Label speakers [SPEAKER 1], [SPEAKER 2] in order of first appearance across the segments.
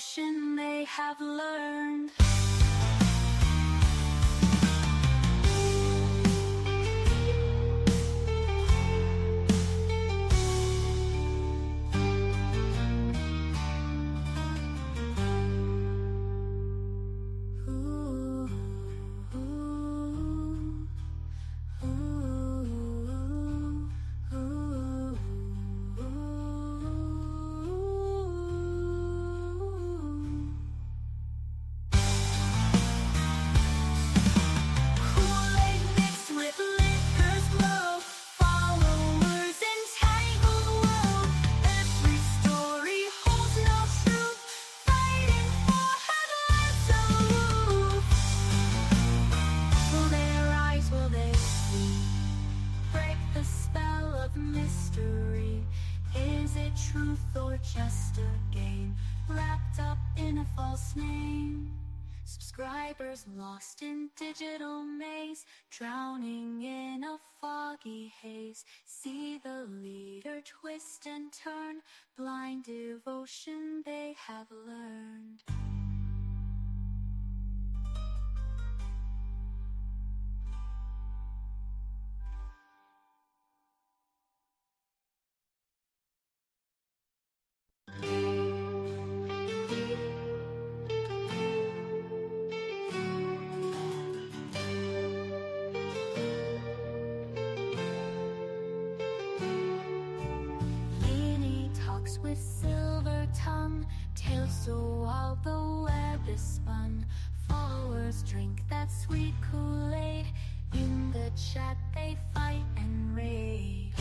[SPEAKER 1] devotion they have learned. Mystery. Is it truth or just a game wrapped up in a false name? Subscribers lost in digital maze, drowning in a foggy haze. See the leader twist and turn, blind devotion they have learned. With silver tongue, tails so wild the web is spun. Followers drink that sweet Kool-Aid, in the chat they fight and raid.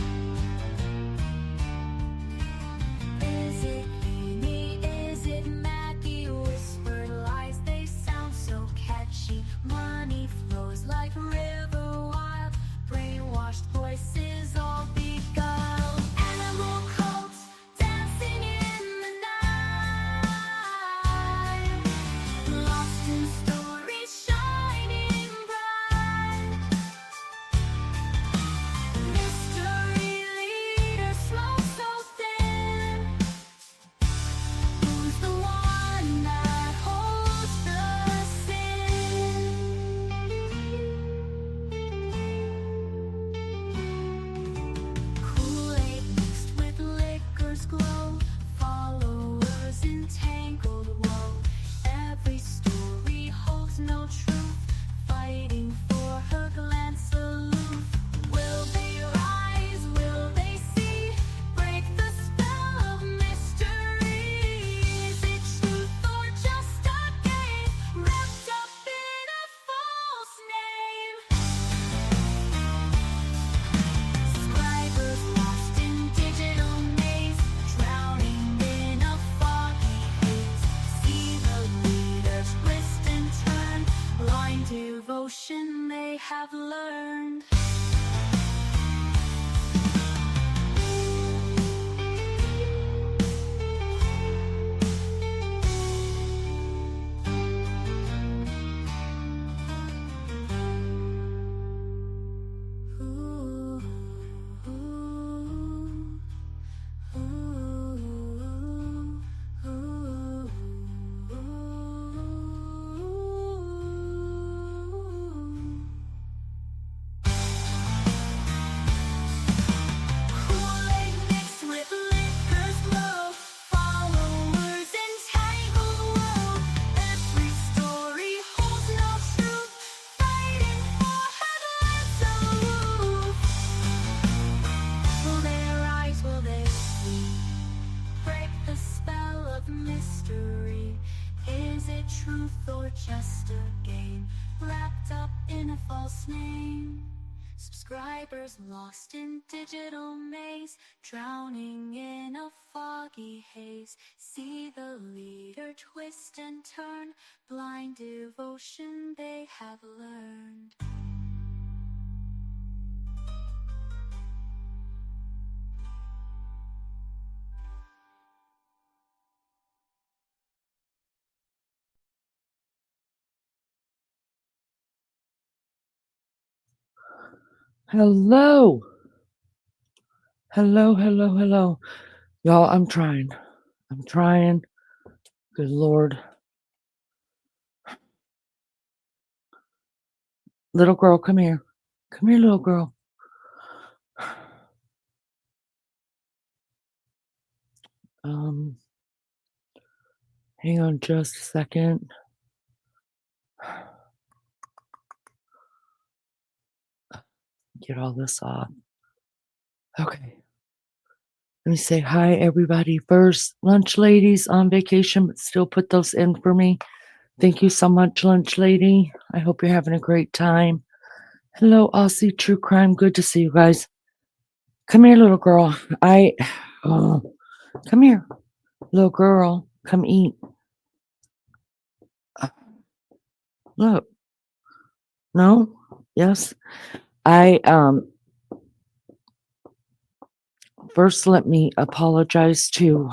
[SPEAKER 1] Is it Amy? Is it Maggie? Whispered lies, they sound so catchy. Money flows like river wild, brainwashed voices all beguiled. Animal cults dancing in the night, lost in stories shining bright. Mystery leader, smoke so thin. Who's the one that holds the sin? Kool-Aid mixed with liquor's glow, followers entangled woe. Every story holds no truth, fighting for her glance aloof. Will they rise? Will they see? Break the spell of mystery. Is it truth or just a game wrapped up in a false name? Subscribers lost in digital maze, drowning in a foggy haze. See the leader twist and turn, blind devotion they have learned. Kool-Aid mixed with liquor's glow, followers entangled woe. Every story holds no truth, fighting for headlines aloof. Will they rise? Will they sleep? Break the spell of mystery. Is it truth or just a game wrapped up in a false name? Subscribers lost in digital maze, drowning in a foggy haze. See the leader twist and turn, blind devotion they have learned.
[SPEAKER 2] Hello. Hello. Y'all, I'm trying. Good Lord. Little girl, come here. Come here, little girl. Um, Hang on just a second. Get all this off. Okay. Let me say hi, everybody. First, lunch ladies on vacation, but still put those in for me. Thank you so much, lunch lady. I hope you're having a great time. Hello, Aussie True Crime. Good to see you guys. Come here, little girl. Oh, come here, little girl. Come eat. Look. No? Yes? I, first let me apologize to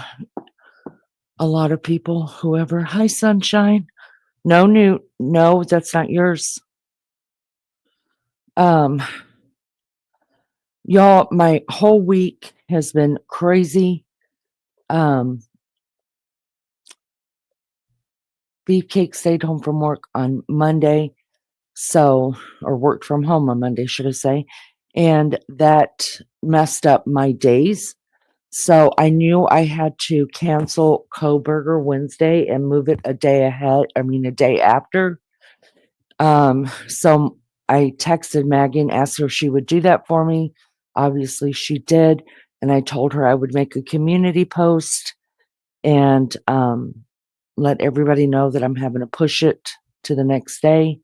[SPEAKER 2] a lot of people, whoever. Hi, sunshine. No, Newt. No, that's not yours. Um, Y'all, my whole week has been crazy. Beefcake stayed home from work on Monday, or worked from home on Monday, should I say, and that messed up my days. So I knew I had to cancel Coburger Wednesday and move it a day after. So I texted Maggie and asked her if she would do that for me. Obviously, she did. And I told her I would make a community post and let everybody know that I'm having to push it to the next day.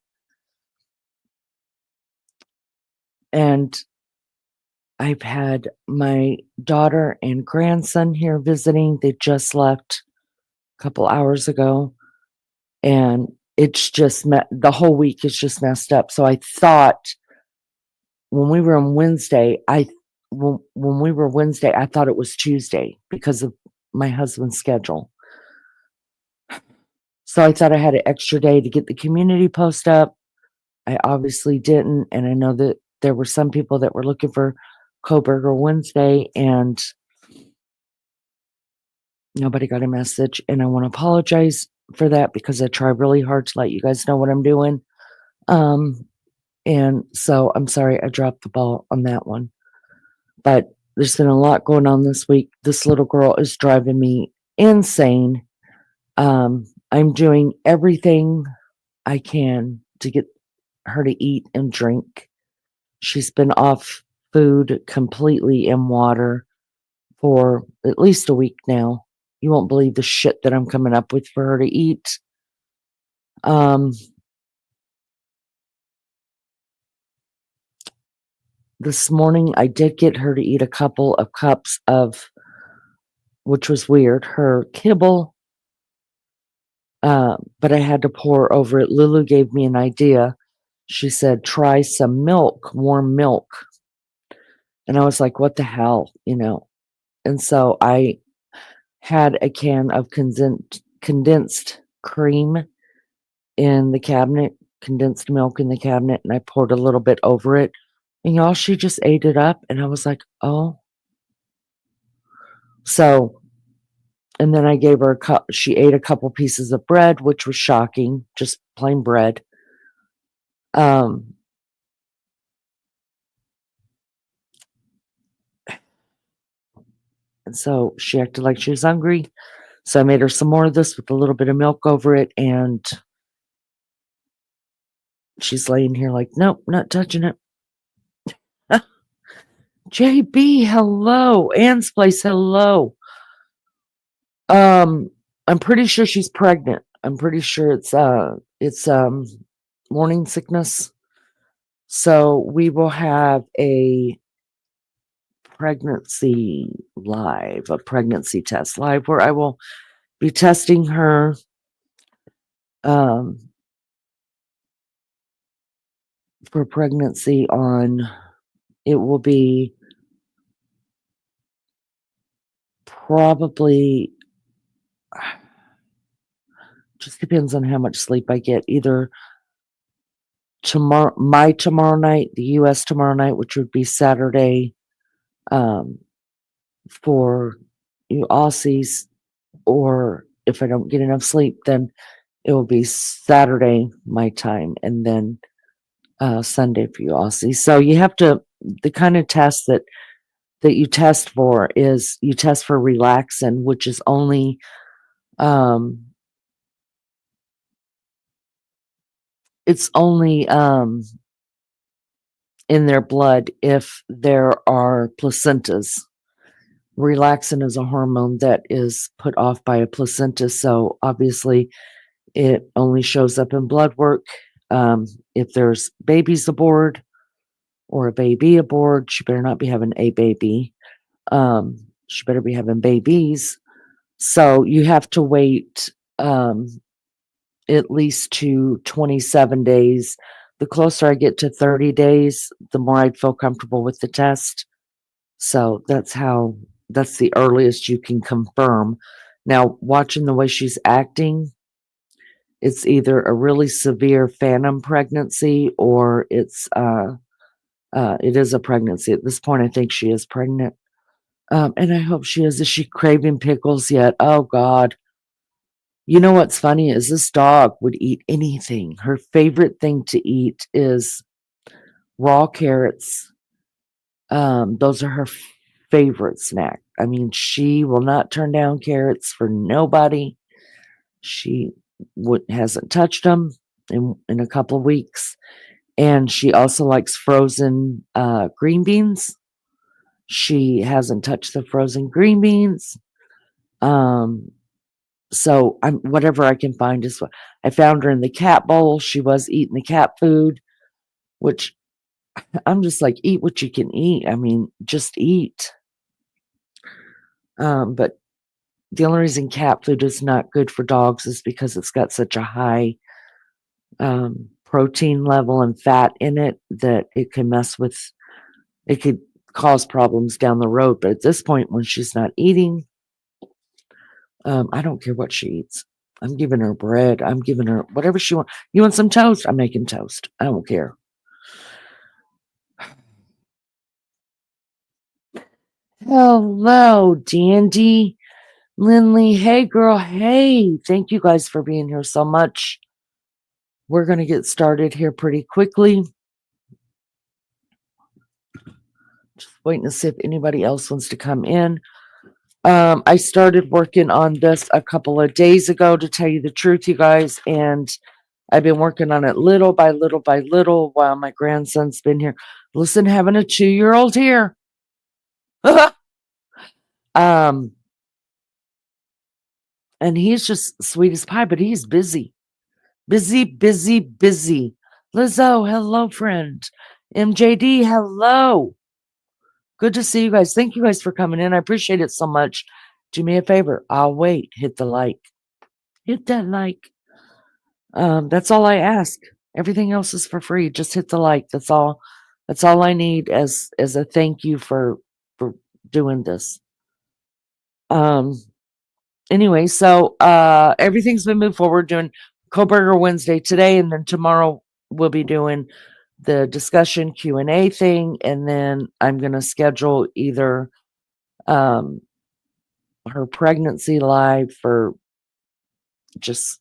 [SPEAKER 2] And I've had my daughter and grandson here visiting. They just left a couple hours ago. And it's just the whole week is just messed up. So I thought when we were on Wednesday, I thought it was Tuesday because of my husband's schedule. So I thought I had an extra day to get the community post up. I obviously didn't, and I know that there were some people that were looking for Coburger Wednesday, and nobody got a message. And I want to apologize for that because I try really hard to let you guys know what I'm doing. And so I'm sorry I dropped the ball on that one. But there's been a lot going on this week. This little girl is driving me insane. I'm doing everything I can to get her to eat and drink. She's been off food completely and water for at least a week now. You won't believe the shit that I'm coming up with for her to eat. This morning I did get her to eat a couple of cups of, which was weird, her kibble. But I had to pour over it. Lulu gave me an idea. She said, try some milk, warm milk. And I was like, what the hell, And so I had a can of condensed cream in the cabinet, condensed milk in the cabinet, and I poured a little bit over it. And y'all, she just ate it up. And I was like, oh. So, and then I gave her she ate a couple pieces of bread, which was shocking, just plain bread. And so she acted like she was hungry. So I made her some more of this with a little bit of milk over it. And she's laying here like, nope, not touching it. JB, hello. Ann's place, hello. I'm pretty sure she's pregnant. I'm pretty sure it's morning sickness. So we will have a pregnancy test live, where I will be testing her for pregnancy it will be probably, just depends on how much sleep I get, either tomorrow night, the US tomorrow night, which would be Saturday for you Aussies, or if I don't get enough sleep, then it will be Saturday my time, and then Sunday for you, Aussie. So you have to the kind of test that you test for is you test for relaxin, which is only um, it's only in their blood if there are placentas. Relaxin is a hormone that is put off by a placenta, so obviously it only shows up in blood work. If there's babies aboard or a baby aboard, she better not be having a baby. She better be having babies. So you have to wait at least to 27 days. The closer I get to 30 days, the more I'd feel comfortable with the test. So that's the earliest you can confirm. Now, watching the way she's acting, it's either a really severe phantom pregnancy or it is a pregnancy. At this point, I think she is pregnant. And I hope she is. Is she craving pickles yet? Oh God. You know what's funny is this dog would eat anything. Her favorite thing to eat is raw carrots. Those are her favorite snack. I mean, she will not turn down carrots for nobody. She hasn't touched them in a couple of weeks, and she also likes frozen green beans. She hasn't touched the frozen green beans. Um, so I'm whatever I can find is what I found her in the cat bowl. She was eating the cat food, which I'm just like, eat what you can eat. I mean, just eat. But the only reason cat food is not good for dogs is because it's got such a high protein level and fat in it that it could cause problems down the road. But at this point, when she's not eating, I don't care what she eats. I'm giving her bread. I'm giving her whatever she wants. You want some toast? I'm making toast. I don't care. Hello, Dandy. Lindley. Hey, girl. Hey. Thank you guys for being here so much. We're going to get started here pretty quickly. Just waiting to see if anybody else wants to come in. I started working on this a couple of days ago, to tell you the truth, you guys, and I've been working on it little by little by little while my grandson's been here. Listen, having a 2-year-old here. um, and he's just sweet as pie, but he's busy. Busy, busy, busy. Lizzo, hello, friend. MJD, hello. Good to see you guys. Thank you guys for coming in. I appreciate it so much. Do me a favor. I'll wait. Hit the like. Hit that like. That's all I ask. Everything else is for free. Just hit the like. That's all. That's all I need as a thank you for doing this. Anyway, so everything's been moved forward. Doing Coburger Wednesday today, and then tomorrow we'll be doing the discussion Q&A thing, and then I'm gonna schedule either her pregnancy live for just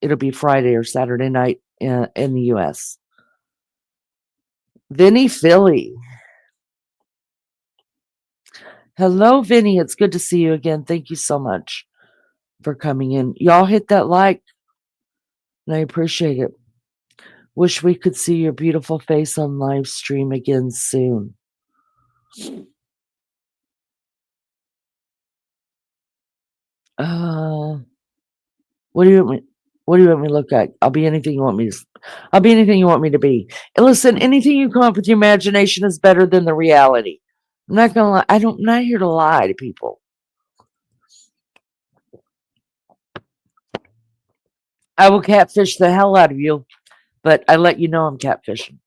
[SPEAKER 2] it'll be Friday or Saturday night in the US. Vinny Philly. Hello, Vinny. It's good to see you again. Thank you so much for coming in. Y'all hit that like, and I appreciate it. Wish we could see your beautiful face on live stream again soon. What do you want me? What do you want me to look at? I'll be anything you want me to. I'll be anything you want me to be. And listen, anything you come up with your imagination is better than the reality. I'm not gonna lie. I'm not here to lie to people. I will catfish the hell out of you, but I let you know I'm catfishing.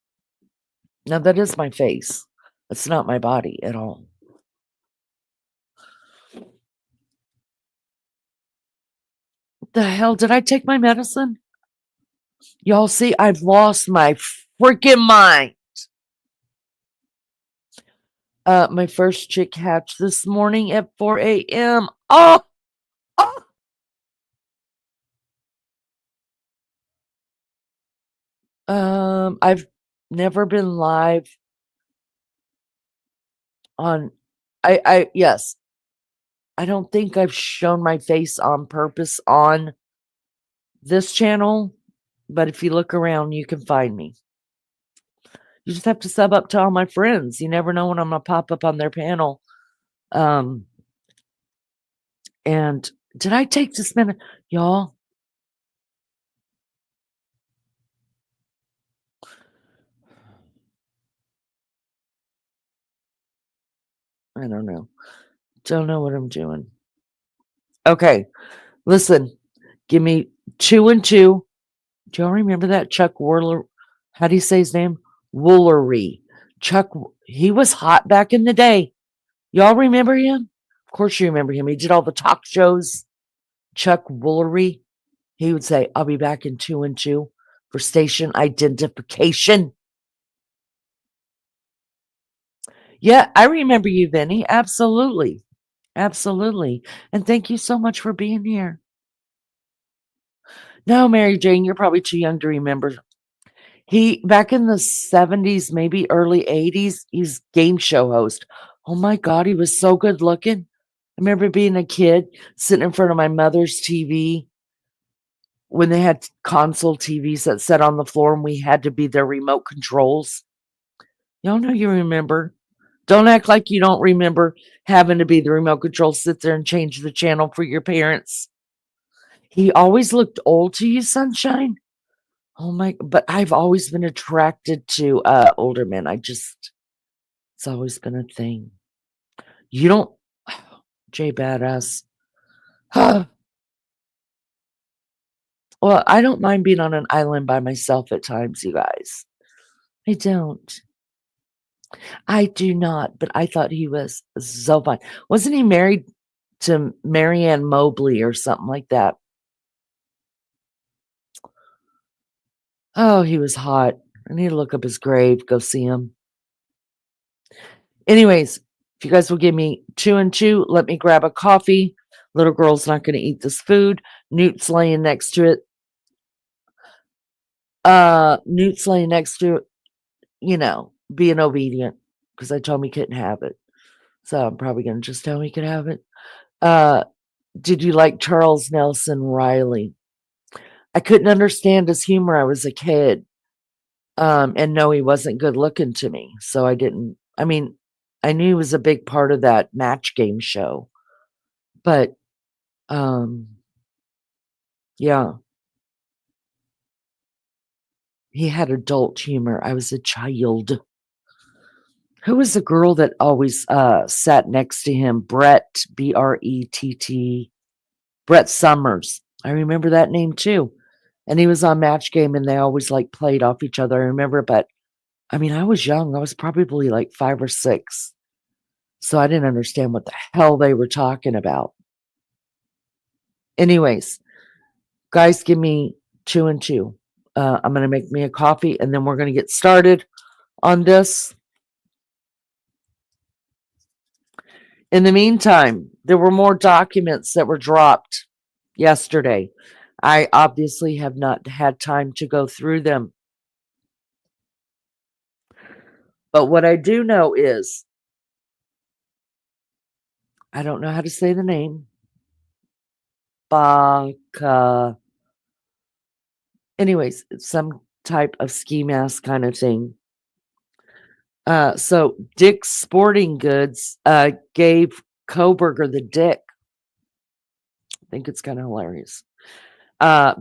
[SPEAKER 2] Now that is my face. That's not my body at all. What the hell? Did I take my medicine? Y'all see, I've lost my freaking mind. My first chick hatched this morning at 4 a.m. Oh, I've never been live on yes. I don't think I've shown my face on purpose on this channel, but if you look around, you can find me. You just have to sub up to all my friends. You never know when I'm gonna pop up on their panel. Um, and did I take this minute, y'all? I don't know. Don't know what I'm doing. Okay, listen. Give me 2 and 2. Do y'all remember that Chuck Wooler? How do you say his name? Woolery. Chuck. He was hot back in the day. Y'all remember him? Of course you remember him. He did all the talk shows. Chuck Woolery. He would say, "I'll be back in 2 and 2 for station identification." Yeah, I remember you, Vinny. Absolutely. Absolutely. And thank you so much for being here. No, Mary Jane, you're probably too young to remember. He back in the 70s, maybe early 80s, he's game show host. Oh my god, he was so good looking. I remember being a kid sitting in front of my mother's TV when they had console TVs that sat on the floor and we had to be their remote controls. Y'all know you remember. Don't act like you don't remember having to be the remote control, sit there and change the channel for your parents. He always looked old to you, Sunshine. Oh my, but I've always been attracted to older men. It's always been a thing. You don't, Jay Badass. Well, I don't mind being on an island by myself at times, you guys. I don't. I do not, but I thought he was so fun. Wasn't he married to Marianne Mobley or something like that? Oh, he was hot. I need to look up his grave, go see him. Anyways, if you guys will give me 2 and 2, let me grab a coffee. Little girl's not going to eat this food. Newt's laying next to it. Newt's laying next to it, being obedient because I told him he couldn't have it. So I'm probably going to just tell him he could have it. Did you like Charles Nelson Riley? I couldn't understand his humor. I was a kid. And no, he wasn't good looking to me. So I didn't, I mean, I knew he was a big part of that match game show. But, yeah, he had adult humor. I was a child. Who was the girl that always sat next to him? Brett, Brett, Brett Summers. I remember that name too. And he was on Match Game and they always like played off each other. I remember, but I mean, I was young. I was probably like 5 or 6. So I didn't understand what the hell they were talking about. Anyways, guys, give me 2 and 2. I'm going to make me a coffee and then we're going to get started on this. In the meantime, there were more documents that were dropped yesterday. I obviously have not had time to go through them. But what I do know is, I don't know how to say the name. Baka. Anyways, it's some type of ski mask kind of thing. So Dick's Sporting Goods gave Koberger the dick. I think it's kind of hilarious.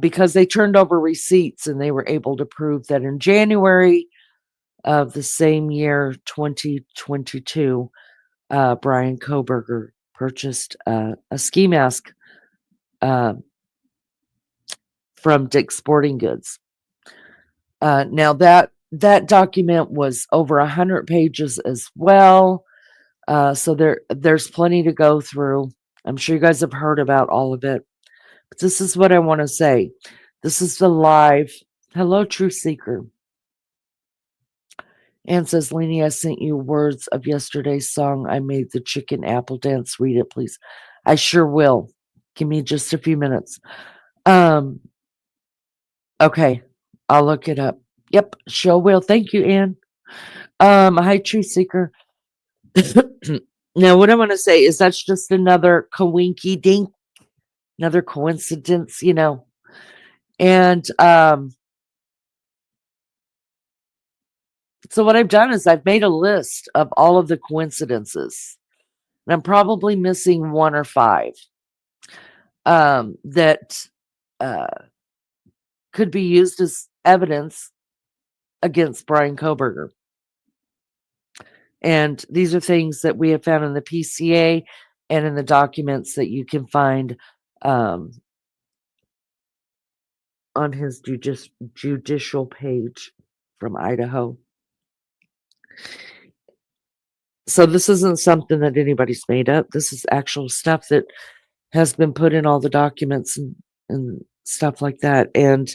[SPEAKER 2] Because they turned over receipts and they were able to prove that in January of the same year, 2022, Brian Koberger purchased a ski mask from Dick's Sporting Goods. Now that document was over 100 pages as well. So there's plenty to go through. I'm sure you guys have heard about all of it. But this is what I want to say. This is the live. Hello, Truth Seeker. Anne says, Lainey, I sent you words of yesterday's song. I made the chicken apple dance. Read it, please. I sure will. Give me just a few minutes. Okay, I'll look it up. Yep, sure will. Thank you, Anne. Hi, Truth Seeker. Now, what I want to say is that's just another coinky dink, another coincidence, And so what I've done is I've made a list of all of the coincidences. And I'm probably missing one or five that uh, could be used as evidence against Brian Koberger. And these are things that we have found in the PCA and in the documents that you can find um, on his judicial page from Idaho. So this isn't something that anybody's made up. This is actual stuff that has been put in all the documents and stuff like that. And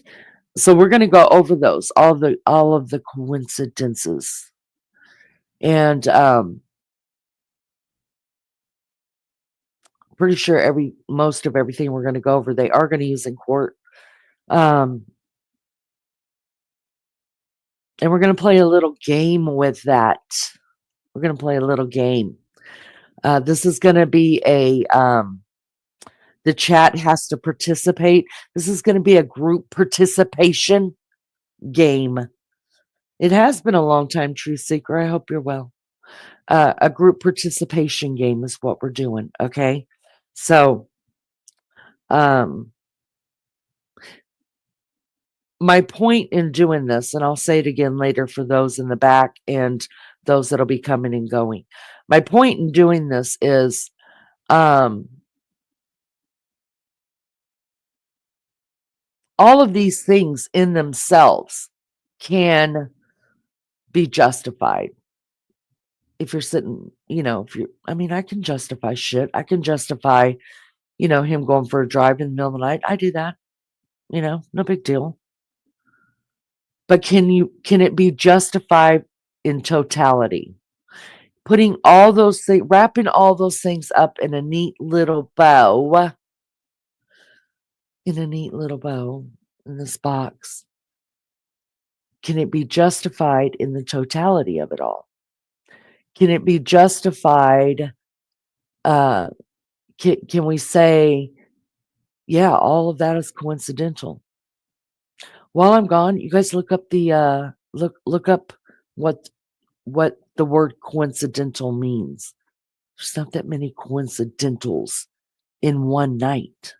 [SPEAKER 2] so we're going to go over those, all of the coincidences. And pretty sure most of everything we're going to go over, they are going to use in court. And we're going to play a little game with that. We're going to play a little game. This is going to be the chat has to participate. This is going to be a group participation game. It has been a long time, Truth Seeker. I hope you're well. A group participation game is what we're doing. Okay. So, my point in doing this, and I'll say it again later for those in the back and those that'll be coming and going. My point in doing this is, all of these things in themselves can be justified. If you're sitting, I can justify shit. I can justify, him going for a drive in the middle of the night. I do that, no big deal. But can it be justified in totality? Putting all those things, wrapping all those things up in a neat little bow, in this box. Can it be justified in the totality of it all? Can it be justified? Can we say, yeah, all of that is coincidental? While I'm gone, you guys look up the look up what the word coincidental means. There's not that many coincidentals in one night.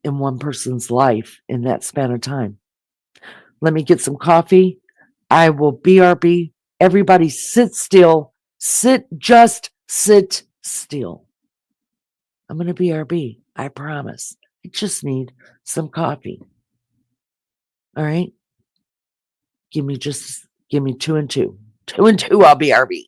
[SPEAKER 2] In one person's life in that span of time. Let me get some coffee. I will BRB. Everybody sit still. Just sit still. I'm going to BRB. I promise. I just need some coffee. All right. Give me 2 and 2. 2 and 2, I'll BRB.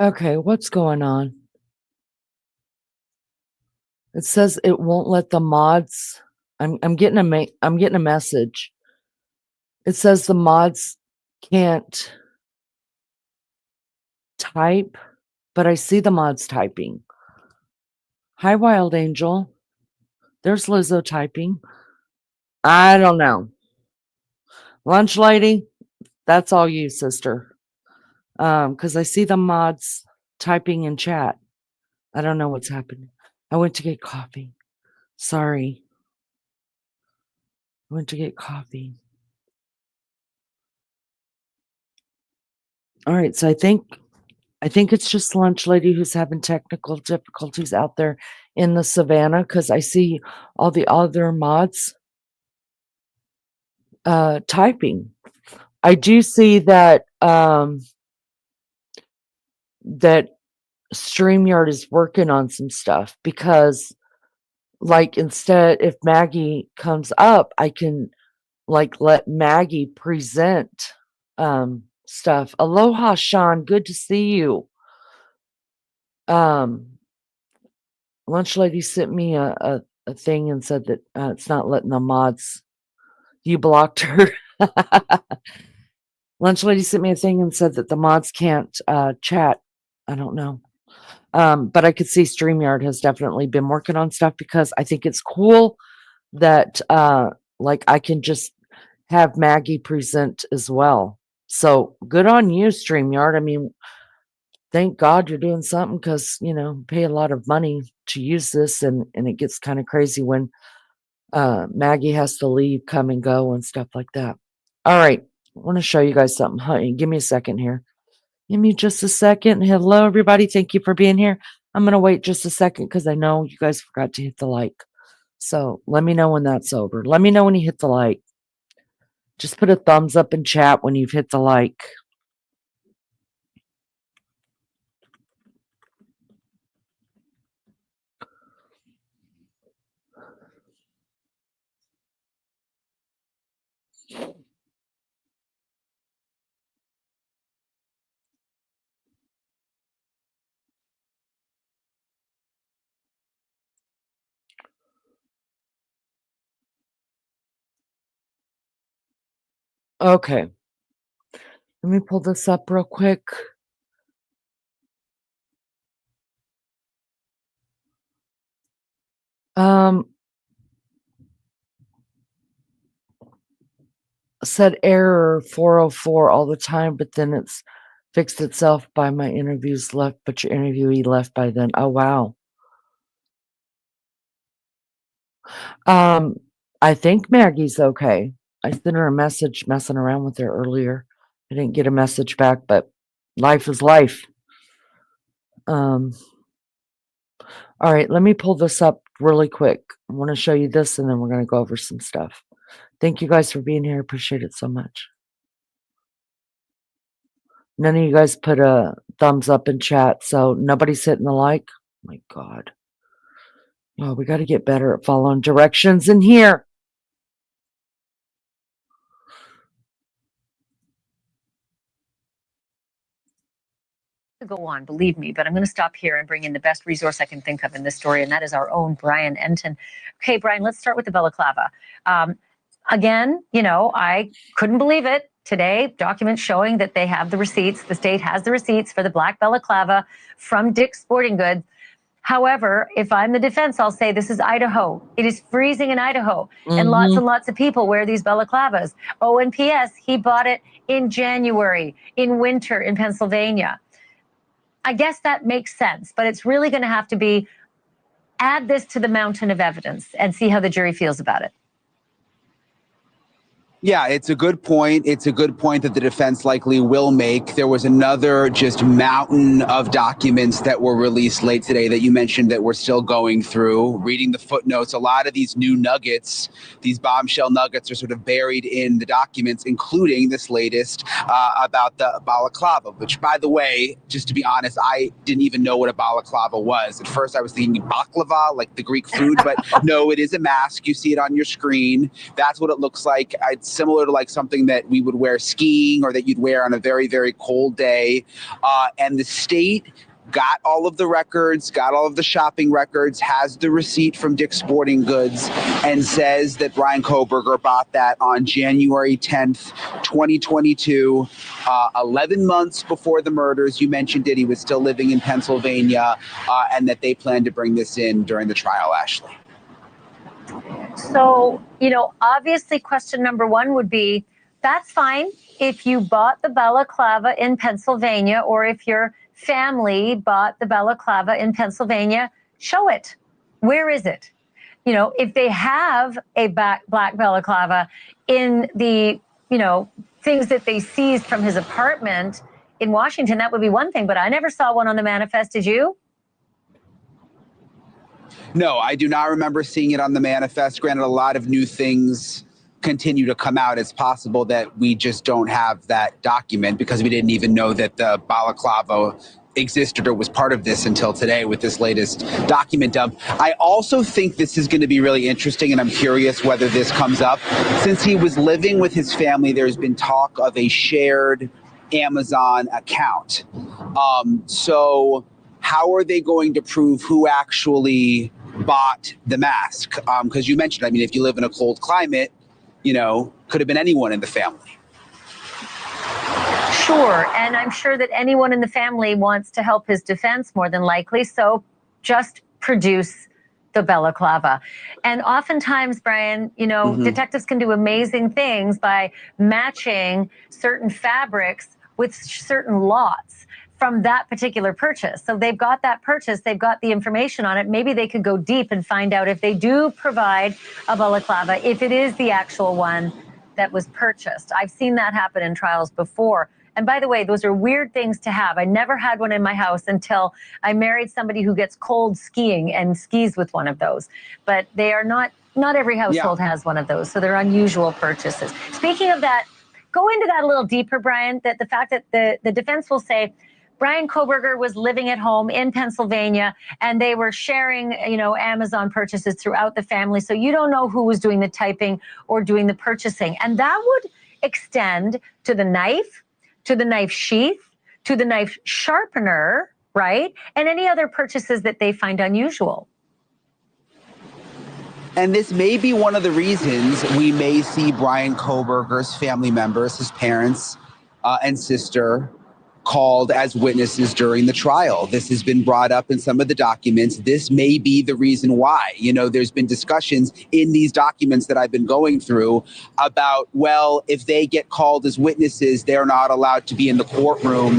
[SPEAKER 2] Okay, what's going on? It says it won't let the mods. I'm getting I'm getting a message. It says the mods can't type, but I see the mods typing. Hi, Wild Angel. There's Lizzo typing. I don't know. Lunch lady, that's all you, sister. Because I see the mods typing in chat. I don't know what's happening. I went to get coffee. Sorry. I went to get coffee. All right, so I think it's just Lunch Lady who's having technical difficulties out there in the savannah because I see all the other mods typing. I do see that that StreamYard is working on some stuff because like instead if Maggie comes up, I can like let Maggie present stuff. Aloha, Sean, good to see you. Lunch Lady sent me a thing and said that it's not letting the mods. You blocked her. Lunch Lady sent me a thing and said that the mods can't chat. I don't know. But I could see StreamYard has definitely been working on stuff because I think it's cool that like I can just have Maggie present as well. So good on you, StreamYard. I mean, thank God you're doing something because pay a lot of money to use this, and it gets kind of crazy when Maggie has to leave, come and go, and stuff like that. All right, I want to show you guys something. Honey, give me a second here. Give me just a second. Hello, everybody. Thank you for being here. I'm gonna wait just a second because I know you guys forgot to hit the like. So let me know when that's over. Let me know when you hit the like. Just put a thumbs up in chat when you've hit the like. Okay. Let me pull this up real quick. Um, said error 404 all the time, but then it's fixed itself by my interviews left, but your interviewee left by then. Oh, wow. I think Maggie's okay. I sent her a message messing around with her earlier. I didn't get a message back, but life is life. All right, let me pull this up really quick. I want to show you this and then we're going to go over some stuff. Thank you guys for being here. Appreciate it so much. None of you guys put a thumbs up in chat, so nobody's hitting the like. My God. Oh, we got to get better at following directions in here.
[SPEAKER 3] Go on, believe me, but I'm going to stop here and bring in the best resource I can think of in this story, and that is our own Brian Enton. Okay, Brian, let's start with the balaclava. Again, I couldn't believe it. Today, documents showing that they have the receipts, the state has the receipts for the black balaclava from Dick's Sporting Goods. However, if I'm the defense, I'll say this is Idaho. It is freezing in Idaho, and lots of people wear these balaclavas. Oh, and P.S., he bought it in January, in winter in Pennsylvania. I guess that makes sense, but it's really going to have to be add this to the mountain of evidence and see how the jury feels about it.
[SPEAKER 4] Yeah, it's a good point. It's a good point that the defense likely will make. There was another just mountain of documents that were released late today that you mentioned that we're still going through. Reading the footnotes, a lot of these new nuggets, these bombshell nuggets are sort of buried in the documents, including this latest about the balaclava, which, by the way, just to be honest, I didn't even know what a balaclava was. At first, I was thinking baklava, like the Greek food, but no, it is a mask. You see it on your screen. That's what it looks like. It's similar to like something that we would wear skiing or that you'd wear on a very, very cold day. And the state got all of the records, got all of the shopping records, has the receipt from Dick's Sporting Goods, and says that Brian Koberger bought that on January 10th, 2022, 11 months before the murders. You mentioned it. He was still living in Pennsylvania, and that they plan to bring this in during the trial, Ashley.
[SPEAKER 3] So, obviously question number one would be, that's fine if you bought the balaclava in Pennsylvania, or if your family bought the balaclava in Pennsylvania, show it. Where is it? If they have a black balaclava in the, things that they seized from his apartment in Washington, that would be one thing, but I never saw one on the manifest. Did you?
[SPEAKER 4] No, I do not remember seeing it on the manifest. Granted, a lot of new things continue to come out. It's possible that we just don't have that document because we didn't even know that the balaclava existed or was part of this until today with this latest document dump. I also think this is going to be really interesting, and I'm curious whether this comes up. Since he was living with his family, there's been talk of a shared Amazon account. So how are they going to prove who actually bought the mask? Because you mentioned, if you live in a cold climate, could have been anyone in the family.
[SPEAKER 3] Sure, and I'm sure that anyone in the family wants to help his defense more than likely, so just produce the balaclava. And oftentimes, Brian, detectives can do amazing things by matching certain fabrics with certain lots from that particular purchase. So they've got that purchase, they've got the information on it. Maybe they could go deep and find out if they do provide a balaclava, if it is the actual one that was purchased. I've seen that happen in trials before. And by the way, those are weird things to have. I never had one in my house until I married somebody who gets cold skiing and skis with one of those. But they are not every household has one of those. So they're unusual purchases. Speaking of that, go into that a little deeper, Brian, that the fact that the defense will say, Brian Koberger was living at home in Pennsylvania, and they were sharing, Amazon purchases throughout the family. So you don't know who was doing the typing or doing the purchasing. And that would extend to the knife sheath, to the knife sharpener, right? And any other purchases that they find unusual.
[SPEAKER 4] And this may be one of the reasons we may see Brian Koberger's family members, his parents and sister, called as witnesses during the trial. This has been brought up in some of the documents. This may be the reason why. There's been discussions in these documents that I've been going through about, well, if they get called as witnesses, they're not allowed to be in the courtroom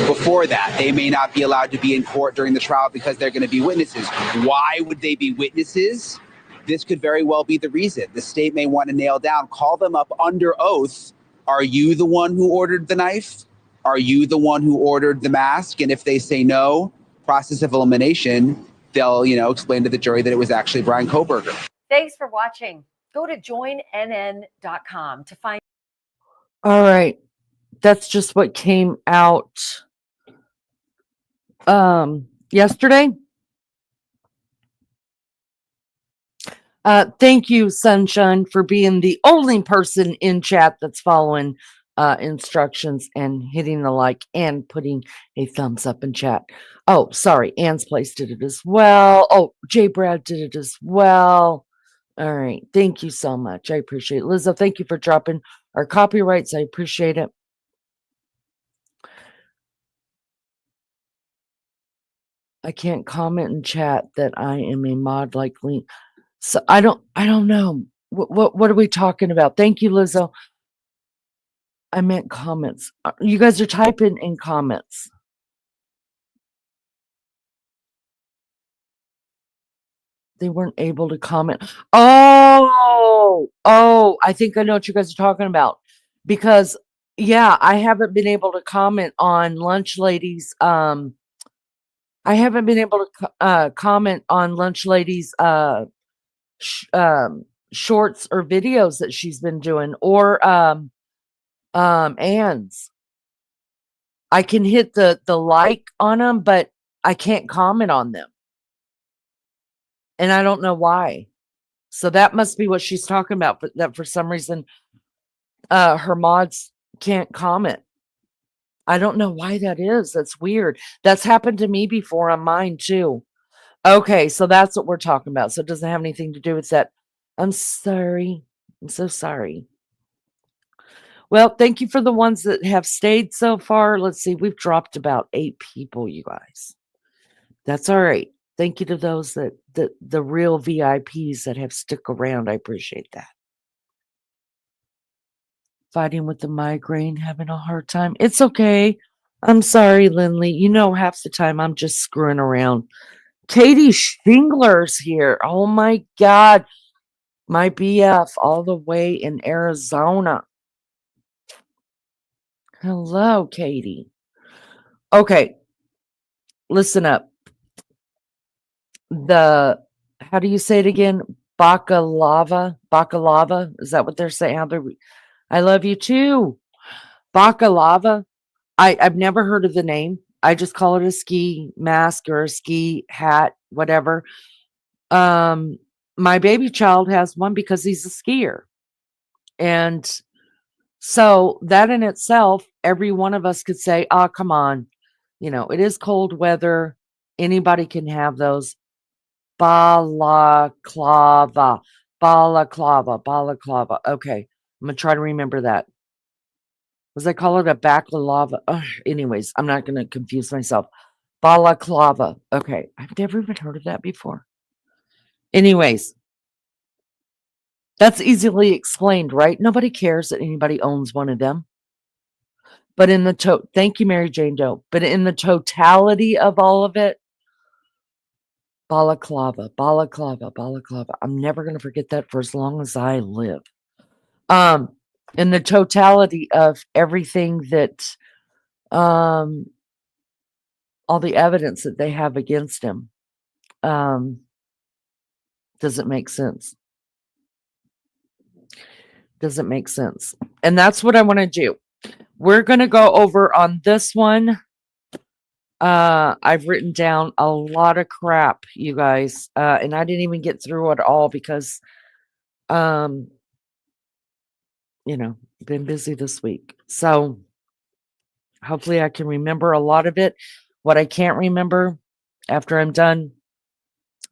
[SPEAKER 4] before that. They may not be allowed to be in court during the trial because they're going to be witnesses. Why would they be witnesses? This could very well be the reason. The state may want to nail down, call them up under oath. Are you the one who ordered the knife? Are you the one who ordered the mask? And if they say no, process of elimination, they'll, explain to the jury that it was actually Brian Koberger.
[SPEAKER 5] Thanks for watching. Go to joinnn.com to find.
[SPEAKER 2] All right. That's just what came out yesterday. Thank you, Sunshine, for being the only person in chat that's following instructions and hitting the like and putting a thumbs up in chat. Oh, sorry. Ann's Place did it as well. Oh, J. Brad did it as well. All right. Thank you so much. I appreciate it. Lizzo, thank you for dropping our copyrights. I appreciate it. I can't comment in chat that I am a mod like Link. So I don't know. What are we talking about? Thank you, Lizzo. I meant comments. You guys are typing in comments. They weren't able to comment. Oh, I think I know what you guys are talking about. Because, I haven't been able to comment on Lunch Lady's. I haven't been able to comment on Lunch Lady's shorts or videos that she's been doing, or Ann's. I can hit the like on them, but I can't comment on them. And I don't know why. So that must be what she's talking about, but that for some reason Her mods can't comment. I don't know why that is. That's weird. That's happened to me before on mine too. Okay, so that's what we're talking about. So it doesn't have anything to do with that. I'm sorry. I'm so sorry. Well, thank you for the ones that have stayed so far. Let's see, we've dropped about 8 people, you guys. That's all right. Thank you to those that the real VIPs that have stuck around. I appreciate that. Fighting with the migraine, having a hard time. It's okay. I'm sorry, Lindley. You know, half the time I'm just screwing around. Katie Shingler's here. Oh my God. My BF all the way in Arizona. Hello, Katie. Okay, listen up. How do you say it again? Bakalava. Is that what they're saying? I love you too. Bakalava. I've never heard of the name. I just call it a ski mask or a ski hat, whatever. My baby child has one because he's a skier. And so that in itself, every one of us could say, oh, come on. You know, it is cold weather. Anybody can have those. Balaclava. Balaclava. Okay. I'm going to try to remember that. Was I call it a baklava? Anyways, I'm not going to confuse myself. Balaclava. Okay. I've never even heard of that before. Anyways, that's easily explained, right? Nobody cares that anybody owns one of them. But in the thank you, Mary Jane Doe. But in the totality of all of it, balaclava. I'm never going to forget that for as long as I live. In the totality of everything that, all the evidence that they have against him, doesn't make sense. Doesn't make sense. And that's what I want to do. We're going to go over on this one. I've written down a lot of crap, you guys, and I didn't even get through it all because, you know, been busy this week. So hopefully I can remember a lot of it. What I can't remember after I'm done,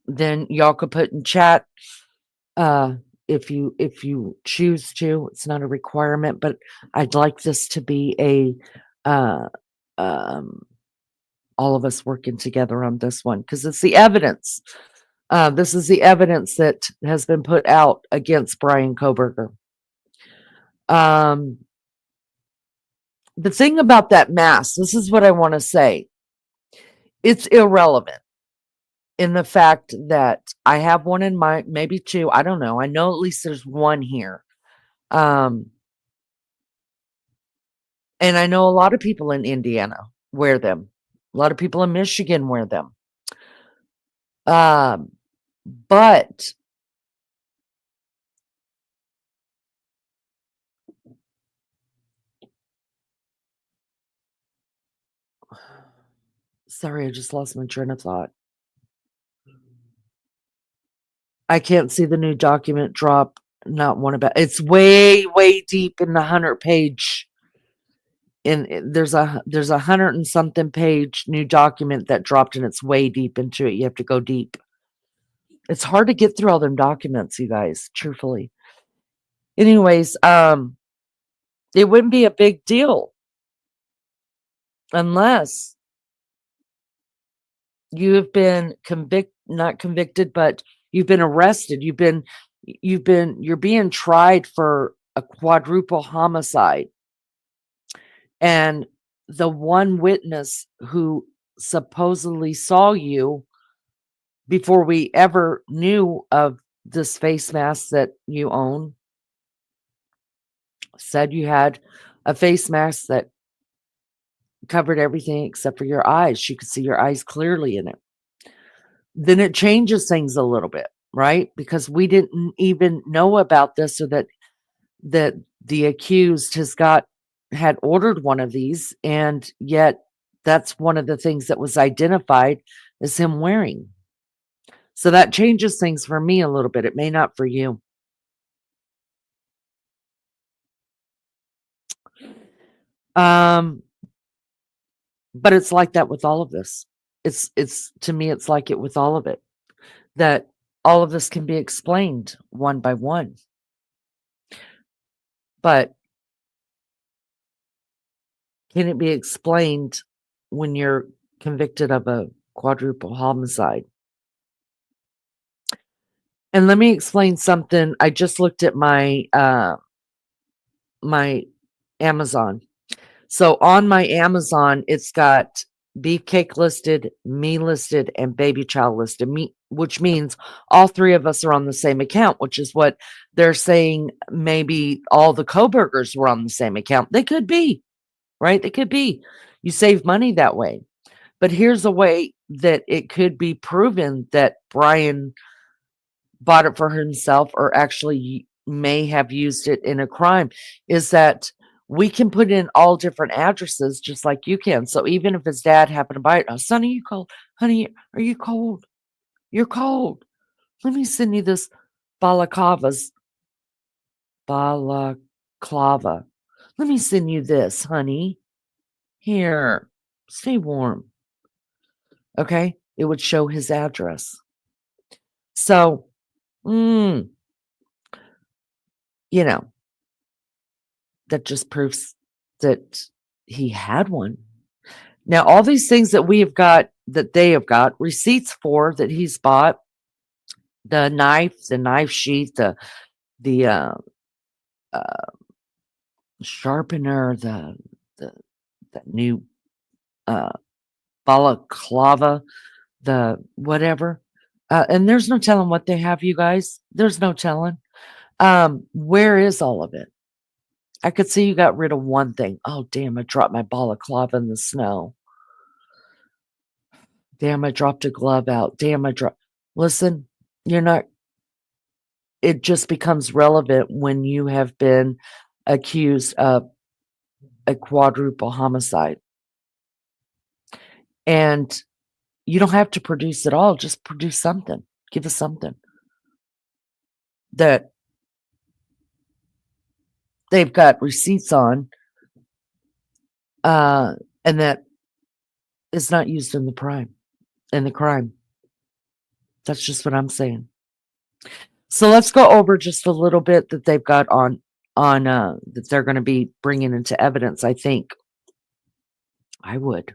[SPEAKER 2] then y'all could put in chat. If you choose to, it's not a requirement, but I'd like this to be a, all of us working together on this one because it's the evidence. This is the evidence that has been put out against Brian Koberger. The thing about that mask, this is what I want to say. It's irrelevant in the fact that I have one in my, maybe two, I don't know. I know at least there's one here. And I know a lot of people in Indiana wear them. A lot of people in Michigan wear them. But sorry, I just lost my train of thought. I can't see the new document drop. Not one about it's way deep in the 100-page. There's a 100 and something page new document that dropped, and it's way deep into it. You have to go deep. It's hard to get through all them documents, you guys, truthfully. Anyways, it wouldn't be a big deal unless you have been not convicted, but you've been arrested. You're being tried for a quadruple homicide. And the one witness who supposedly saw you before we ever knew of this face mask that you own said you had a face mask that covered everything except for your eyes. She could see your eyes clearly in it. Then it changes things a little bit, right? Because we didn't even know about this, or that the accused had ordered one of these, and yet that's one of the things that was identified as him wearing. So that changes things for me a little bit. It may not for you. But it's like that with all of this. It's to me, it's like it with all of it, that all of this can be explained one by one. But can it be explained when you're convicted of a quadruple homicide? And let me explain something. I just looked at my my Amazon. So on my Amazon, it's got beefcake listed, me listed, and baby child listed. Me, which means all three of us are on the same account, which is what they're saying. Maybe all the Coburgers were on the same account. They could be, right? They could be. You save money that way. But here's a way that it could be proven that Brian bought it for himself or actually may have used it in a crime, is that we can put in all different addresses just like you can. So even if his dad happened to buy it, oh, Sonny, you cold? Honey, are you cold? You're cold. Let me send you this balaclavas. Balaclava. Let me send you this, honey. Here, stay warm. Okay? It would show his address. So, you know, that just proves that he had one. Now, all these things that we have got, that they have got receipts for, that he's bought, the knife sheath, the sharpener, the new balaclava, the whatever. And there's no telling what they have, you guys. There's no telling. Where is all of it? I could see you got rid of one thing. Oh, damn, I dropped my balaclava in the snow. Damn, I dropped a glove out. Damn, Listen, you're not. It just becomes relevant when you have been accused of a quadruple homicide. And you don't have to produce it all. Just produce something. Give us something that they've got receipts on, and that is not used in the crime. That's just what I'm saying. So let's go over just a little bit that they've got on that they're going to be bringing into evidence. I think I would.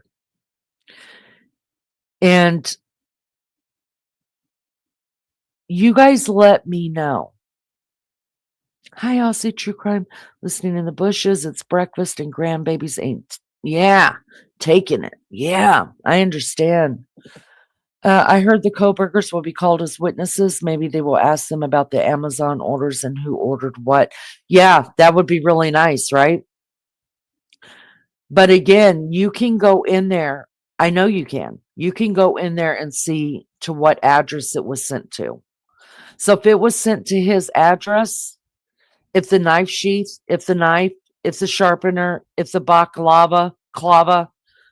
[SPEAKER 2] And you guys let me know. Hi, Aussie True Crime. Listening in the bushes. It's breakfast and grandbabies ain't. Yeah, taking it. Yeah, I understand. I heard the Coburgers will be called as witnesses. Maybe they will ask them about the Amazon orders and who ordered what. Yeah, that would be really nice, right? But again, you can go in there. I know you can. You can go in there and see to what address it was sent to. So if it was sent to his address, if the knife sheath, if the sharpener, if the clava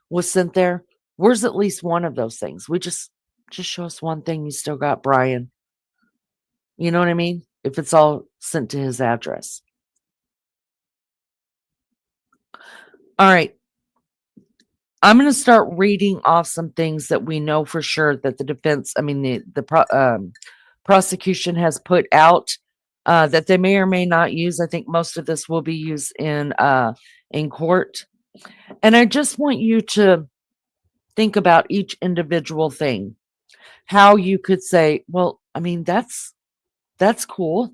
[SPEAKER 2] was sent there, where's at least one of those things? We just show us one thing. You still got Brian. You know what I mean? If it's all sent to his address. All right. I'm going to start reading off some things that we know for sure that the defense, the prosecution has put out that they may or may not use. I think most of this will be used in court. And I just want you to think about each individual thing. How you could say, well, I mean, that's cool.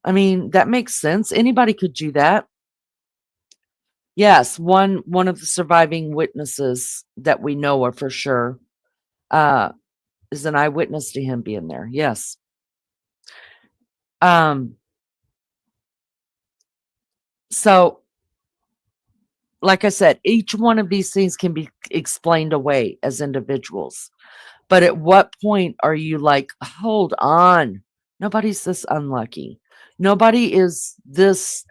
[SPEAKER 2] I mean, that makes sense. Anybody could do that. Yes, one of the surviving witnesses that we know are for sure is an eyewitness to him being there. Yes. So, like I said, each one of these things can be explained away as individuals. But at what point are you like, hold on, nobody's this unlucky. Nobody has this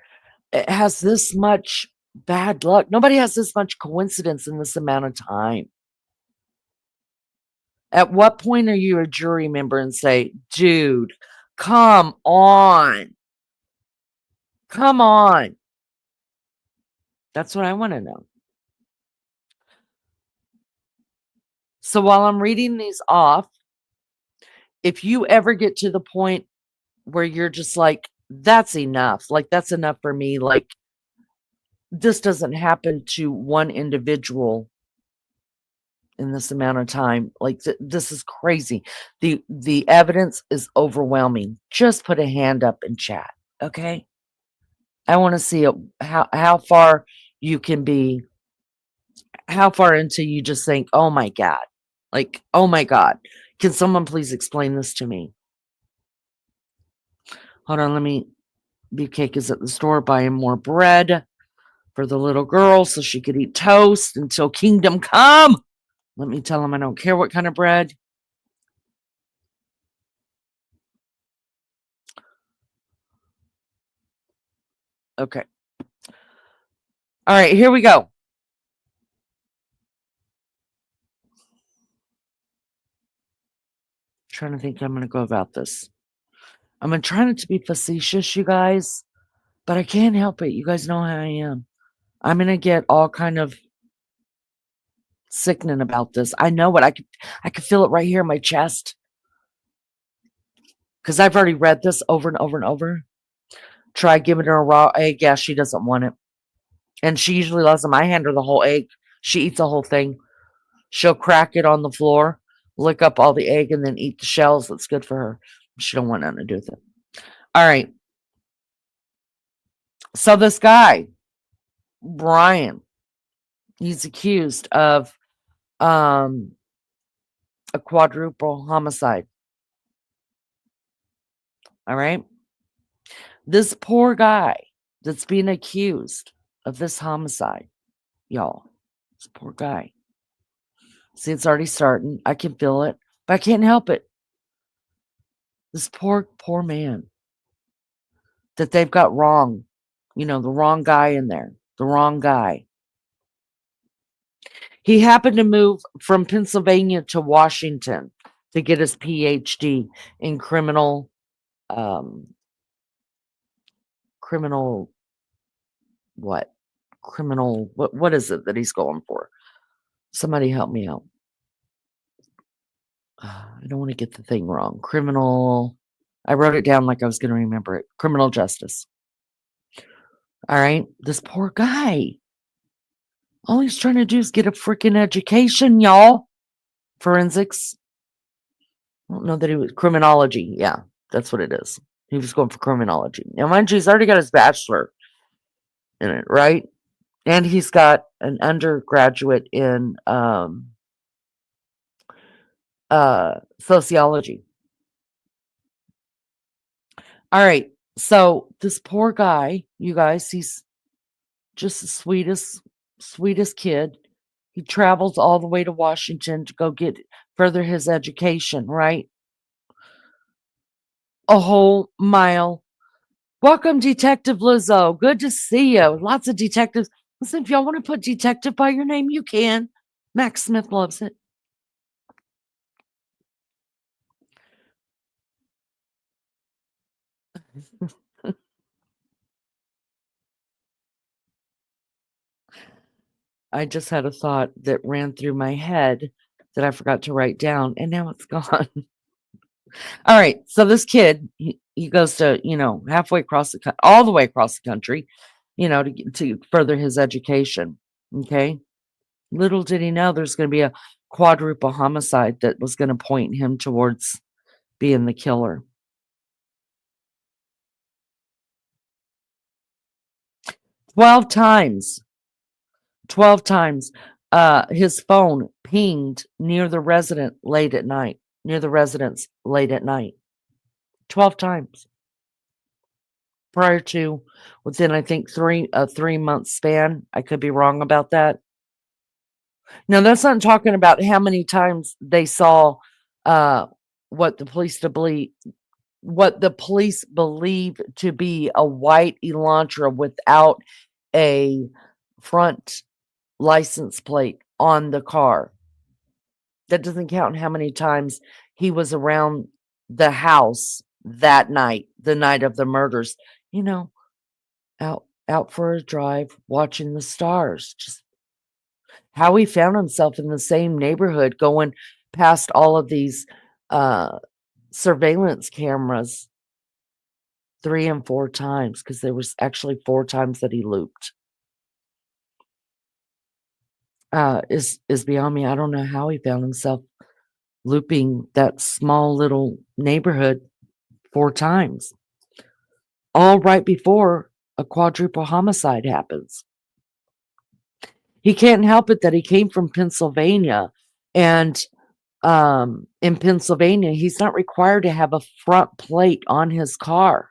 [SPEAKER 2] much bad luck. Nobody has this much coincidence in this amount of time. At what point are you a jury member and say, dude, come on. Come on. That's what I want to know. So while I'm reading these off, if you ever get to the point where you're just like, that's enough, like that's enough for me, like this doesn't happen to one individual in this amount of time, like this is crazy. The evidence is overwhelming. Just put a hand up in chat, okay? I want to see how far you can be, how far into you just think, oh my God, like, oh my God, can someone please explain this to me? Hold on, Beefcake is at the store buying more bread for the little girl so she could eat toast until kingdom come. Let me tell him I don't care what kind of bread. Okay. All right, here we go. Trying to think how I'm going to go about this. I'm going to try not to be facetious, you guys, but I can't help it. You guys know how I am. I'm going to get all kind of sickening about this. I know what I could feel it right here in my chest. Because I've already read this over and over and over. Try giving her a raw egg. Yeah, she doesn't want it. And she usually loves them. I hand her the whole egg. She eats the whole thing. She'll crack it on the floor, lick up all the egg, and then eat the shells. That's good for her. She don't want nothing to do with it. All right. So this guy, Brian, he's accused of a quadruple homicide. All right. This poor guy that's being accused of this homicide, y'all. This poor guy. See, it's already starting. I can feel it, but I can't help it. This poor man that they've got wrong. You know, the wrong guy in there. The wrong guy. He happened to move from Pennsylvania to Washington to get his PhD in criminal what? What is it that he's going for? Somebody help me out. I don't want to get the thing wrong. I wrote it down like I was going to remember it. Criminal justice. All right. This poor guy. All he's trying to do is get a freaking education, y'all. Forensics. I don't know that he was criminology. Yeah, that's what it is. He was going for criminology. Now, mind you, he's already got his bachelor in it, right? And he's got an undergraduate in sociology. All right. So this poor guy, you guys, he's just the sweetest kid. He travels all the way to Washington to go further his education, right? A whole mile. Welcome, Detective Lizzo. Good to see you. Lots of detectives. Listen, if y'all want to put detective by your name, you can. Max Smith loves it. I just had a thought that ran through my head that I forgot to write down, and now it's gone. All right. So this kid, he goes to, halfway across all the way across the country, to further his education. Okay. Little did he know there's going to be a quadruple homicide that was going to point him towards being the killer. 12 times. 12 times. His phone pinged near the residence late at night. 12 times. Prior to, within, I think, 3-month span. I could be wrong about that. Now, that's not talking about how many times they saw what the police believe to be a white Elantra without a front license plate on the car. That doesn't count how many times he was around the house that night, the night of the murders, out out for a drive, watching the stars. Just how he found himself in the same neighborhood, going past all of these surveillance cameras 3 and 4 times, because there was actually 4 times that he looped. Is beyond me. I don't know how he found himself looping that small little neighborhood 4 times, all right before a quadruple homicide happens. He can't help it that he came from Pennsylvania, and in Pennsylvania, he's not required to have a front plate on his car.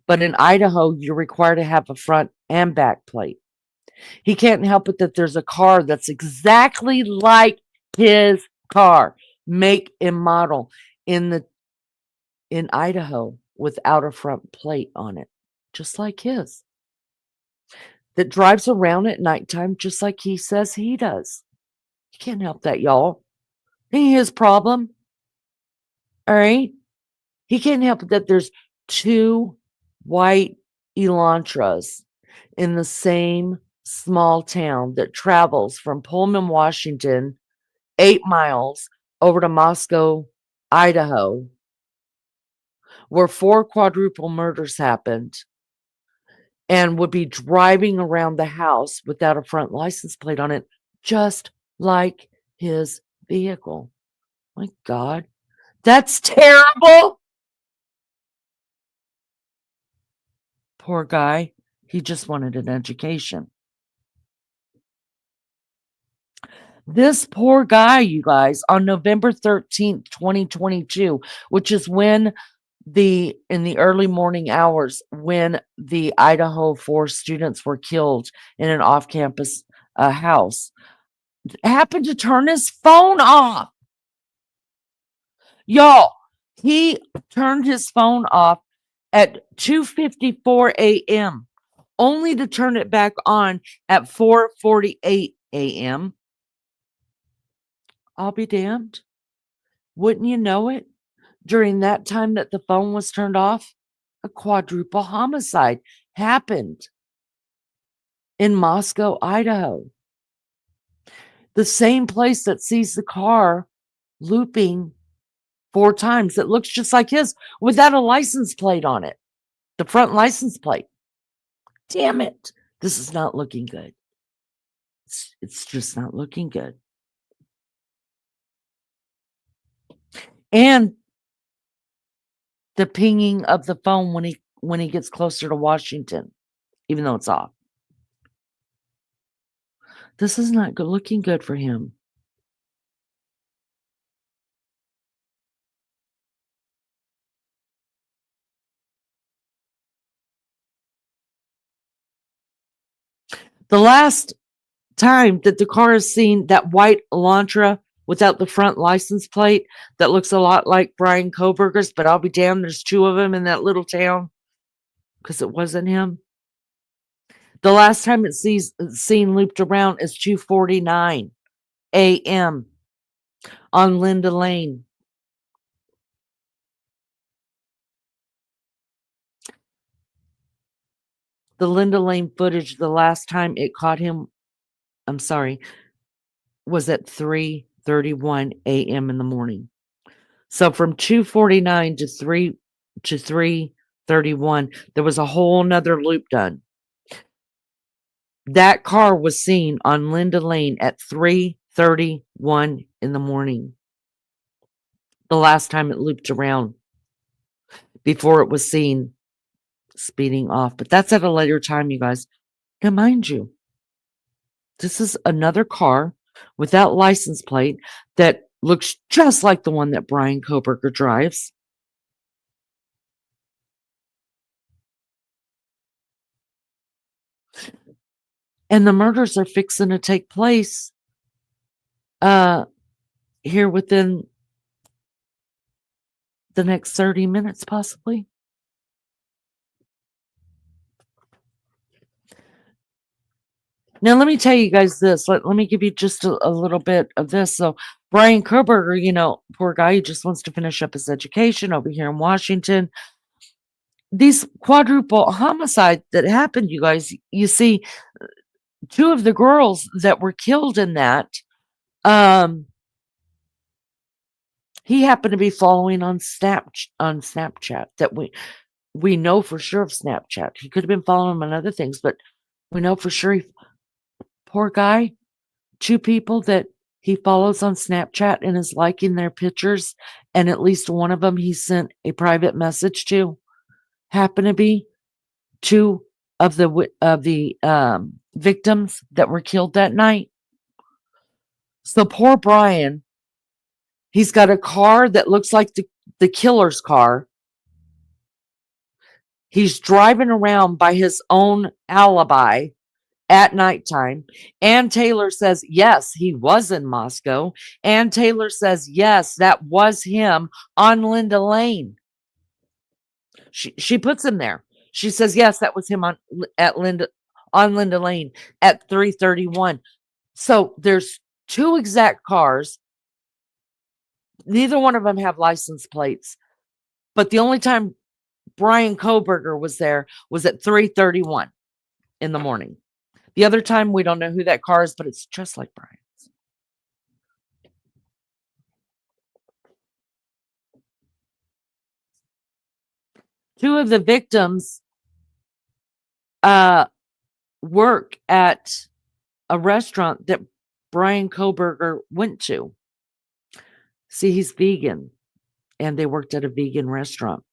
[SPEAKER 2] But in Idaho, you're required to have a front and back plate. He can't help it that there's a car that's exactly like his car, make and model, in Idaho without a front plate on it, just like his, that drives around at nighttime just like he says he does. He can't help that, y'all. Ain't his problem. All right? He can't help it that there's 2 white Elantras in the same small town that travels from Pullman, Washington, 8 miles over to Moscow, Idaho, where 4 quadruple murders happened, and would be driving around the house without a front license plate on it, just like his vehicle. My God, that's terrible. Poor guy. He just wanted an education. This poor guy, you guys, on November 13th, 2022, which is when in the early morning hours, when the Idaho 4 students were killed in an off-campus house, happened to turn his phone off. Y'all, he turned his phone off at 2:54 a.m., only to turn it back on at 4:48 a.m. I'll be damned. Wouldn't you know it? During that time that the phone was turned off, a quadruple homicide happened in Moscow, Idaho. The same place that sees the car looping 4 times. It looks just like his without a license plate on it. The front license plate. Damn it. This is not looking good. It's just not looking good. And the pinging of the phone when he gets closer to Washington, even though it's off. This is not good, looking good for him. The last time that the car is seen, that white Elantra without the front license plate that looks a lot like Brian Koberger's, but I'll be damned, there's 2 of them in that little town because it wasn't him. The last time it's seen looped around is 2:49 a.m. on Linda Lane. The Linda Lane footage, the last time it caught him, was at 3:31 a.m. in the morning. So from 2:49 to 3:31, there was a whole nother loop done. That car was seen on Linda Lane at 3:31 in the morning. The last time it looped around before it was seen speeding off. But that's at a later time, you guys. Now, mind you, this is another car without license plate that looks just like the one that Brian Koberger drives. And the murders are fixing to take place here within the next 30 minutes, possibly. Now, let me tell you guys this. Let me give you just a little bit of this. So, Brian Koberger, poor guy, he just wants to finish up his education over here in Washington. these quadruple homicide that happened, you guys, you see, two of the girls that were killed in that, he happened to be following on Snapchat that we know for sure of Snapchat. He could have been following him on other things, but we know for sure poor guy, two people that he follows on Snapchat and is liking their pictures, and at least one of them he sent a private message to, happen to be two of the victims that were killed that night. So poor Brian, he's got a car that looks like the killer's car. He's driving around by his own alibi at nighttime. Ann Taylor says, yes, he was in Moscow. Ann Taylor says, yes, that was him on Linda Lane. She puts him there. She says, yes, that was him on Linda Lane at 3:31. So there's two exact cars. Neither one of them have license plates. But the only time Brian Koberger was there was at 3:31 in the morning. The other time, we don't know who that car is, but it's just like Brian's. Two of the victims work at a restaurant that Brian Koberger went to. See, he's vegan, and they worked at a vegan restaurant.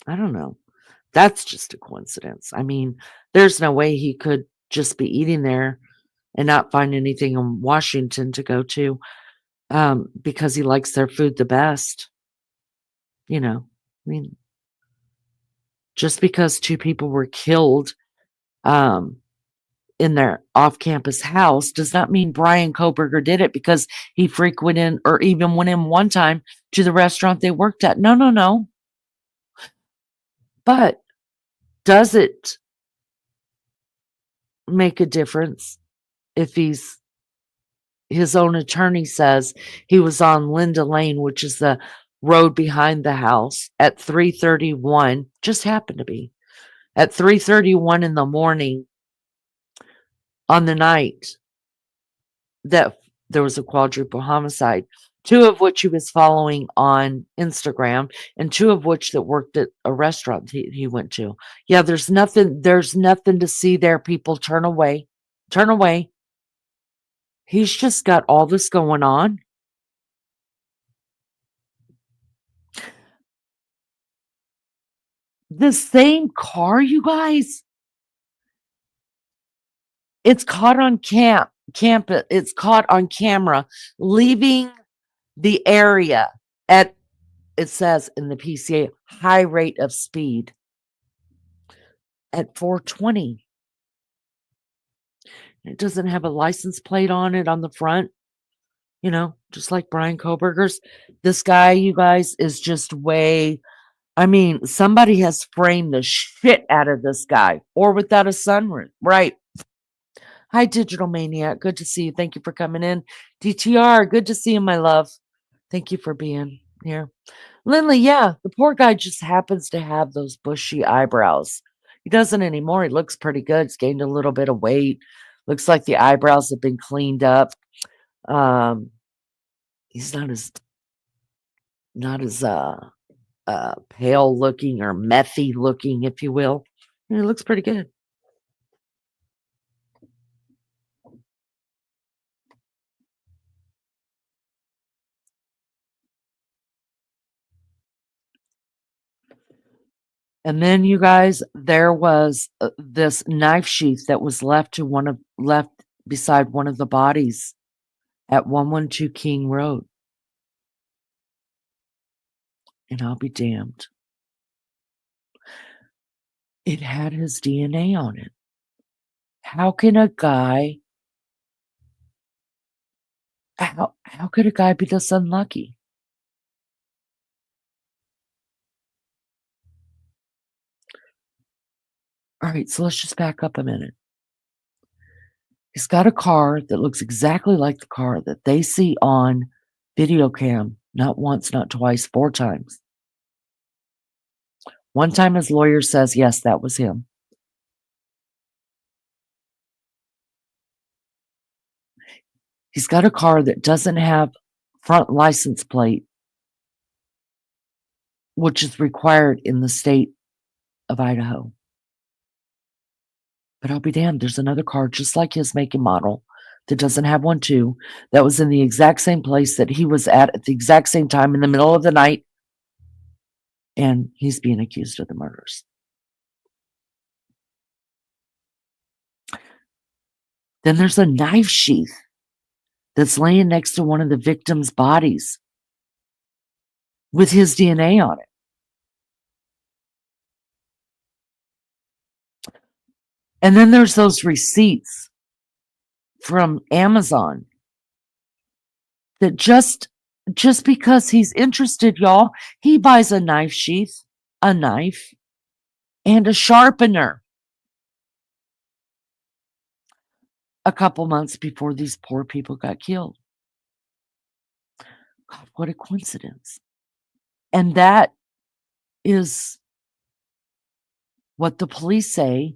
[SPEAKER 2] I don't know. That's just a coincidence. I mean, there's no way he could just be eating there and not find anything in Washington to go to, because he likes their food the best. You know, I mean, just because two people were killed in their off-campus house does not mean Brian Koberger did it because he frequented or even went in one time to the restaurant they worked at. No, no, no. But does it make a difference if his own attorney says he was on Linda Lane, which is the road behind the house, at 3:31, just happened to be at 3:31 in the morning on the night that there was a quadruple homicide, two of which he was following on Instagram and two of which that worked at a restaurant he went to. Yeah, there's nothing to see there, people. Turn away. Turn away. He's just got all this going on. The same car, you guys. It's caught on it's caught on camera leaving the area at, it says in the PCA, high rate of speed at 420. It doesn't have a license plate on it on the front, just like Brian Koberger's. This guy, you guys, is just I mean, somebody has framed the shit out of this guy, or without a sunroof, right? Hi, Digital Maniac. Good to see you. Thank you for coming in. DTR, good to see you, my love. Thank you for being here. Lindley, yeah, the poor guy just happens to have those bushy eyebrows. He doesn't anymore. He looks pretty good. He's gained a little bit of weight. Looks like the eyebrows have been cleaned up. He's not as pale looking or methy looking, if you will. He looks pretty good. And then, you guys, there was this knife sheath that was left beside one of the bodies at 112 King Road. And I'll be damned. It had his DNA on it. How could a guy be this unlucky? All right, so let's just back up a minute. He's got a car that looks exactly like the car that they see on video cam, not once, not twice, 4 times. One time his lawyer says, yes, that was him. He's got a car that doesn't have front license plate, which is required in the state of Idaho. But I'll be damned, there's another car just like his make and model that doesn't have one too, that was in the exact same place that he was at the exact same time in the middle of the night. And he's being accused of the murders. Then there's a knife sheath that's laying next to one of the victims' bodies with his DNA on it. And then there's those receipts from Amazon that just because he's interested, y'all, he buys a knife sheath, a knife, and a sharpener a couple months before these poor people got killed. God, what a coincidence. And that is what the police say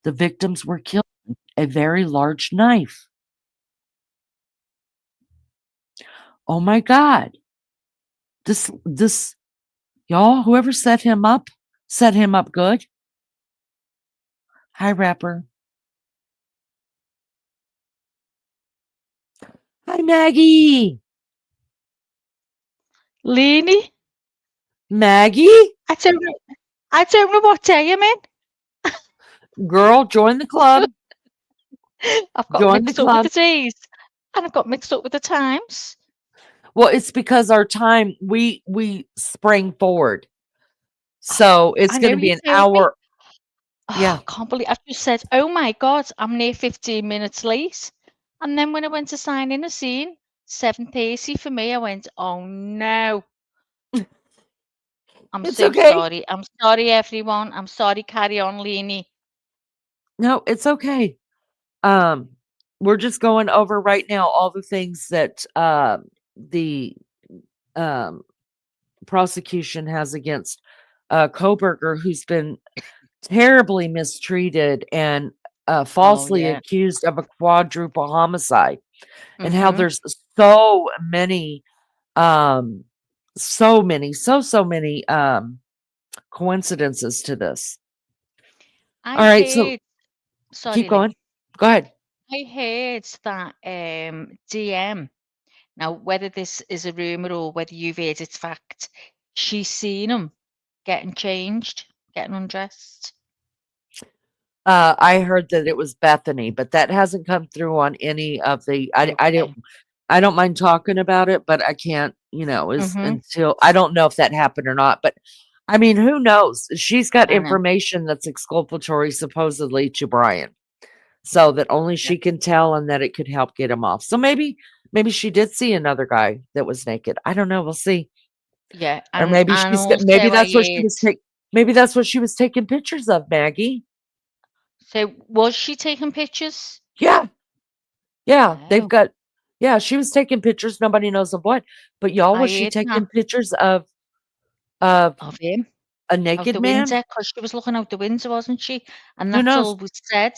[SPEAKER 2] the victims were killed with, a very large knife. Oh my God. This, y'all, whoever set him up good. Hi, Rapper. Hi, Maggie.
[SPEAKER 6] Leanie,
[SPEAKER 2] Maggie?
[SPEAKER 6] I don't know what day I'm in.
[SPEAKER 2] Girl, join the club.
[SPEAKER 6] I've got
[SPEAKER 2] Join the
[SPEAKER 6] mixed up with
[SPEAKER 2] club.
[SPEAKER 6] the days, and I've got mixed up with the times.
[SPEAKER 2] Well, it's because our time, we sprang forward. So it's
[SPEAKER 6] I
[SPEAKER 2] going
[SPEAKER 6] know
[SPEAKER 2] to be
[SPEAKER 6] you
[SPEAKER 2] an
[SPEAKER 6] told me.
[SPEAKER 2] hour.
[SPEAKER 6] Oh,
[SPEAKER 2] Yeah.
[SPEAKER 6] I can't believe I've just said, oh my God, I'm near 15 minutes late. And then when I went to sign in a scene, 7:30 for me, I went, oh no. I'm
[SPEAKER 2] It's
[SPEAKER 6] so
[SPEAKER 2] okay.
[SPEAKER 6] sorry. I'm sorry, everyone. I'm sorry. Carry on, Leanie.
[SPEAKER 2] No, it's okay. We're just going over right now all the things that the prosecution has against Koberger, who's been terribly mistreated and
[SPEAKER 6] Oh,
[SPEAKER 2] falsely
[SPEAKER 6] yeah.
[SPEAKER 2] accused of a quadruple homicide, and how
[SPEAKER 6] Mm-hmm.
[SPEAKER 2] there's so many so many coincidences to this.
[SPEAKER 6] I
[SPEAKER 2] All right, so
[SPEAKER 6] heard, sorry,
[SPEAKER 2] keep
[SPEAKER 6] Lee.
[SPEAKER 2] going. Go ahead.
[SPEAKER 6] I heard that DM, now whether this is a rumor or whether you've heard it's fact, she's seen him getting changed, getting undressed.
[SPEAKER 2] I heard that it was Bethany, but that hasn't come through on any of the. I
[SPEAKER 6] Okay.
[SPEAKER 2] don't mind talking about it, but I can't. Is
[SPEAKER 6] Mm-hmm.
[SPEAKER 2] until I don't know if that happened or not. But I mean, who knows? She's got
[SPEAKER 6] I know.
[SPEAKER 2] information that's exculpatory, supposedly, to Brian, so that only
[SPEAKER 6] Yeah.
[SPEAKER 2] she can tell, and that it could help get him off. So maybe she did see another guy that was naked. I don't know. We'll see.
[SPEAKER 6] Yeah.
[SPEAKER 2] Or
[SPEAKER 6] And
[SPEAKER 2] maybe
[SPEAKER 6] also
[SPEAKER 2] maybe
[SPEAKER 6] I
[SPEAKER 2] that's what she
[SPEAKER 6] heard,
[SPEAKER 2] was taking. Maybe that's what she was taking pictures of, Maggie.
[SPEAKER 6] so was she taking pictures?
[SPEAKER 2] Yeah. Yeah, they've
[SPEAKER 6] Oh,
[SPEAKER 2] got she was taking pictures, nobody knows of what, but y'all,
[SPEAKER 6] I
[SPEAKER 2] was she
[SPEAKER 6] heard that
[SPEAKER 2] taking pictures of of
[SPEAKER 6] of him
[SPEAKER 2] a
[SPEAKER 6] out
[SPEAKER 2] naked
[SPEAKER 6] the
[SPEAKER 2] man?
[SPEAKER 6] window because she was looking out the window, wasn't she? And
[SPEAKER 2] Who
[SPEAKER 6] that's
[SPEAKER 2] knows?
[SPEAKER 6] all was said.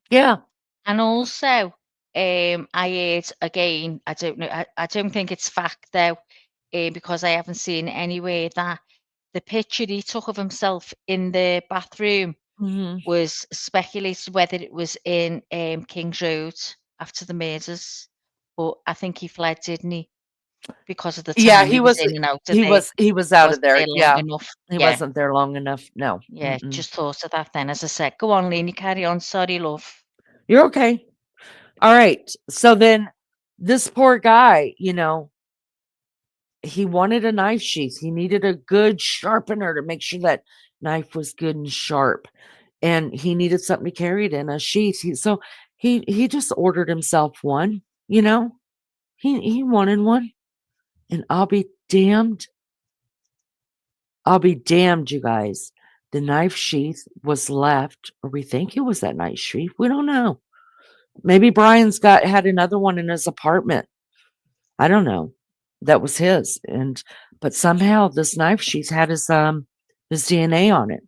[SPEAKER 2] Yeah.
[SPEAKER 6] And also, I heard again, I don't know, I don't think it's fact though, because I haven't seen anywhere that the picture he took of himself in the bathroom
[SPEAKER 2] Mhm.
[SPEAKER 6] was speculated whether it was in King's Road after the murders. But I think he fled, didn't he? Because of the
[SPEAKER 2] Yeah,
[SPEAKER 6] time he was in and out of there.
[SPEAKER 2] he was out of
[SPEAKER 6] Wasn't
[SPEAKER 2] there,
[SPEAKER 6] there long
[SPEAKER 2] yeah.
[SPEAKER 6] enough.
[SPEAKER 2] He
[SPEAKER 6] Yeah,
[SPEAKER 2] wasn't there long enough, no.
[SPEAKER 6] yeah.
[SPEAKER 2] Mm-mm.
[SPEAKER 6] Just thought of that then. As I said, go on, Lene, carry on. Sorry, love.
[SPEAKER 2] You're okay. Alright, so then this poor guy, he wanted a knife sheath, he needed a good sharpener to make sure that knife was good and sharp, and he needed something to carry it in, a sheath, he just ordered himself one, he wanted one, and I'll be damned, you guys. The knife sheath was left, or we think it was that knife sheath, we don't know. Maybe Brian's had another one in his apartment. I don't know. That was his, but somehow this knife sheath had his There's DNA on it.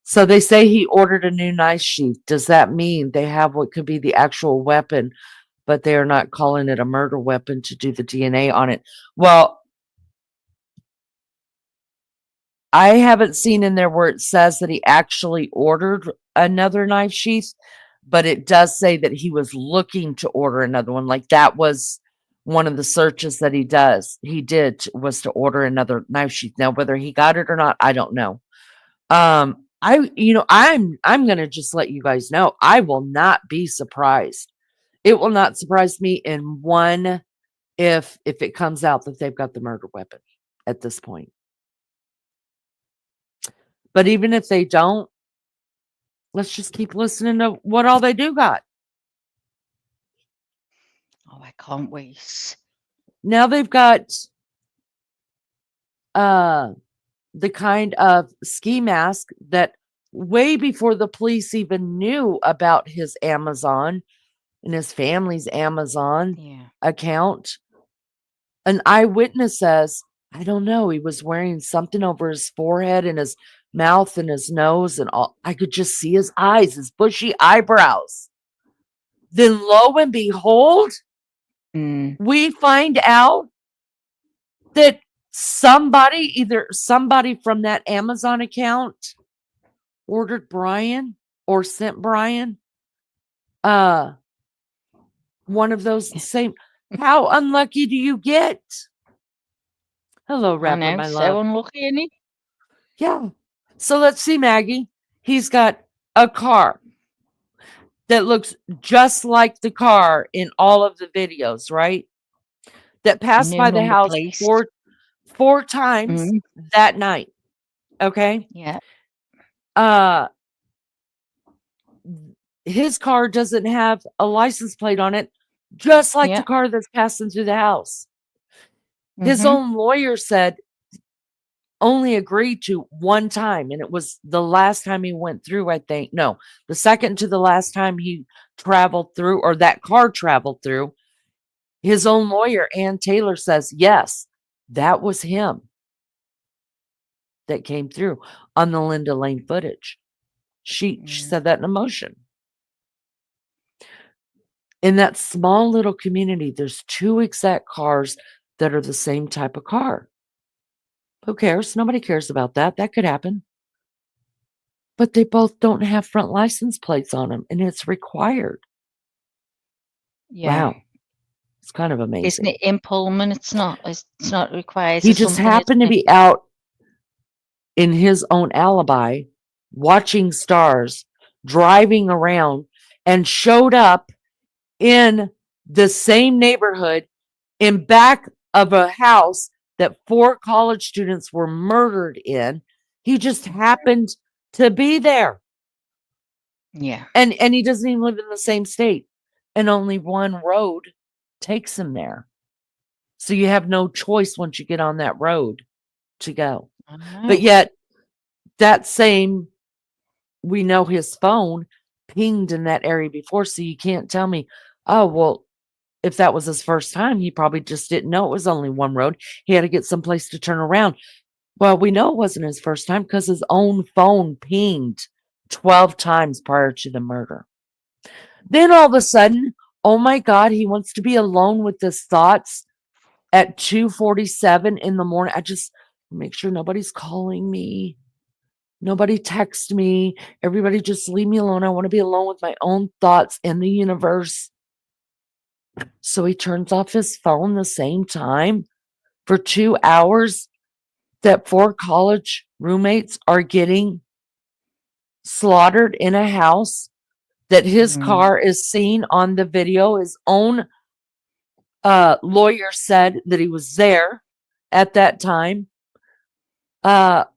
[SPEAKER 2] So they say he ordered a new knife sheath. Does that mean they have what could be the actual weapon, but they are not calling it a murder weapon to do the DNA on it? Well, I haven't seen in there where it says that he actually ordered another knife sheath, but it does say that he was looking to order another one. Like that was one of the searches that he did was to order another knife sheath. Now, whether he got it or not, I don't know. I'm gonna just let you guys know, I will not be surprised. It will not surprise me in one if it comes out that they've got the murder weapon at this point. But even if they don't, let's just keep listening to what all they do got.
[SPEAKER 6] Oh, I can't wait.
[SPEAKER 2] Now they've got the kind of ski mask that way before the police even knew about his Amazon and his family's Amazon
[SPEAKER 6] Yeah.
[SPEAKER 2] account, an eyewitness says, I don't know, he was wearing something over his forehead and his mouth and his nose and all. I could just see his eyes, his bushy eyebrows. Then lo and behold, we find out that either somebody from that Amazon account ordered Brian or sent Brian one of those same. How unlucky do you get? Hello,
[SPEAKER 6] I
[SPEAKER 2] Rapper,
[SPEAKER 6] know,
[SPEAKER 2] my
[SPEAKER 6] so
[SPEAKER 2] love.
[SPEAKER 6] unlucky, isn't he?
[SPEAKER 2] Yeah. So let's see, Maggie. He's got a car that looks just like the car in all of the videos, right? That passed
[SPEAKER 6] No
[SPEAKER 2] by the
[SPEAKER 6] number
[SPEAKER 2] house
[SPEAKER 6] placed.
[SPEAKER 2] four times that night. Okay.
[SPEAKER 6] Yeah.
[SPEAKER 2] His car doesn't have a license plate on it, just like the
[SPEAKER 6] Yeah.
[SPEAKER 2] car that's passing through the house. His own lawyer said only agreed to one time, and it was the last time he went through, I think. No, the second to the last time he traveled through, or that car traveled through. His own lawyer, Ann Taylor, says, yes, that was him that came through on the Linda Lane footage. She said that in a motion. In that small little community, there's two exact cars that are the same type of car. Who cares? Nobody cares about that. That could happen. But they both don't have front license plates on them, and it's required.
[SPEAKER 6] Yeah.
[SPEAKER 2] Wow. It's kind of amazing.
[SPEAKER 6] Isn't it in Pullman? It's not required.
[SPEAKER 2] He just happened to be out in his own alibi, watching stars, driving around, and showed up in the same neighborhood in back of a house that 4 college students were murdered in. He just happened to be there.
[SPEAKER 6] Yeah.
[SPEAKER 2] And he doesn't even live in the same state. And only one road takes him there. So you have no choice once you get on that road to go. But yet, that same, we know his phone pinged in that area before. So you can't tell me, oh, well, if that was his first time, he probably just didn't know it was only one road. He had to get someplace to turn around. Well, we know it wasn't his first time because his own phone pinged 12 times prior to the murder. Then all of a sudden, oh my God, he wants to be alone with his thoughts at 2:47 in the morning. I just make sure nobody's calling me. Nobody text me. Everybody just leave me alone. I want to be alone with my own thoughts in the universe. So he turns off his phone the same time for 2 hours that 4 college roommates are getting slaughtered in a house, that his car is seen on the video. His own lawyer said that he was there at that time. The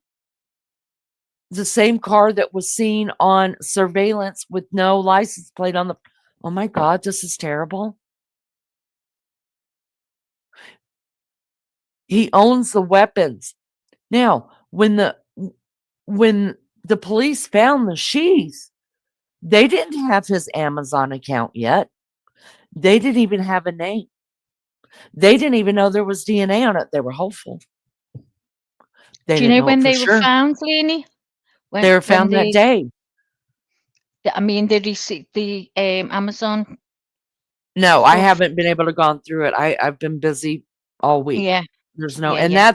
[SPEAKER 2] same car that was seen on surveillance with no license plate on the. Oh my God, this is terrible. He owns the weapons. Now, when the police found the sheath, they didn't have his Amazon account yet. They didn't even have a name. They didn't even know there was DNA on it. They were hopeful. They
[SPEAKER 6] Do you
[SPEAKER 2] didn't
[SPEAKER 6] know
[SPEAKER 2] know it
[SPEAKER 6] when
[SPEAKER 2] for
[SPEAKER 6] they were
[SPEAKER 2] sure.
[SPEAKER 6] found, Lainey?
[SPEAKER 2] They were
[SPEAKER 6] When
[SPEAKER 2] found that day.
[SPEAKER 6] I mean, they received the Amazon
[SPEAKER 2] No, I
[SPEAKER 6] stuff.
[SPEAKER 2] haven't been able to gone through it. I've been busy all week.
[SPEAKER 6] Yeah,
[SPEAKER 2] There's no,
[SPEAKER 6] yeah,
[SPEAKER 2] and
[SPEAKER 6] yeah.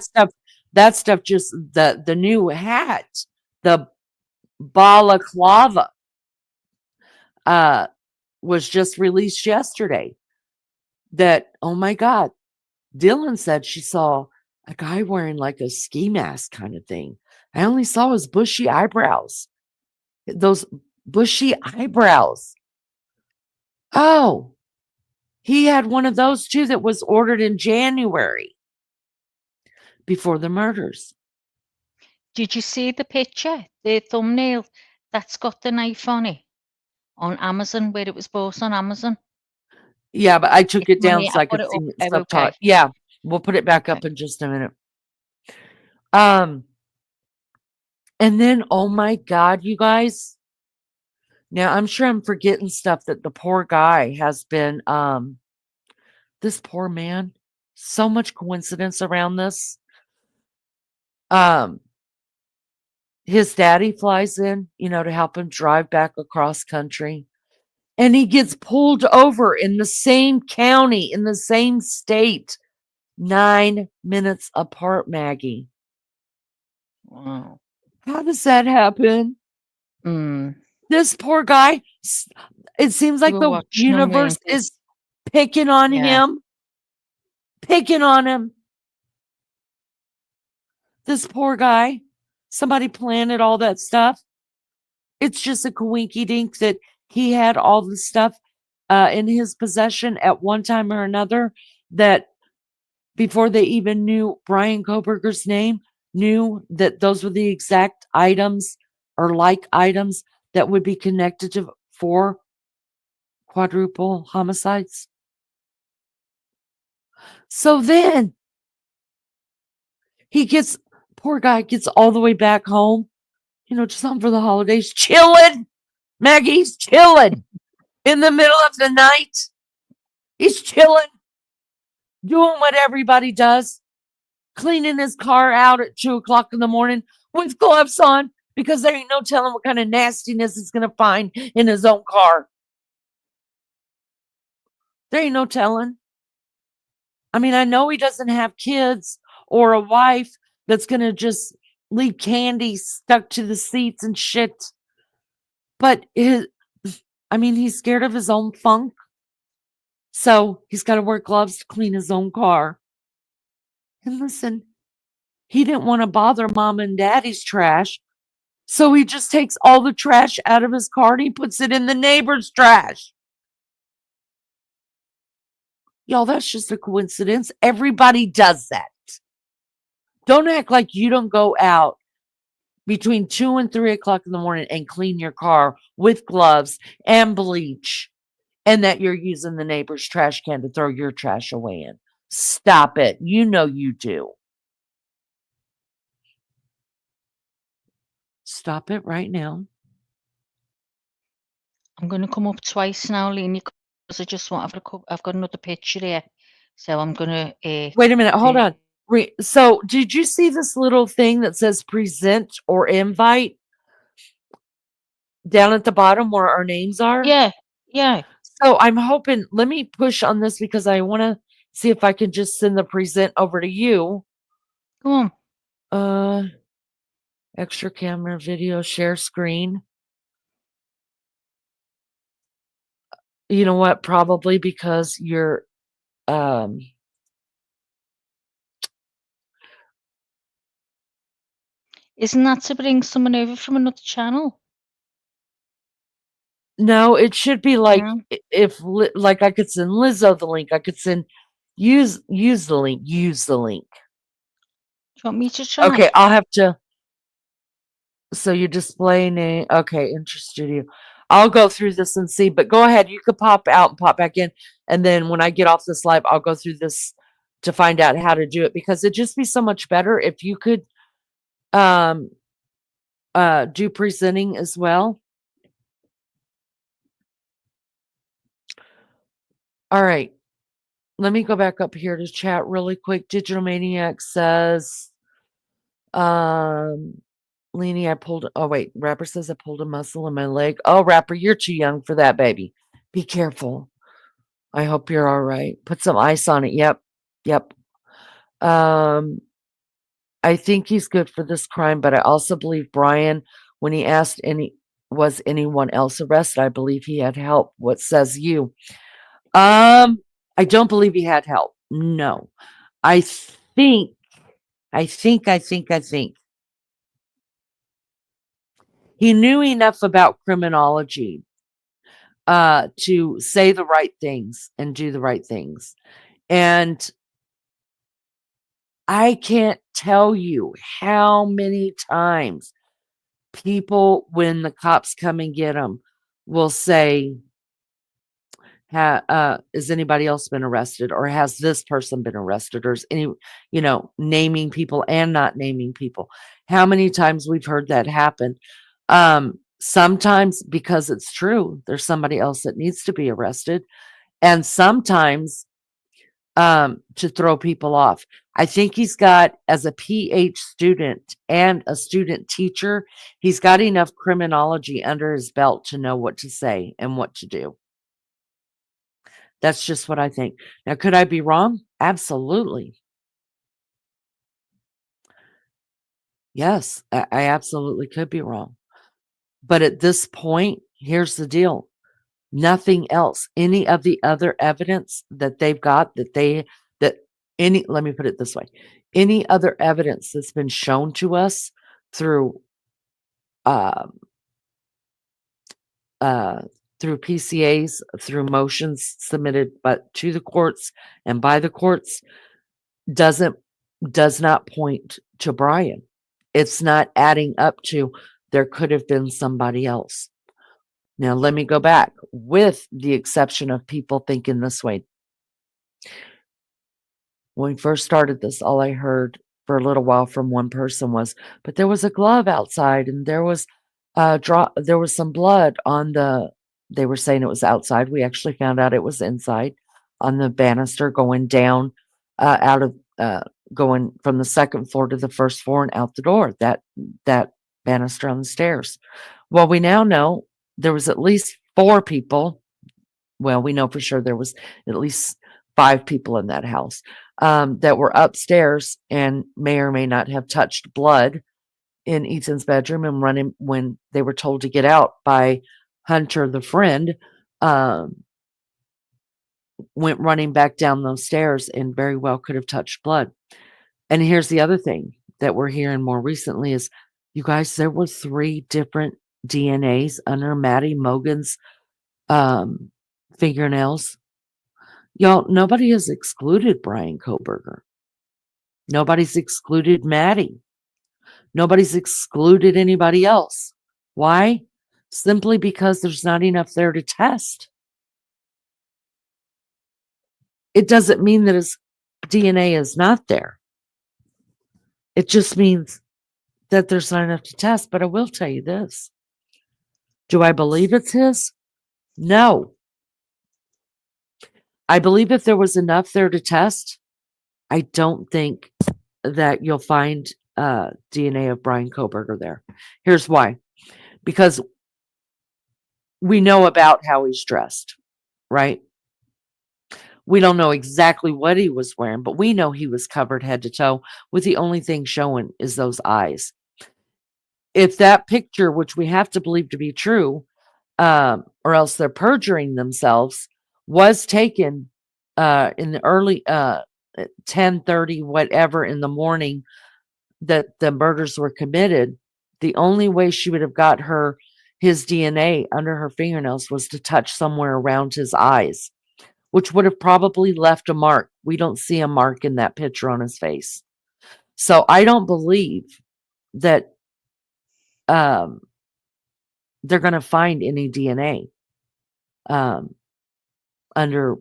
[SPEAKER 2] that stuff just the new hat, the balaclava, uh, was just released yesterday. That, oh my God, Dylan said she saw a guy wearing like a ski mask kind of thing. I only saw his bushy eyebrows. Those bushy eyebrows. Oh, he had one of those too that was ordered in January before the murders.
[SPEAKER 6] Did you see the picture, the thumbnail that's got the knife on it on Amazon, where it was bought on Amazon?
[SPEAKER 2] Yeah, but I took
[SPEAKER 6] It's
[SPEAKER 2] it down
[SPEAKER 6] money.
[SPEAKER 2] so
[SPEAKER 6] I
[SPEAKER 2] I
[SPEAKER 6] put
[SPEAKER 2] could
[SPEAKER 6] it
[SPEAKER 2] see
[SPEAKER 6] up.
[SPEAKER 2] what
[SPEAKER 6] Oh,
[SPEAKER 2] stuff
[SPEAKER 6] okay.
[SPEAKER 2] taught. Yeah, we'll put it back
[SPEAKER 6] Okay.
[SPEAKER 2] up in just a minute. And then, oh my God, you guys. Now I'm sure I'm forgetting stuff that the poor guy has been, this poor man, so much coincidence around this. Um, his daddy flies in, to help him drive back across country. And he gets pulled over in the same county, in the same state, 9 minutes apart, Maggie.
[SPEAKER 6] Wow.
[SPEAKER 2] How does that happen?
[SPEAKER 6] Mm.
[SPEAKER 2] This poor guy, it seems
[SPEAKER 6] You
[SPEAKER 2] like
[SPEAKER 6] were
[SPEAKER 2] the
[SPEAKER 6] watching them,
[SPEAKER 2] universe
[SPEAKER 6] weren't you?
[SPEAKER 2] is picking on
[SPEAKER 6] Yeah.
[SPEAKER 2] him, picking on him. This poor guy, somebody planted all that stuff. It's just a coinky dink that he had all the stuff in his possession at one time or another, that before they even knew Brian Koberger's name, knew that those were the exact items or like items that would be connected to 4 quadruple homicides. So then poor guy gets all the way back home, just home for the holidays, chilling. Maggie's chilling in the middle of the night. He's chilling, doing what everybody does, cleaning his car out at 2 o'clock in the morning with gloves on, because there ain't no telling what kind of nastiness he's going to find in his own car. There ain't no telling. I mean, I know he doesn't have kids or a wife that's going to just leave candy stuck to the seats and shit. But he's scared of his own funk. So he's got to wear gloves to clean his own car. And listen, he didn't want to bother mom and daddy's trash. So he just takes all the trash out of his car and he puts it in the neighbor's trash. Y'all, that's just a coincidence. Everybody does that. Don't act like you don't go out between 2 and 3 o'clock in the morning and clean your car with gloves and bleach, and that you're using the neighbor's trash can to throw your trash away in. Stop it. You know you do. Stop it right now.
[SPEAKER 6] I'm going to come up twice now, Lainey, because I just want. I've got another picture here, so I'm going to.
[SPEAKER 2] Wait a minute. Hold on. So, did you see this little thing that says present or invite down at the bottom where our names are?
[SPEAKER 6] Yeah, yeah.
[SPEAKER 2] So, I'm hoping, let me push on this because I want to see if I can just send the present over to you.
[SPEAKER 6] Come on.
[SPEAKER 2] Extra camera, video, share screen. You know what? Probably because you're,
[SPEAKER 6] Isn't that to bring someone over from another channel?
[SPEAKER 2] no, it should be like,
[SPEAKER 6] No?
[SPEAKER 2] if like I could send Lizzo the link. I could send use the link. Use the link.
[SPEAKER 6] Do you want me to try?
[SPEAKER 2] Okay, I'll have to. So you display name. Okay, Interest Studio. I'll go through this and see, but go ahead. You could pop out and pop back in. And then when I get off this live, I'll go through this to find out how to do it, because it'd just be so much better if you could do presenting as well. All right. Let me go back up here to chat really quick. Digital Maniac says, Leanie, oh wait, Rapper says I pulled a muscle in my leg. Oh, Rapper, you're too young for that, baby. Be careful. I hope you're all right. Put some ice on it. Yep. Yep. Um, I think he's good for this crime, but I also believe Brian, when he asked was anyone else arrested, I believe he had help. What says you? I don't believe he had help. No. I think, I think he knew enough about criminology to say the right things and do the right things. And I can't tell you how many times people, when the cops come and get them, will say, has anybody else been arrested, or has this person been arrested, or is any, naming people and not naming people. How many times we've heard that happen. Sometimes because it's true, there's somebody else that needs to be arrested, and sometimes to throw people off. I think he's got, as a PH student and a student teacher, he's got enough criminology under his belt to know what to say and what to do. That's just what I think. Now, could I be wrong? Absolutely. Yes, I absolutely could be wrong. But at this point, here's the deal. Nothing else, any of the other evidence that they've got let me put it this way. Any other evidence that's been shown to us through through PCAs, through motions submitted but to the courts and by the courts, does not point to Brian. It's not adding up to there could have been somebody else. Now, let me go back, with the exception of people thinking this way. When we first started this, all I heard for a little while from one person was, but there was a glove outside and there was some blood on they were saying it was outside. We actually found out it was inside, on the banister going down, going from the second floor to the first floor and out the door, that banister on the stairs. Well, we now know there was at least 4 people. Well, we know for sure there was at least 5 people in that house that were upstairs and may or may not have touched blood in Ethan's bedroom, and running when they were told to get out by Hunter, the friend, went running back down those stairs and very well could have touched blood. And here's the other thing that we're hearing more recently is, you guys, there were 3 different DNAs under Maddie Mogan's fingernails. Y'all, nobody has excluded Brian Koberger. Nobody's excluded Maddie. Nobody's excluded anybody else. Why? Simply because there's not enough there to test. It doesn't mean that his DNA is not there. It just means that there's not enough to test. But I will tell you this. Do I believe it's his? No. I believe if there was enough there to test, I don't think that you'll find DNA of Brian Koberger there. Here's why. Because we know about how he's dressed, right? We don't know exactly what he was wearing, but we know he was covered head to toe, with the only thing showing is those eyes. If that picture, which we have to believe to be true, or else they're perjuring themselves, was taken in the early 10:30, whatever, in the morning that the murders were committed, the only way she would have got his DNA under her fingernails was to touch somewhere around his eyes, which would have probably left a mark. We don't see a mark in that picture on his face. So I don't believe that they're going to find any DNA under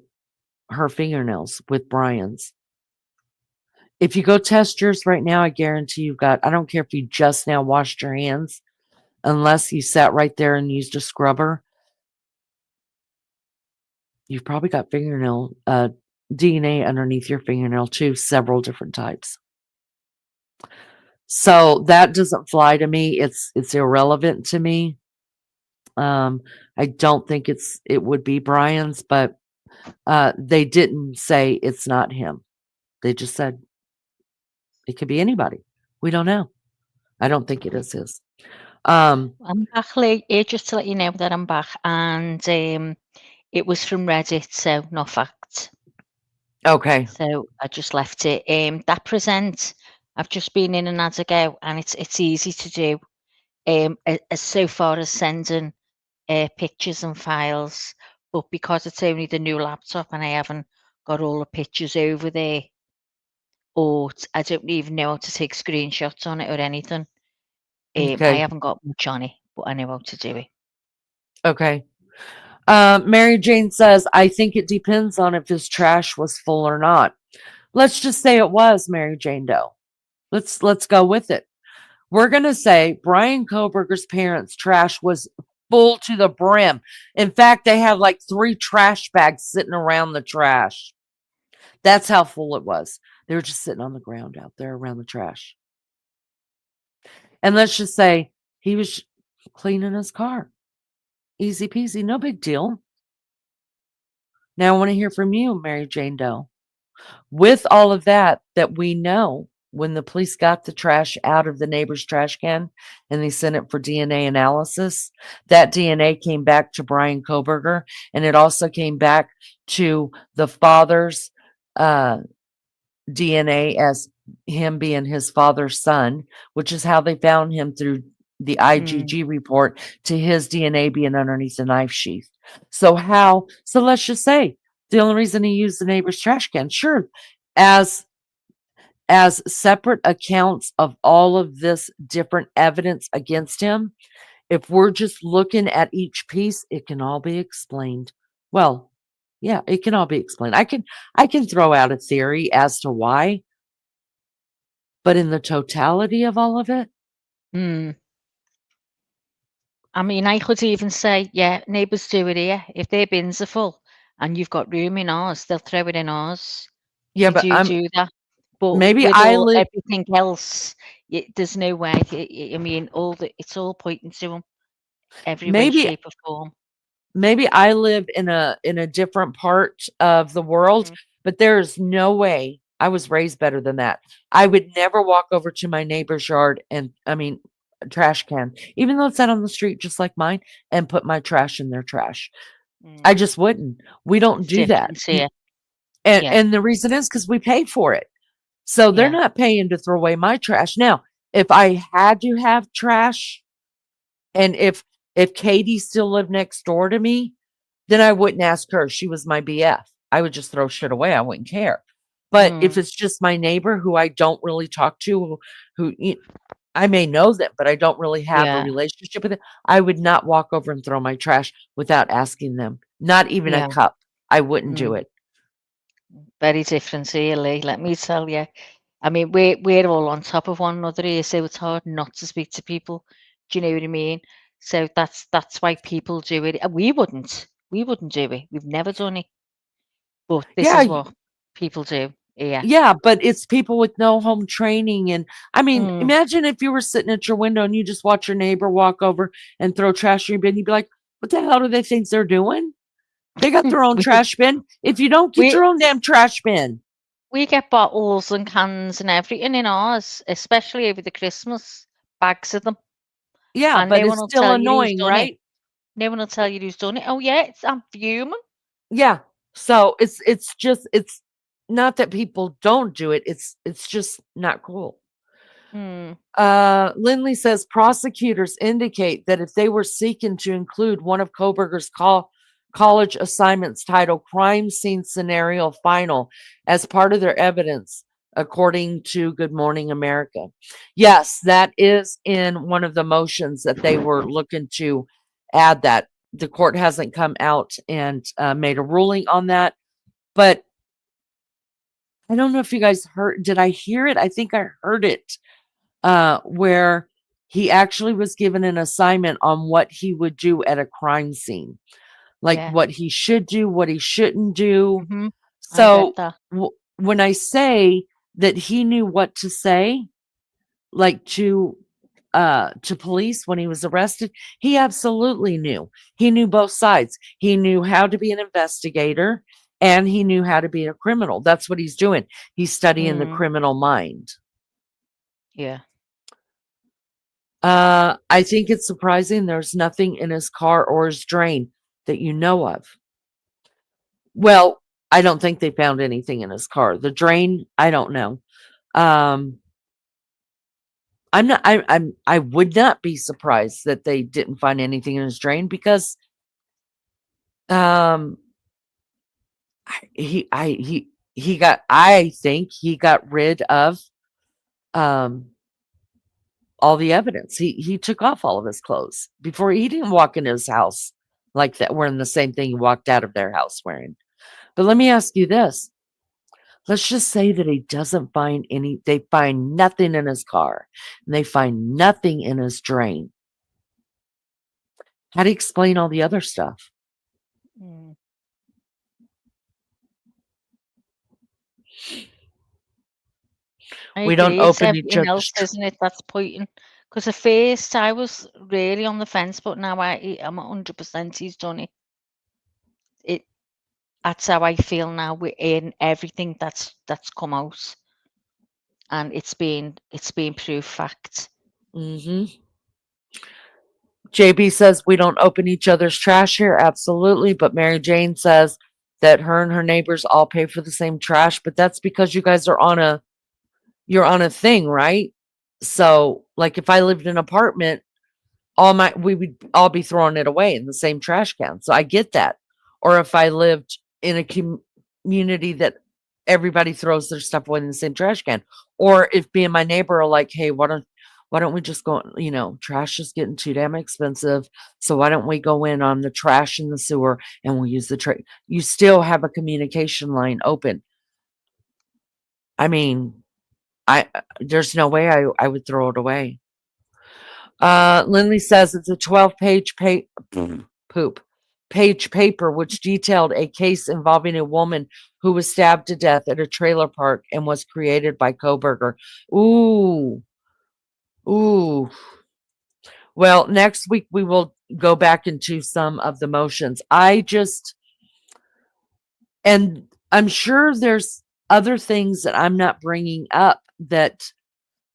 [SPEAKER 2] her fingernails with Brian's. If you go test yours right now, I guarantee you've got, I don't care if you just now washed your hands, unless you sat right there and used a scrubber, you've probably got fingernail DNA underneath your fingernail too, several different types. So that doesn't fly to me. It's irrelevant to me. I don't think it would be Brian's, but they didn't say it's not him. They just said it could be anybody. We don't know. I don't think it is his.
[SPEAKER 6] I'm back late, just to let you know that I'm back, and it was from Reddit, so not fact.
[SPEAKER 2] Okay.
[SPEAKER 6] So I just left it. That present, I've just been in and had a go, and it's easy to do. As so far as sending pictures and files, but because it's only the new laptop and I haven't got all the pictures over there, or I don't even know how to take screenshots on it or anything. I
[SPEAKER 2] Okay.
[SPEAKER 6] haven't got much on it, but I know how to do it.
[SPEAKER 2] Okay. Mary Jane says, I think it depends on if his trash was full or not. Let's just say it was, Mary Jane Doe. Let's go with it. We're gonna say Brian Koberger's parents' trash was full to the brim. In fact, they had like 3 trash bags sitting around the trash. That's how full it was. They were just sitting on the ground out there around the trash. And let's just say he was cleaning his car. Easy peasy, no big deal. Now I want to hear from you, Mary Jane Doe. With all of that we know, when the police got the trash out of the neighbor's trash can and they sent it for DNA analysis, that DNA came back to Brian Koberger, and it also came back to the father's DNA as him being his father's son, which is how they found him through the IgG report, to his DNA being underneath the knife sheath. So let's just say the only reason he used the neighbor's trash can, sure, as separate accounts of all of this different evidence against him, if we're just looking at each piece, it can all be explained. Well, yeah, it can all be explained. I can throw out a theory as to why, but in the totality of all of it,
[SPEAKER 6] I mean, I could even say, yeah, neighbours do it here. If their bins are full and you've got room in ours, they'll throw it in ours.
[SPEAKER 2] yeah,
[SPEAKER 6] They
[SPEAKER 2] but
[SPEAKER 6] do that. But
[SPEAKER 2] maybe
[SPEAKER 6] with
[SPEAKER 2] I live
[SPEAKER 6] everything else, there's no way. I mean, it's all pointing to them, every way,
[SPEAKER 2] maybe
[SPEAKER 6] shape, or form.
[SPEAKER 2] maybe I live in a different part of the world, but there's no way. I was raised better than that. I would never walk over to my neighbor's yard and a trash can, even though it's out on the street just like mine, and put my trash in their trash. I just wouldn't. We don't
[SPEAKER 6] It's
[SPEAKER 2] do that.
[SPEAKER 6] different here.
[SPEAKER 2] And
[SPEAKER 6] Yeah,
[SPEAKER 2] and the reason is because we pay for it. So they're
[SPEAKER 6] yeah.
[SPEAKER 2] not paying to throw away my trash. Now, if I had to have trash, and if Katie still lived next door to me, then I wouldn't ask her. She was my BF. I would just throw shit away. I wouldn't care. But if it's just my neighbor who I don't really talk to, I may know them, but I don't really have a
[SPEAKER 6] Yeah,
[SPEAKER 2] relationship with them, I would not walk over and throw my trash without asking them. Not even a
[SPEAKER 6] yeah.
[SPEAKER 2] cup. I wouldn't do
[SPEAKER 6] Mm.
[SPEAKER 2] it.
[SPEAKER 6] Very different here, Lee, let me tell you. I mean, we're all on top of one another here, so it's hard not to speak to people. Do you know what I mean? So that's why people do it. We wouldn't. We wouldn't do it. We've never done it. But this
[SPEAKER 2] Yeah,
[SPEAKER 6] is what people do. Yeah.
[SPEAKER 2] yeah, but it's people with no home training. And I mean,
[SPEAKER 6] Mm.
[SPEAKER 2] imagine if you were sitting at your window and you just watch your neighbor walk over and throw trash in your bin. You'd be like, what the hell do they think they're doing? They got their own
[SPEAKER 6] We
[SPEAKER 2] trash bin. If you don't, get
[SPEAKER 6] we
[SPEAKER 2] your own damn trash bin.
[SPEAKER 6] we get bottles and cans and everything in ours, especially over the Christmas, bags of them,
[SPEAKER 2] Yeah,
[SPEAKER 6] and
[SPEAKER 2] but
[SPEAKER 6] no one
[SPEAKER 2] it's
[SPEAKER 6] will
[SPEAKER 2] still
[SPEAKER 6] tell you who's
[SPEAKER 2] annoying,
[SPEAKER 6] done it.
[SPEAKER 2] right?
[SPEAKER 6] No one will tell you who's done it. Oh yeah, I'm fuming.
[SPEAKER 2] Yeah. So it's not that people don't do it. It's just not cool.
[SPEAKER 6] Mm.
[SPEAKER 2] Lindley says prosecutors indicate that if they were seeking to include one of Koberger's college assignments titled Crime Scene Scenario Final as part of their evidence, according to Good Morning America. Yes, that is in one of the motions that they were looking to add that. The court hasn't come out and made a ruling on that, but I don't know if you guys heard. Did I hear it? I think I heard it where he actually was given an assignment on what he would do at a crime scene, like
[SPEAKER 6] Yeah.
[SPEAKER 2] what he should do, what he shouldn't do.
[SPEAKER 6] Mhm. I read
[SPEAKER 2] So
[SPEAKER 6] that.
[SPEAKER 2] when I say that he knew what to say, like to police when he was arrested, he absolutely knew. He knew both sides. He knew how to be an investigator and he knew how to be a criminal. That's what he's doing. He's studying the criminal mind.
[SPEAKER 6] Yeah.
[SPEAKER 2] I think it's surprising there's nothing in his car or his drain that you know of. Well, I don't think they found anything in his car. The drain, I don't know. I would not be surprised that they didn't find anything in his drain because I think he got rid of all the evidence. He took off all of his clothes before. He didn't walk into his house like that wearing the same thing he walked out of their house wearing. But let me ask you this. Let's just say that he doesn't find they find nothing in his car and they find nothing in his drain. How do you explain all the other stuff?
[SPEAKER 6] I
[SPEAKER 2] We don't
[SPEAKER 6] agree. It's
[SPEAKER 2] open each
[SPEAKER 6] everything
[SPEAKER 2] other's
[SPEAKER 6] else, isn't it? That's pointing. Because at first I was really on the fence, but now I'm 100% he's done it. That's how I feel now in everything that's come out, and it's been proved fact.
[SPEAKER 2] JB says we don't open each other's trash here. Absolutely. But Mary Jane says that her and her neighbors all pay for the same trash, but that's because you guys are you're on a thing, right? So like if I lived in an apartment, we would all be throwing it away in the same trash can. So I get that. Or if I lived in a community that everybody throws their stuff away in the same trash can. Or if me and my neighbor are like, hey, why don't we just go, trash is getting too damn expensive. So why don't we go in on the trash in the sewer and we'll use the tray. You still have a communication line open. I mean, there's no way I would throw it away. Lindley says it's a 12-page page paper which detailed a case involving a woman who was stabbed to death at a trailer park and was created by Koberger. Ooh. Well, next week we will go back into some of the motions. And I'm sure there's other things that I'm not bringing up that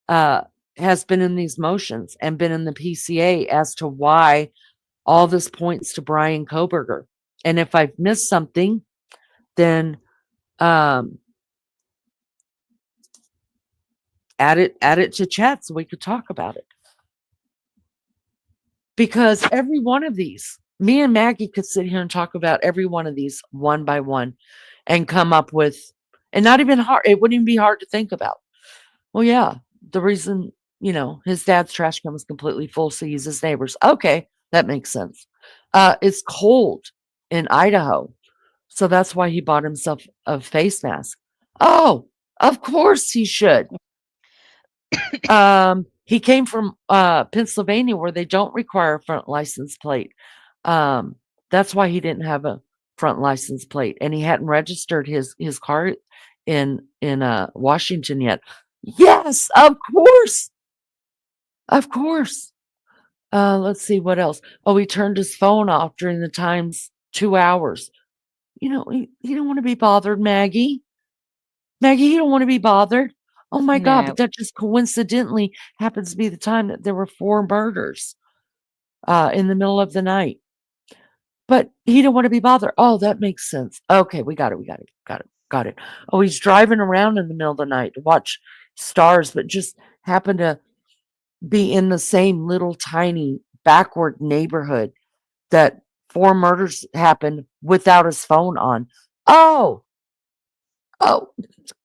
[SPEAKER 2] has been in these motions and been in the PCA as to why all this points to Brian Koberger. And if I've missed something, then add it to chat so we could talk about it. Because every one of these, me and Maggie could sit here and talk about every one of these one by one and come up with, and not even hard, it wouldn't even be hard to think about. Well, yeah, the reason, his dad's trash can was completely full, so he used his neighbors. Okay, that makes sense. It's cold in Idaho, so that's why he bought himself a face mask. Oh, of course he should. He came from Pennsylvania where they don't require a front license plate. That's why he didn't have a front license plate, and he hadn't registered his car in Washington yet. Yes, of course. Of course. Let's see what else. Oh, he turned his phone off during the times 2 hours. He don't want to be bothered, Maggie. Maggie, you don't want to be bothered. Oh my God,
[SPEAKER 6] No.
[SPEAKER 2] but that just coincidentally happens to be the time that there were 4 murders in the middle of the night. But he don't want to be bothered. Oh, that makes sense. Okay, we got it. Oh, he's driving around in the middle of the night to watch stars, but just happened to be in the same little tiny backward neighborhood that 4 murders happened without his phone on. Oh,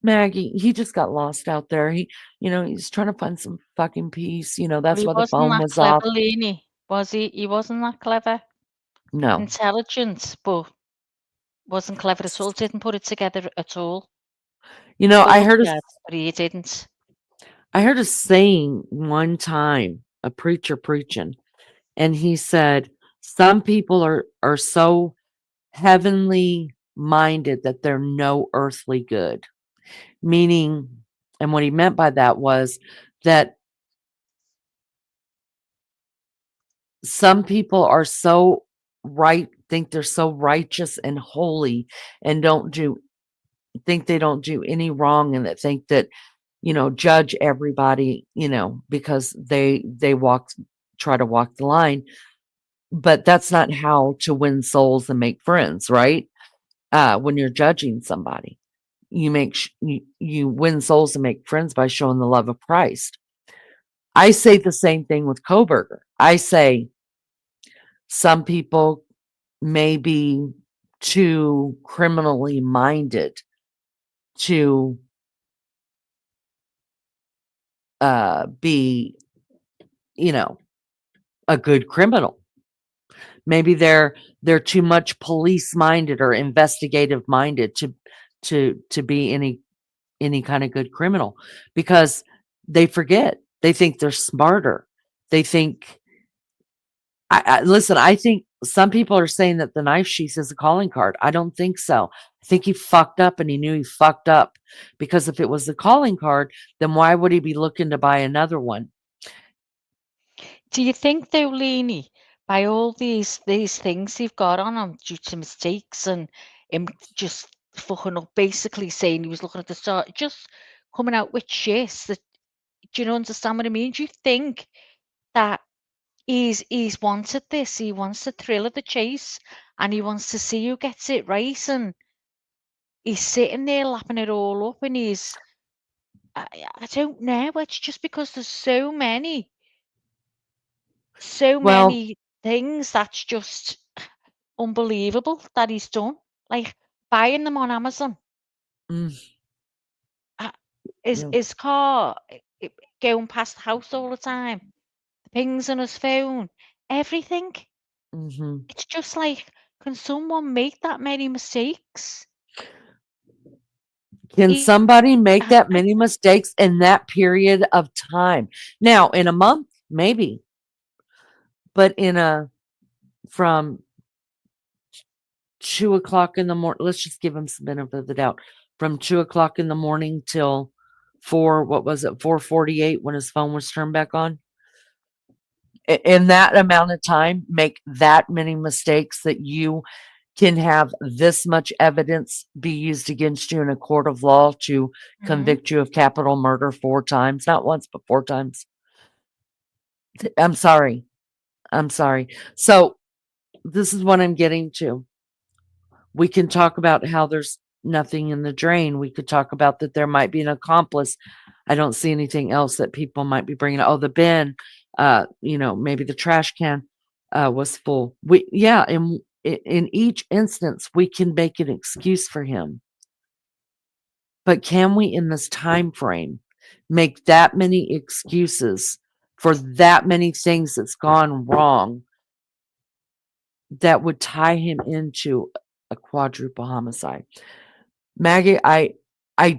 [SPEAKER 2] Maggie, he just got lost out there. He's trying to find some fucking peace. That's
[SPEAKER 6] He
[SPEAKER 2] why the
[SPEAKER 6] wasn't
[SPEAKER 2] phone
[SPEAKER 6] that
[SPEAKER 2] was
[SPEAKER 6] clever,
[SPEAKER 2] off.
[SPEAKER 6] Leanie. Was he? He wasn't that clever.
[SPEAKER 2] No.
[SPEAKER 6] Intelligent, but wasn't clever at all. Didn't put it together at all.
[SPEAKER 2] I heard
[SPEAKER 6] but he didn't.
[SPEAKER 2] I heard a saying one time, a preacher preaching, and he said, some people are so heavenly minded that they're no earthly good. Meaning, and what he meant by that was that some people are so think they're so righteous and holy and think they don't do any wrong, and that think that, judge everybody, because they try to walk the line. But that's not how to win souls and make friends, right? When you're judging somebody, you win souls and make friends by showing the love of Christ. I say the same thing with Koberger. I say some people may be too criminally minded to be, a good criminal. Maybe they're too much police minded or investigative minded to be any kind of good criminal, because they forget. They think they're smarter. They think listen, I think some people are saying that the knife sheath is a calling card. I don't think so. I think he fucked up and he knew he fucked up, because if it was the calling card, then why would he be looking to buy another one?
[SPEAKER 6] Do you think though, Leanie, by all these things he've got on him due to mistakes and him just fucking up, basically saying he was looking at the start, just coming out with shit that, do you understand what I mean? Do you think that he's wanted this? He wants the thrill of the chase, and he wants to see who gets it right, and he's sitting there lapping it all up, and I don't know. It's just because there's so
[SPEAKER 2] Well,
[SPEAKER 6] many things that's just unbelievable that he's done. Like buying them on Amazon.
[SPEAKER 2] mm,
[SPEAKER 6] Uh,
[SPEAKER 2] yeah,
[SPEAKER 6] his car going past the house all the time. The pings on his phone. Everything.
[SPEAKER 2] hmm
[SPEAKER 6] It's just like, can someone make that many mistakes?
[SPEAKER 2] Can
[SPEAKER 6] He,
[SPEAKER 2] somebody make
[SPEAKER 6] I,
[SPEAKER 2] that many mistakes in that period of time? Now, in a month, maybe, but from 2 o'clock in the morning, let's just give him some benefit of the doubt. From 2 o'clock in the morning till what was it, 4:48 when his phone was turned back on? In that amount of time, make that many mistakes that you can have this much evidence be used against you in a court of law to
[SPEAKER 6] Mhm.
[SPEAKER 2] convict you of capital murder 4 times, not once, but 4 times. I'm sorry. I'm sorry. So, this is what I'm getting to. We can talk about how there's nothing in the drain. We could talk about that there might be an accomplice. I don't see anything else that people might be bringing. Oh, the bin, maybe the trash can was full. In each instance, we can make an excuse for him. But can we, in this time frame, make that many excuses for that many things that's gone wrong that would tie him into a quadruple homicide? Maggie, I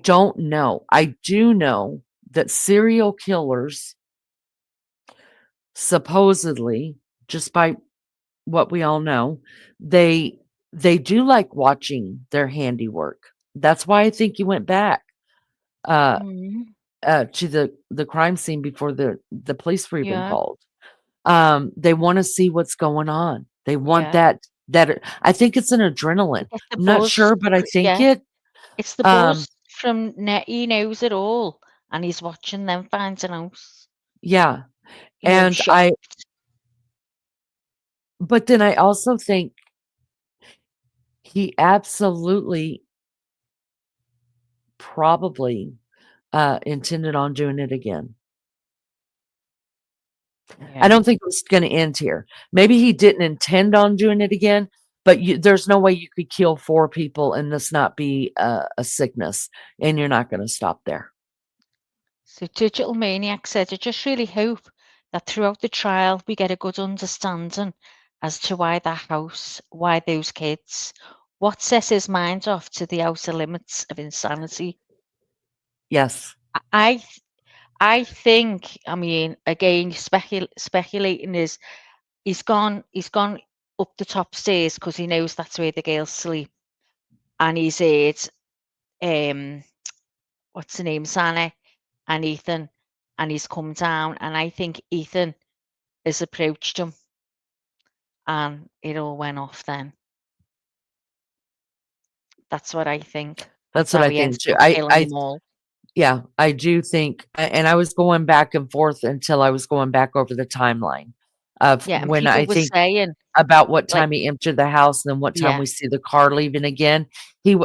[SPEAKER 2] don't know. I do know that serial killers supposedly, just by what we all know, they do like watching their handiwork. That's why I think he went back uh,
[SPEAKER 6] Mhm.
[SPEAKER 2] to the crime scene before the police were even
[SPEAKER 6] Yeah.
[SPEAKER 2] called. They want to see what's going on. They want
[SPEAKER 6] Yeah.
[SPEAKER 2] that. I think it's an adrenaline.
[SPEAKER 6] Get the
[SPEAKER 2] I'm not
[SPEAKER 6] buzz.
[SPEAKER 2] sure, but I think
[SPEAKER 6] Yeah.
[SPEAKER 2] it.
[SPEAKER 6] It's the
[SPEAKER 2] Um,
[SPEAKER 6] buzz from he knows it all, and he's watching them find an house.
[SPEAKER 2] yeah, and
[SPEAKER 6] Shocked.
[SPEAKER 2] but then I also think he absolutely probably intended on doing it again. I
[SPEAKER 6] Yeah.
[SPEAKER 2] don't think it was going to end here. Maybe he didn't intend on doing it again, but there's no way you could kill 4 people and this not be a sickness, and you're not going to stop there.
[SPEAKER 6] So Digital Maniac said, I just really hope that throughout the trial we get a good understanding as to why that house, why those kids, what sets his mind off to the outer limits of insanity.
[SPEAKER 2] Yes.
[SPEAKER 6] I I think, I mean, again, speculating is he's gone up the top stairs because he knows that's where the girls sleep, and he's heard what's the name, Santa and Ethan, and he's come down, and I think Ethan has approached him and it all went off then. That's what I think.
[SPEAKER 2] That's
[SPEAKER 6] That's
[SPEAKER 2] what
[SPEAKER 6] how
[SPEAKER 2] I
[SPEAKER 6] he ended
[SPEAKER 2] think too.
[SPEAKER 6] up killing them all.
[SPEAKER 2] Yeah, I do think, and I was going back and forth until I was going back over the timeline of
[SPEAKER 6] Yeah, and
[SPEAKER 2] when
[SPEAKER 6] people
[SPEAKER 2] I
[SPEAKER 6] were
[SPEAKER 2] think
[SPEAKER 6] saying,
[SPEAKER 2] about what
[SPEAKER 6] like,
[SPEAKER 2] time he entered the house and then what time
[SPEAKER 6] yeah,
[SPEAKER 2] we see the car leaving again.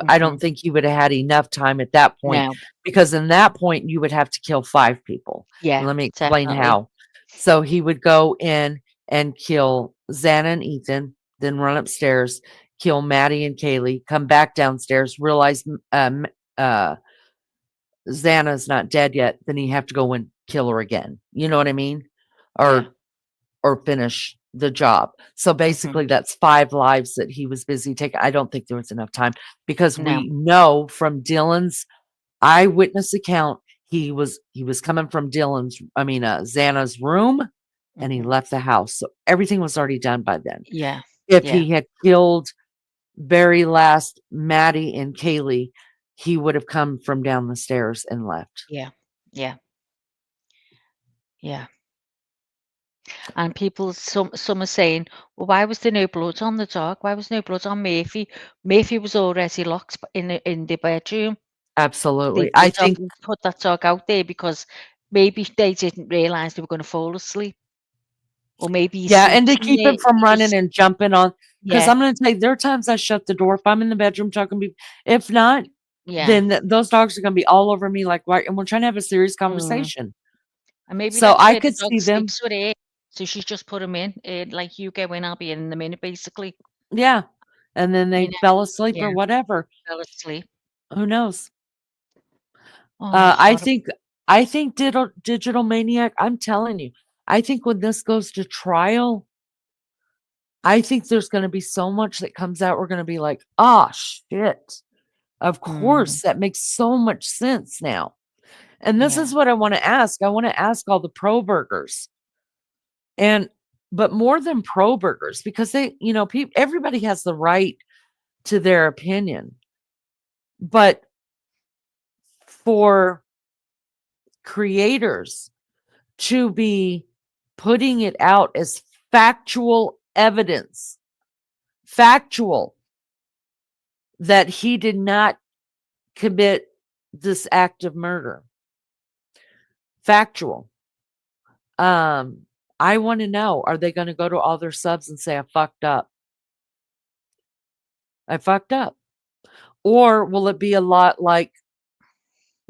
[SPEAKER 2] I
[SPEAKER 6] mhm,
[SPEAKER 2] don't think he would have had enough time at that point,
[SPEAKER 6] no,
[SPEAKER 2] because in that point you would have to kill 5 people.
[SPEAKER 6] yeah,
[SPEAKER 2] And let me explain
[SPEAKER 6] definitely,
[SPEAKER 2] how. So he would go in and kill Xana and Ethan, then run upstairs, kill Maddie and Kaylee, come back downstairs, realize uh, Xana's not dead yet, then you have to go and kill her again. You know what I mean?
[SPEAKER 6] yeah,
[SPEAKER 2] Or finish the job. So
[SPEAKER 6] mhm,
[SPEAKER 2] basically that's 5 lives that he was busy taking. I don't think there was enough time, because
[SPEAKER 6] no,
[SPEAKER 2] we know from Dylan's eyewitness account, he was coming from Xana's room, and he
[SPEAKER 6] mhm,
[SPEAKER 2] left the house. So everything was already done by then.
[SPEAKER 6] yeah,
[SPEAKER 2] If
[SPEAKER 6] yeah,
[SPEAKER 2] he had killed very last Maddie and Kaylee, he would have come from down the stairs and left.
[SPEAKER 6] yeah, yeah, yeah. And people, some are saying, well, why was there no blood on the dog? Why was no blood on Murphy? Murphy was already locked in the bedroom.
[SPEAKER 2] Absolutely.
[SPEAKER 6] They
[SPEAKER 2] I think,
[SPEAKER 6] didn't put that dog out there because maybe they didn't realize they were going to fall asleep, or maybe he
[SPEAKER 2] yeah, and
[SPEAKER 6] sleeps
[SPEAKER 2] to
[SPEAKER 6] in
[SPEAKER 2] keep
[SPEAKER 6] there.
[SPEAKER 2] him from
[SPEAKER 6] He
[SPEAKER 2] running
[SPEAKER 6] just,
[SPEAKER 2] and jumping on, because
[SPEAKER 6] yeah,
[SPEAKER 2] I'm gonna tell you, there are times I shut the door if I'm in the bedroom talking to people. If not,
[SPEAKER 6] yeah.
[SPEAKER 2] then those dogs are gonna be all over me like, "Why?" And we're trying to have a serious
[SPEAKER 6] Mm.
[SPEAKER 2] conversation.
[SPEAKER 6] And maybe
[SPEAKER 2] So
[SPEAKER 6] that's
[SPEAKER 2] I
[SPEAKER 6] where the
[SPEAKER 2] could
[SPEAKER 6] dog
[SPEAKER 2] see them.
[SPEAKER 6] sleeps with her. So she's just put him in. Like, you go in, I'll be in a minute, basically.
[SPEAKER 2] Yeah, and then
[SPEAKER 6] You
[SPEAKER 2] they
[SPEAKER 6] know,
[SPEAKER 2] fell asleep
[SPEAKER 6] yeah,
[SPEAKER 2] or whatever.
[SPEAKER 6] fell asleep.
[SPEAKER 2] Who knows?
[SPEAKER 6] Oh,
[SPEAKER 2] I
[SPEAKER 6] horrible.
[SPEAKER 2] think Digital Maniac, I'm telling you, I think when this goes to trial, I think there's gonna be so much that comes out, we're gonna be like, "Ah, shit. Of
[SPEAKER 6] Mm,
[SPEAKER 2] course, that makes so much sense now." And this
[SPEAKER 6] yeah,
[SPEAKER 2] is what I wanna ask. I wanna ask all the pro burgers, and but more than pro burgers, because everybody has the right to their opinion. But for creators to be putting it out as factual evidence, factual, that he did not commit this act of murder, factual. I want to know, are they going to go to all their subs and say, I fucked up? I fucked up. Or will it be a lot like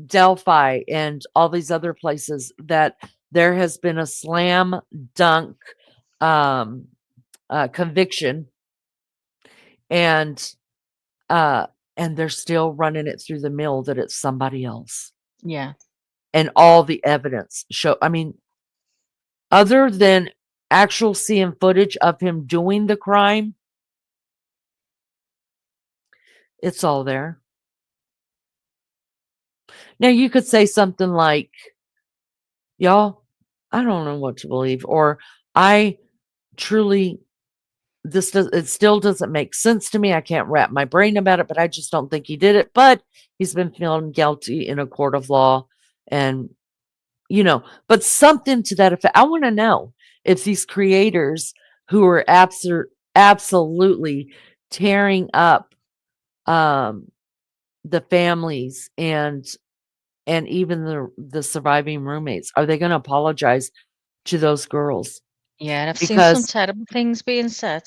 [SPEAKER 2] Delphi and all these other places that there has been a slam dunk um, conviction, and uh, and they're still running it through the mill that it's somebody else,
[SPEAKER 6] yeah,
[SPEAKER 2] and all the evidence show. I mean, other than actual seeing footage of him doing the crime, it's all there. Now you could say something like, "Y'all, I don't know what to believe," or "I truly it still doesn't make sense to me. I can't wrap my brain about it, but I just don't think he did it. But he's been found guilty in a court of law, and but something to that effect." I want to know if these creators who are absolutely tearing up um, the families and even the surviving roommates, are they going to apologize to those girls?
[SPEAKER 6] yeah. And I've seen some
[SPEAKER 2] Because
[SPEAKER 6] terrible things being said.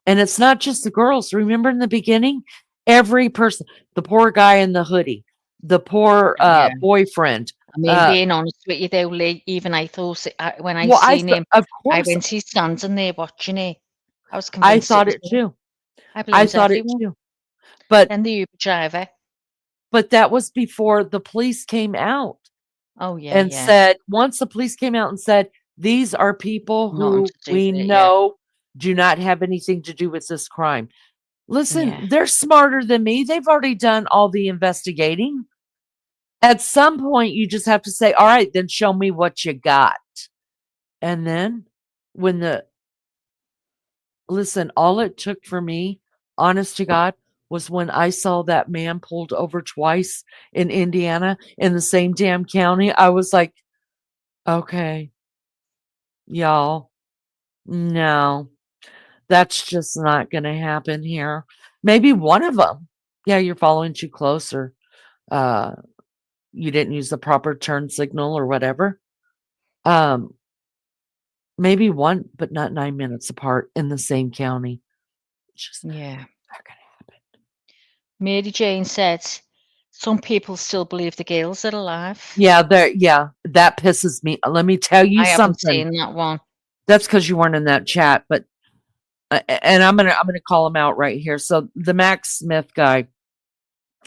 [SPEAKER 2] And it's not just the girls. Remember in the beginning, every person, the poor guy in the hoodie, the poor
[SPEAKER 6] Yeah.
[SPEAKER 2] boyfriend.
[SPEAKER 6] I mean, being honest with you, though, Lee, even I thought when I
[SPEAKER 2] Well,
[SPEAKER 6] seen him,
[SPEAKER 2] of
[SPEAKER 6] I
[SPEAKER 2] course,
[SPEAKER 6] went, he's standing there watching it. I was
[SPEAKER 2] I
[SPEAKER 6] convinced it
[SPEAKER 2] thought
[SPEAKER 6] was
[SPEAKER 2] it
[SPEAKER 6] him.
[SPEAKER 2] too.
[SPEAKER 6] I
[SPEAKER 2] I
[SPEAKER 6] blamed
[SPEAKER 2] thought it
[SPEAKER 6] everyone.
[SPEAKER 2] too. But
[SPEAKER 6] And the Uber driver.
[SPEAKER 2] that was before the police came out
[SPEAKER 6] Oh, yeah,
[SPEAKER 2] and
[SPEAKER 6] yeah.
[SPEAKER 2] said, once the police came out and said, these are people
[SPEAKER 6] Nothing
[SPEAKER 2] who
[SPEAKER 6] to do
[SPEAKER 2] we
[SPEAKER 6] with it. Yeah,
[SPEAKER 2] know do not have anything to do with this crime.
[SPEAKER 6] yeah,
[SPEAKER 2] Listen, they're smarter than me. They've already done all the investigating. At some point, you just have to say, all right, then show me what you got. And then when listen, all it took for me, honest to God, was when I saw that man pulled over twice in Indiana in the same damn county. I was like, okay, y'all, no, That's just not going to happen here. Maybe one of them. Yeah, you're following too close, or uh, you didn't use the proper turn signal or whatever. Maybe one, but not 9 minutes apart in the same county. It's just
[SPEAKER 6] Yeah.
[SPEAKER 2] not gonna happen.
[SPEAKER 6] Mary Jane said, some people still believe the girls are alive.
[SPEAKER 2] Yeah, that pisses me. Let me tell you
[SPEAKER 6] I haven't
[SPEAKER 2] something.
[SPEAKER 6] seen that one.
[SPEAKER 2] That's because you weren't in that chat, but and I'm gonna call him out right here. So the Max Smith guy,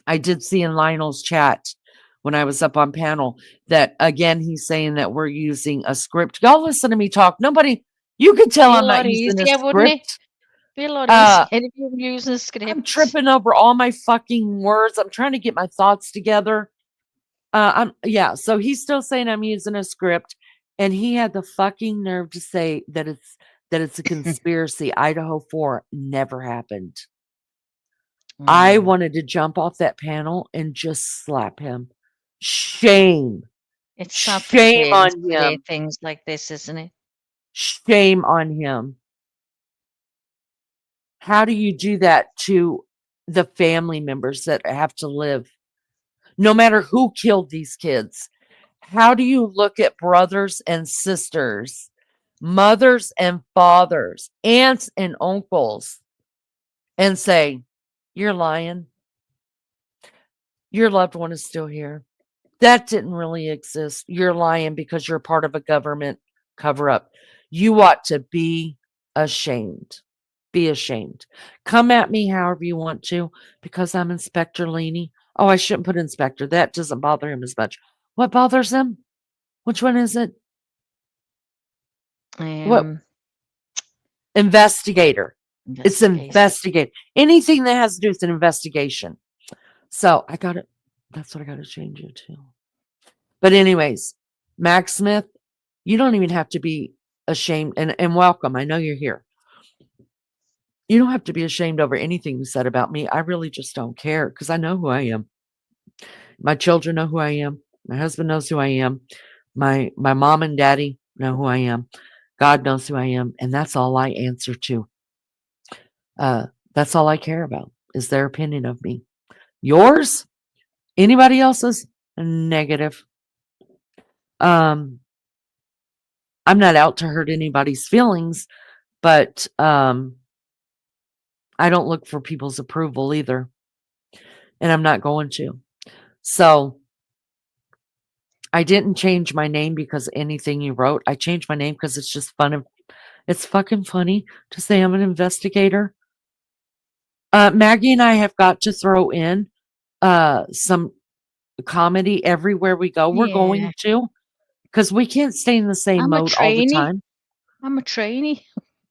[SPEAKER 2] I did see in Lionel's chat when I was up on panel that again he's saying that we're using a script. Y'all listen to me talk. Nobody, you can tell
[SPEAKER 6] Be a
[SPEAKER 2] I'm not
[SPEAKER 6] lot
[SPEAKER 2] using a
[SPEAKER 6] easier, wouldn't it?
[SPEAKER 2] script.
[SPEAKER 6] Be a lot
[SPEAKER 2] Uh,
[SPEAKER 6] easier if you were using a script.
[SPEAKER 2] I'm tripping over all my fucking words. I'm trying to get my thoughts together. So he's still saying I'm using a script, and he had the fucking nerve to say that it's a conspiracy. Idaho 4 never happened. I wanted to jump off that panel and just slap him. Shame.
[SPEAKER 6] It's sad for
[SPEAKER 2] Shame
[SPEAKER 6] parents
[SPEAKER 2] on
[SPEAKER 6] to hear
[SPEAKER 2] him.
[SPEAKER 6] things like this, isn't it?
[SPEAKER 2] Shame on him. How do you do that to the family members that have to live? No matter who killed these kids, how do you look at brothers and sisters, mothers and fathers, aunts and uncles, and say, you're lying? Your loved one is still here. That didn't really exist. You're lying because you're part of a government cover up. You ought to be ashamed. Be ashamed. Come at me however you want to because I'm Inspector Laney. Oh, I shouldn't put Inspector. That doesn't bother him as much. What bothers him? Which one is it? What? Investigator. It's investigate. Anything that has to do with an investigation. So I got it. That's what I got to change it to. But anyways, Max Smith, you don't even have to be ashamed, and welcome. I know you're here. You don't have to be ashamed over anything you said about me. I really just don't care because I know who I am. My children know who I am. My husband knows who I am. My mom and daddy know who I am. God knows who I am, and that's all I answer to. That's all I care about is their opinion of me. Yours? Anybody else's? Negative. I'm not out to hurt anybody's feelings, but I don't look for people's approval either, and I'm not going to. So I didn't change my name because of anything you wrote. I changed my name because it's just fun. It's fucking funny to say I'm an investigator. Maggie and I have got to throw in some comedy everywhere we go. We're going to, because we can't stay in the same
[SPEAKER 6] I'm a
[SPEAKER 2] mode all the
[SPEAKER 6] trainee.
[SPEAKER 2] time.
[SPEAKER 6] I'm a trainee.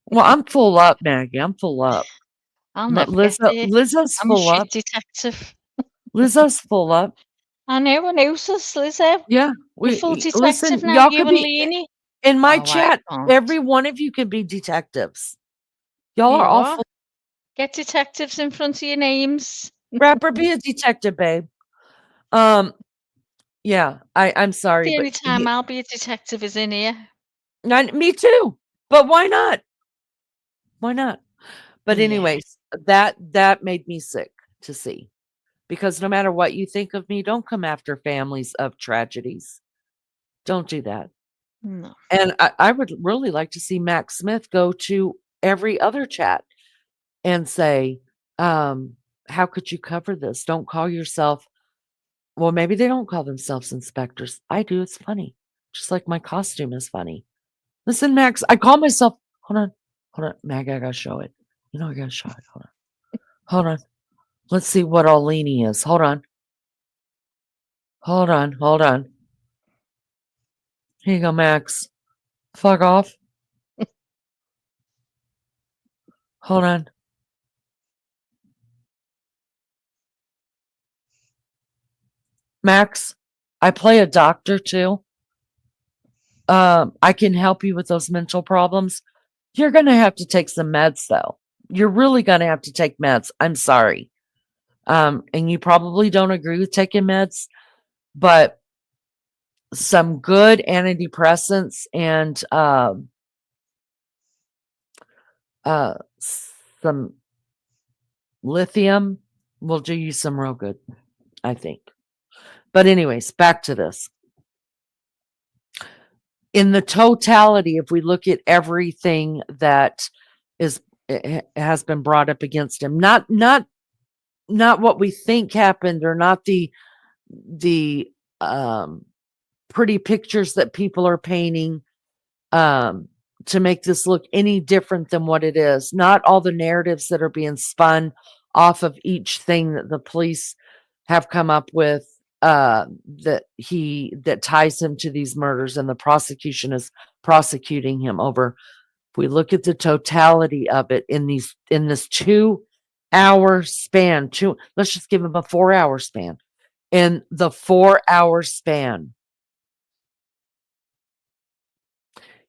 [SPEAKER 2] Well, I'm full up, Maggie. I'm full up.
[SPEAKER 6] I'll never get there.
[SPEAKER 2] Lizzo's
[SPEAKER 6] I'm a
[SPEAKER 2] full up.
[SPEAKER 6] shit detective.
[SPEAKER 2] Lizzo's full up.
[SPEAKER 6] I know sis, Lizzo.
[SPEAKER 2] Yeah,
[SPEAKER 6] You're full detective
[SPEAKER 2] listen.
[SPEAKER 6] now,
[SPEAKER 2] Y'all
[SPEAKER 6] you
[SPEAKER 2] could
[SPEAKER 6] and
[SPEAKER 2] be
[SPEAKER 6] Leanie.
[SPEAKER 2] in my
[SPEAKER 6] Oh, I
[SPEAKER 2] chat.
[SPEAKER 6] can't.
[SPEAKER 2] Every one of you can be detectives. Y'all
[SPEAKER 6] You
[SPEAKER 2] are all
[SPEAKER 6] are.
[SPEAKER 2] full.
[SPEAKER 6] Get detectives in front of your names.
[SPEAKER 2] Rapper, be a detective, babe. Yeah, I'm sorry,
[SPEAKER 6] The
[SPEAKER 2] but
[SPEAKER 6] only time I'll be a detective is in here.
[SPEAKER 2] me too. But why not? Why not? But
[SPEAKER 6] Yeah.
[SPEAKER 2] anyways, that made me sick to see, because no matter what you think of me, don't come after families of tragedies. Don't do that.
[SPEAKER 6] No.
[SPEAKER 2] And I would really like to see Max Smith go to every other chat and say, how could you cover this? Don't call yourself. Well, maybe they don't call themselves inspectors. I do. It's funny. Just like my costume is funny. Listen, Max, I call myself. Hold on. Mag, I gotta show it. You know, I gotta show it. Hold on. Let's see what all Leanie is. Hold on. Here you go, Max. Fuck off. Hold on. Max, I play a doctor too. I can help you with those mental problems. You're going to have to take some meds, though. You're really going to have to take meds. I'm sorry. And you probably don't agree with taking meds, but some good antidepressants and some lithium will do you some real good, I think. But anyways, back to this. In the totality, if we look at everything that has been brought up against him, not what we think happened, or not the pretty pictures that people are painting to make this look any different than what it is. Not all the narratives that are being spun off of each thing that the police have come up with that ties him to these murders, and the prosecution is prosecuting him over. If we look at the totality of it in this 2-hour span, let's just give him a 4-hour span. In the 4-hour span,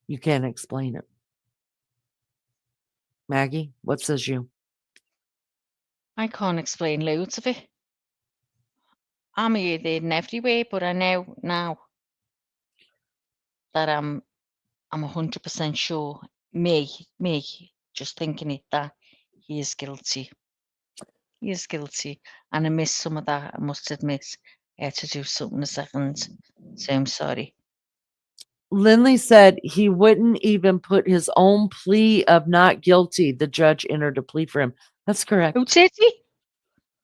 [SPEAKER 2] you can't explain it. Maggie, what says you?
[SPEAKER 6] I can't explain loads of it. I'm here, there, and everywhere, but I know now that I'm 100% sure, me, just thinking it, that he is guilty. He is guilty. And I missed some of that, I must admit. I had to do something a second. So I'm sorry.
[SPEAKER 2] Lindley said he wouldn't even put his own plea of not guilty. The judge entered a plea for him. That's correct.
[SPEAKER 6] Oh, did he?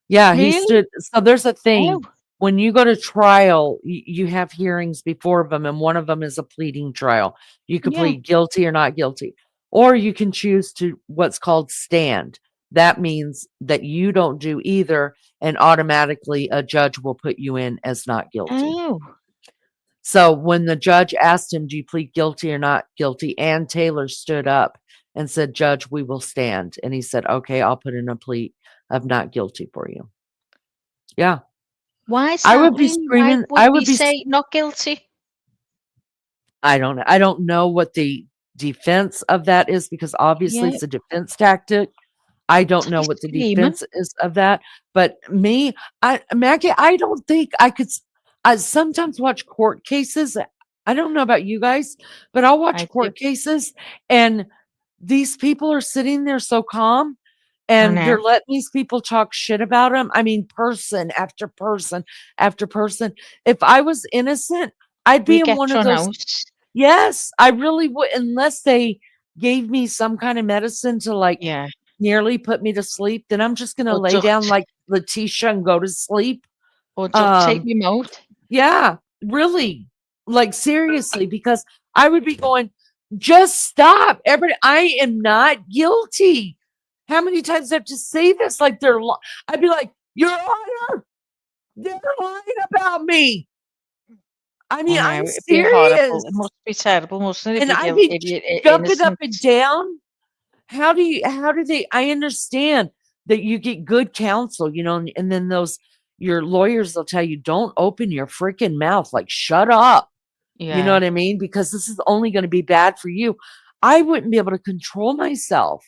[SPEAKER 2] Yeah, he
[SPEAKER 6] Really?
[SPEAKER 2] stood. So there's a thing.
[SPEAKER 6] Oh,
[SPEAKER 2] When you go to trial, you have hearings before them, and one of them is a pleading trial. You can
[SPEAKER 6] yeah.
[SPEAKER 2] plead guilty or not guilty, or you can choose to what's called stand. That means that you don't do either, and automatically a judge will put you in as not guilty.
[SPEAKER 6] Oh,
[SPEAKER 2] So when the judge asked him, do you plead guilty or not guilty? Ann Taylor stood up and said, Judge, we will stand. And he said, okay, I'll put in a plea of not guilty for you. Yeah.
[SPEAKER 6] why is
[SPEAKER 2] I
[SPEAKER 6] that,
[SPEAKER 2] would be
[SPEAKER 6] Lynn?
[SPEAKER 2] screaming.
[SPEAKER 6] Why
[SPEAKER 2] I
[SPEAKER 6] would
[SPEAKER 2] would
[SPEAKER 6] he
[SPEAKER 2] be.
[SPEAKER 6] say not guilty?
[SPEAKER 2] I don't know. I don't know what the defense of that is, because obviously
[SPEAKER 6] Yeah,
[SPEAKER 2] it's a defense tactic. I don't
[SPEAKER 6] it's like
[SPEAKER 2] know
[SPEAKER 6] he's
[SPEAKER 2] what the
[SPEAKER 6] screaming.
[SPEAKER 2] defense is of that. But me, Maggie, I don't think I could. I sometimes watch court cases. I don't know about you guys, but I'll watch
[SPEAKER 6] I do.
[SPEAKER 2] court cases, and these people are sitting there so calm,
[SPEAKER 6] I
[SPEAKER 2] and
[SPEAKER 6] know.
[SPEAKER 2] they're letting these people talk shit about them. I mean, person after person after person. If I was innocent, I'd be
[SPEAKER 6] We
[SPEAKER 2] in
[SPEAKER 6] get
[SPEAKER 2] one of
[SPEAKER 6] thrown
[SPEAKER 2] those.
[SPEAKER 6] out.
[SPEAKER 2] Yes, I really would, unless they gave me some kind of medicine to like
[SPEAKER 6] Yeah.
[SPEAKER 2] nearly put me to sleep. Then I'm just gonna
[SPEAKER 6] Or
[SPEAKER 2] lay down
[SPEAKER 6] duct.
[SPEAKER 2] like Letitia and go to sleep.
[SPEAKER 6] Or duct tape
[SPEAKER 2] Um,
[SPEAKER 6] me mouth.
[SPEAKER 2] yeah, really, like seriously, because I would be going, just stop, everybody. I am not guilty. How many times do I have to say this? Like I'd be like, Your Honor, they're lying about me. I mean,
[SPEAKER 6] I
[SPEAKER 2] I'm
[SPEAKER 6] know, it'd be horrible.
[SPEAKER 2] serious.
[SPEAKER 6] It must be terrible, mustn't it,
[SPEAKER 2] And
[SPEAKER 6] if
[SPEAKER 2] I'd
[SPEAKER 6] you're
[SPEAKER 2] be jumping up
[SPEAKER 6] innocent?
[SPEAKER 2] and down. How do they, I understand that you get good counsel, and then your lawyers will tell you, don't open your freaking mouth, like shut up. You know
[SPEAKER 6] Yeah,
[SPEAKER 2] what I mean? Because this is only going to be bad for you. I wouldn't be able to control myself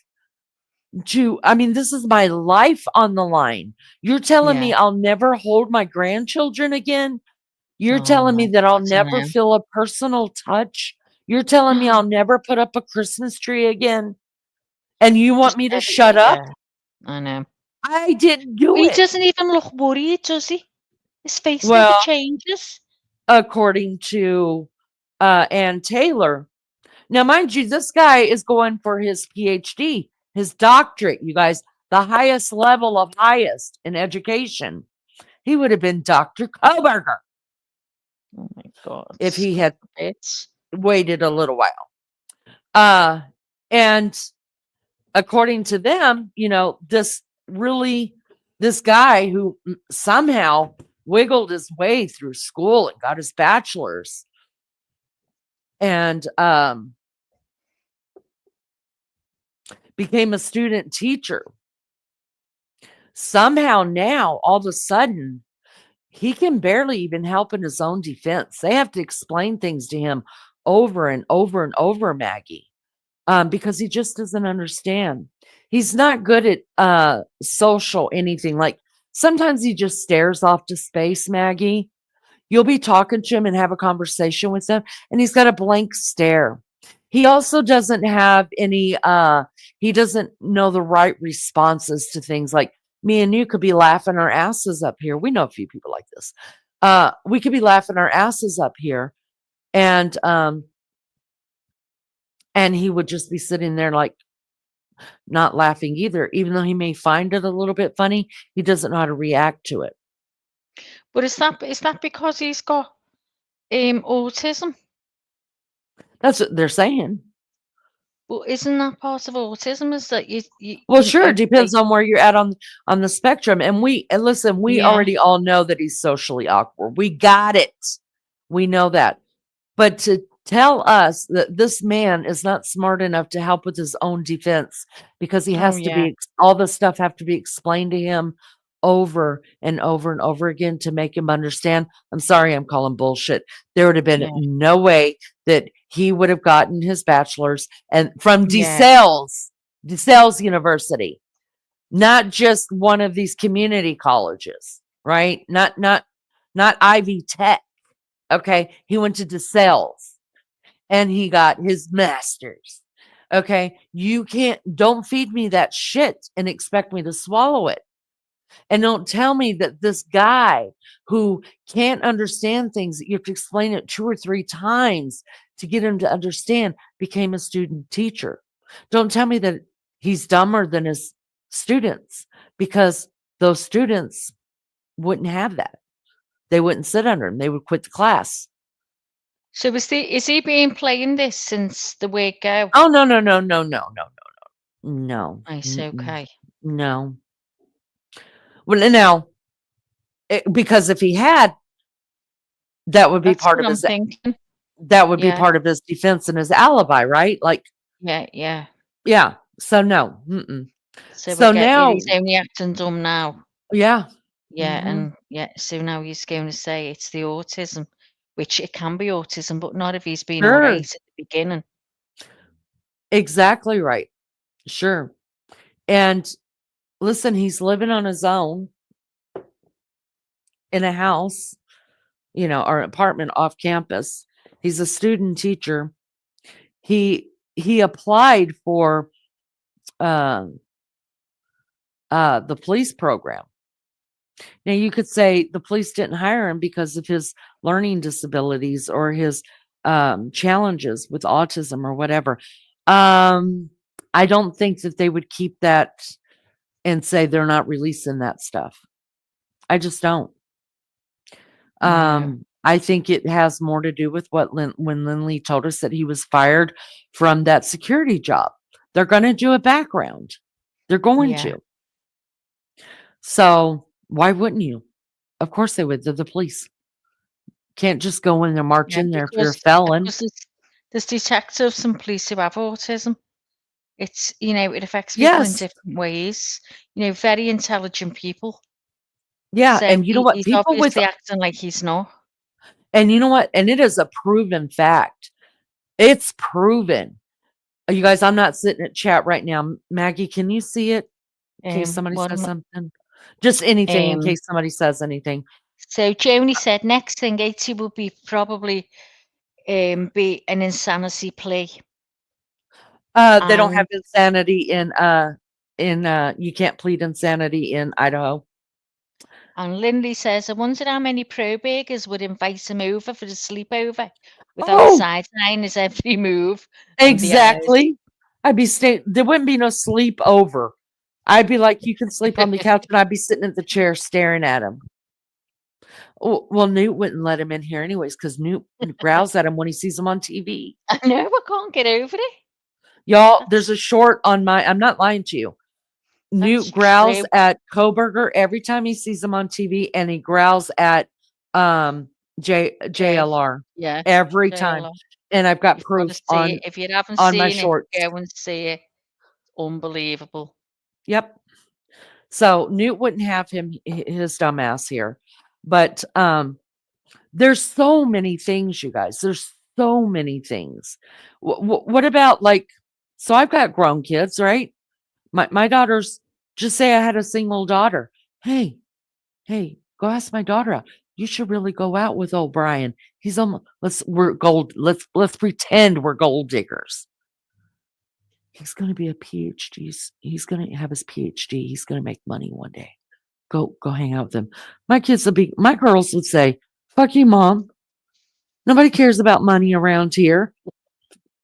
[SPEAKER 2] I mean, this is my life on the line. You're telling
[SPEAKER 6] yeah.
[SPEAKER 2] me I'll never hold my grandchildren again? You're
[SPEAKER 6] Oh
[SPEAKER 2] telling
[SPEAKER 6] my
[SPEAKER 2] me that I'll
[SPEAKER 6] God, I
[SPEAKER 2] never
[SPEAKER 6] know.
[SPEAKER 2] feel a personal touch? You're telling me I'll never put up a Christmas tree again? And you want
[SPEAKER 6] Just
[SPEAKER 2] me to
[SPEAKER 6] every,
[SPEAKER 2] shut up?
[SPEAKER 6] yeah, I know.
[SPEAKER 2] I didn't do
[SPEAKER 6] He
[SPEAKER 2] it.
[SPEAKER 6] doesn't even look worried, does he? His face never
[SPEAKER 2] Well,
[SPEAKER 6] changes.
[SPEAKER 2] according to Ann Taylor. Now, mind you, this guy is going for his PhD, his doctorate, you guys, the highest level of highest in education. He would have been Dr. Koberger
[SPEAKER 6] Oh my God.
[SPEAKER 2] if he had
[SPEAKER 6] It's
[SPEAKER 2] waited a little while. And according to them, this guy who somehow wiggled his way through school and got his bachelor's, and became a student teacher. Somehow now, all of a sudden, he can barely even help in his own defense. They have to explain things to him over and over and over, Maggie, because he just doesn't understand. He's not good at social anything. Like sometimes he just stares off to space, Maggie. You'll be talking to him and have a conversation with him, and he's got a blank stare. He also doesn't have any He doesn't know the right responses to things. Like me and you could be laughing our asses up here. We know a few people like this. We could be laughing our asses up here, and he would just be sitting there like not laughing either, even though he may find it a little bit funny. He doesn't know how to react to it.
[SPEAKER 6] But is that because he's got autism?
[SPEAKER 2] That's what they're saying.
[SPEAKER 6] Well, isn't that part of autism? Is that
[SPEAKER 2] Well, sure, it
[SPEAKER 6] everybody-
[SPEAKER 2] depends on where you're at on the spectrum. And listen, we
[SPEAKER 6] Yeah.
[SPEAKER 2] already all know that he's socially awkward. We got it. We know that. But to tell us that this man is not smart enough to help with his own defense because he has to
[SPEAKER 6] yeah.
[SPEAKER 2] be all this stuff have to be explained to him over and over and over again to make him understand. I'm sorry, I'm calling bullshit. There would have been
[SPEAKER 6] Yeah.
[SPEAKER 2] no way that he would have gotten his bachelor's and from
[SPEAKER 6] Yeah.
[SPEAKER 2] DeSales University, not just one of these community colleges, right? Not Ivy Tech. Okay, he went to DeSales and he got his master's. Okay, don't feed me that shit and expect me to swallow it. And don't tell me that this guy who can't understand things, that you have to explain it 2 or 3 times to get him to understand, became a student teacher. Don't tell me that he's dumber than his students, because those students wouldn't have that. They wouldn't sit under him. They would quit the class.
[SPEAKER 6] So is he been playing this since the word go?
[SPEAKER 2] Oh, no, no, no, no, no, no, no, no. No.
[SPEAKER 6] I see. Okay.
[SPEAKER 2] No. Well, now, because if he had, that would be
[SPEAKER 6] That's
[SPEAKER 2] part
[SPEAKER 6] what
[SPEAKER 2] of
[SPEAKER 6] I'm
[SPEAKER 2] his
[SPEAKER 6] thinking.
[SPEAKER 2] that would be
[SPEAKER 6] Yeah.
[SPEAKER 2] part of his defense and his alibi, right? Like,
[SPEAKER 6] Yeah. Yeah.
[SPEAKER 2] yeah. So no. Mm-mm.
[SPEAKER 6] So
[SPEAKER 2] So
[SPEAKER 6] we get
[SPEAKER 2] now,
[SPEAKER 6] he's only acting dumb now.
[SPEAKER 2] yeah.
[SPEAKER 6] Yeah.
[SPEAKER 2] Mhm.
[SPEAKER 6] And yeah. So now he's going to say it's the autism, which it can be autism, but not if he's been all
[SPEAKER 2] Sure.
[SPEAKER 6] right at the beginning.
[SPEAKER 2] Exactly right. Sure. And listen, he's living on his own in a house, or an apartment off campus. He's a student teacher. He applied for the police program. Now you could say the police didn't hire him because of his learning disabilities or his challenges with autism or whatever. I don't think that they would keep that and say they're not releasing that stuff. I just don't.
[SPEAKER 6] No.
[SPEAKER 2] I think it has more to do with when Lindley told us that he was fired from that security job. They're going to do a background. They're going
[SPEAKER 6] Yeah.
[SPEAKER 2] to. So why wouldn't you? Of course they would. They're the police. Can't just go in there, march
[SPEAKER 6] Yeah.
[SPEAKER 2] in there if you're a felon.
[SPEAKER 6] Because there's detectives and police who have autism. It's it affects people in
[SPEAKER 2] Yes.
[SPEAKER 6] different ways. Very intelligent people.
[SPEAKER 2] Yeah.
[SPEAKER 6] So
[SPEAKER 2] And you know what?
[SPEAKER 6] he's
[SPEAKER 2] People with,
[SPEAKER 6] obviously acting like he's not.
[SPEAKER 2] and you know what? And it is a proven fact. It's proven. You guys, I'm not sitting at chat right now. Maggie, can you see it? In case somebody
[SPEAKER 6] What
[SPEAKER 2] says
[SPEAKER 6] am I-
[SPEAKER 2] something. Just anything in
[SPEAKER 6] Um,
[SPEAKER 2] case somebody says anything.
[SPEAKER 6] So Joni said next thing 80 will be probably be an insanity plea.
[SPEAKER 2] They don't have insanity in you can't plead insanity in Idaho.
[SPEAKER 6] And Lindley says, I wondered how many pro bakers would invite him over for the sleepover without
[SPEAKER 2] Oh,
[SPEAKER 6] sideline his every move. on the hours.
[SPEAKER 2] exactly. I'd be staying. There wouldn't be no sleep over. I'd be like, you can sleep on the couch, and I'd be sitting at the chair staring at him. Oh, well, Newt wouldn't let him in here anyways because Newt growls at him when he sees him on TV.
[SPEAKER 6] I know, I can't get over it.
[SPEAKER 2] Y'all, there's a short on I'm not lying to you. Newt
[SPEAKER 6] That's
[SPEAKER 2] growls
[SPEAKER 6] true.
[SPEAKER 2] at Koberger every time he sees him on TV, and he growls at JLR
[SPEAKER 6] Yeah.
[SPEAKER 2] every time.
[SPEAKER 6] JLR.
[SPEAKER 2] And I've got
[SPEAKER 6] You've got to
[SPEAKER 2] proof
[SPEAKER 6] see
[SPEAKER 2] on
[SPEAKER 6] it. If you haven't
[SPEAKER 2] on my
[SPEAKER 6] seen it,
[SPEAKER 2] shorts.
[SPEAKER 6] go and see it. Unbelievable.
[SPEAKER 2] Yep. So Newt wouldn't have his dumbass here, but there's so many things, you guys. There's so many things. What about so I've got grown kids, right? My daughters, just say I had a single daughter. Hey, go ask my daughter out. You should really go out with O'Brien. He's almost let's pretend we're gold diggers. He's going to be a PhD. He's going to have his PhD. He's going to make money one day. Go hang out with him. My girls would say, fuck you, mom. Nobody cares about money around here.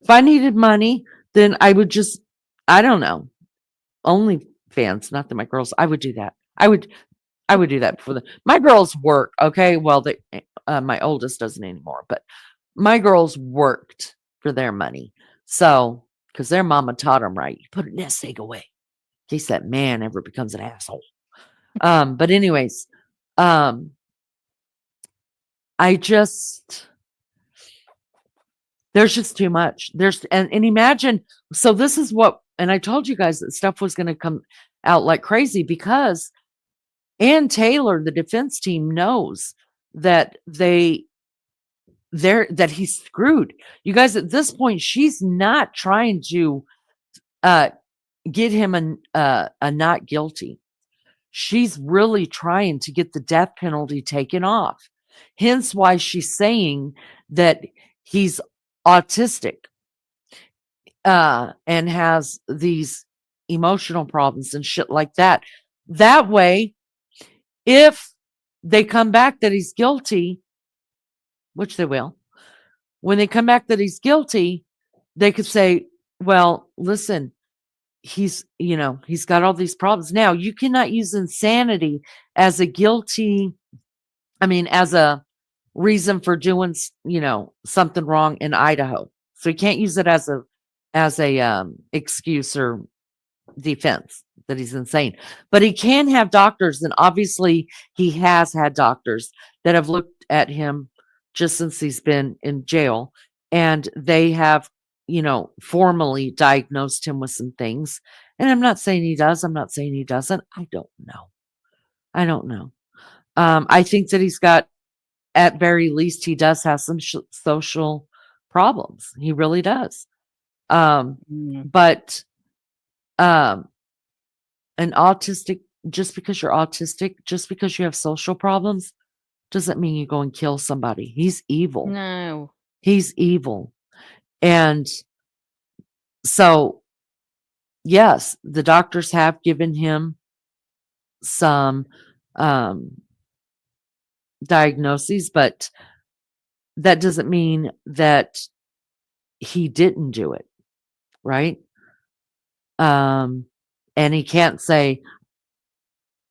[SPEAKER 2] If I needed money, then I would just, I don't know, OnlyFans, not that my girls, I would do that. I would do that for my girls work. Okay. Well, my oldest doesn't anymore, but my girls worked for their money. So, because their mama taught them right, you put a nest egg away in case that man ever becomes an asshole. But anyways, I just, there's just too much. And imagine, so this is what, and I told you guys that stuff was going to come out like crazy because Ann Taylor, the defense team, knows that that he's screwed. You guys, at this point, she's not trying to get him a not guilty. She's really trying to get the death penalty taken off. Hence why she's saying that he's autistic and has these emotional problems and shit like that. That way, if they come back that he's guilty, which they will, when they come back that he's guilty, they could say, well, listen, he's got all these problems. Now, you cannot use insanity as a as a reason for doing, something wrong in Idaho. So you can't use it as a excuse or defense that he's insane. But he can have doctors, and obviously he has had doctors that have looked at him just since he's been in jail, and they have, formally diagnosed him with some things. And I'm not saying he does. I'm not saying he doesn't. I don't know. I think that he's got, at very least, he does have some social problems. He really does. But an autistic, just because you're autistic, just because you have social problems, doesn't mean you go and kill somebody. He's evil.
[SPEAKER 6] No.
[SPEAKER 2] He's evil. And so, yes, the doctors have given him some diagnoses, but that doesn't mean that he didn't do it, right? And he can't say,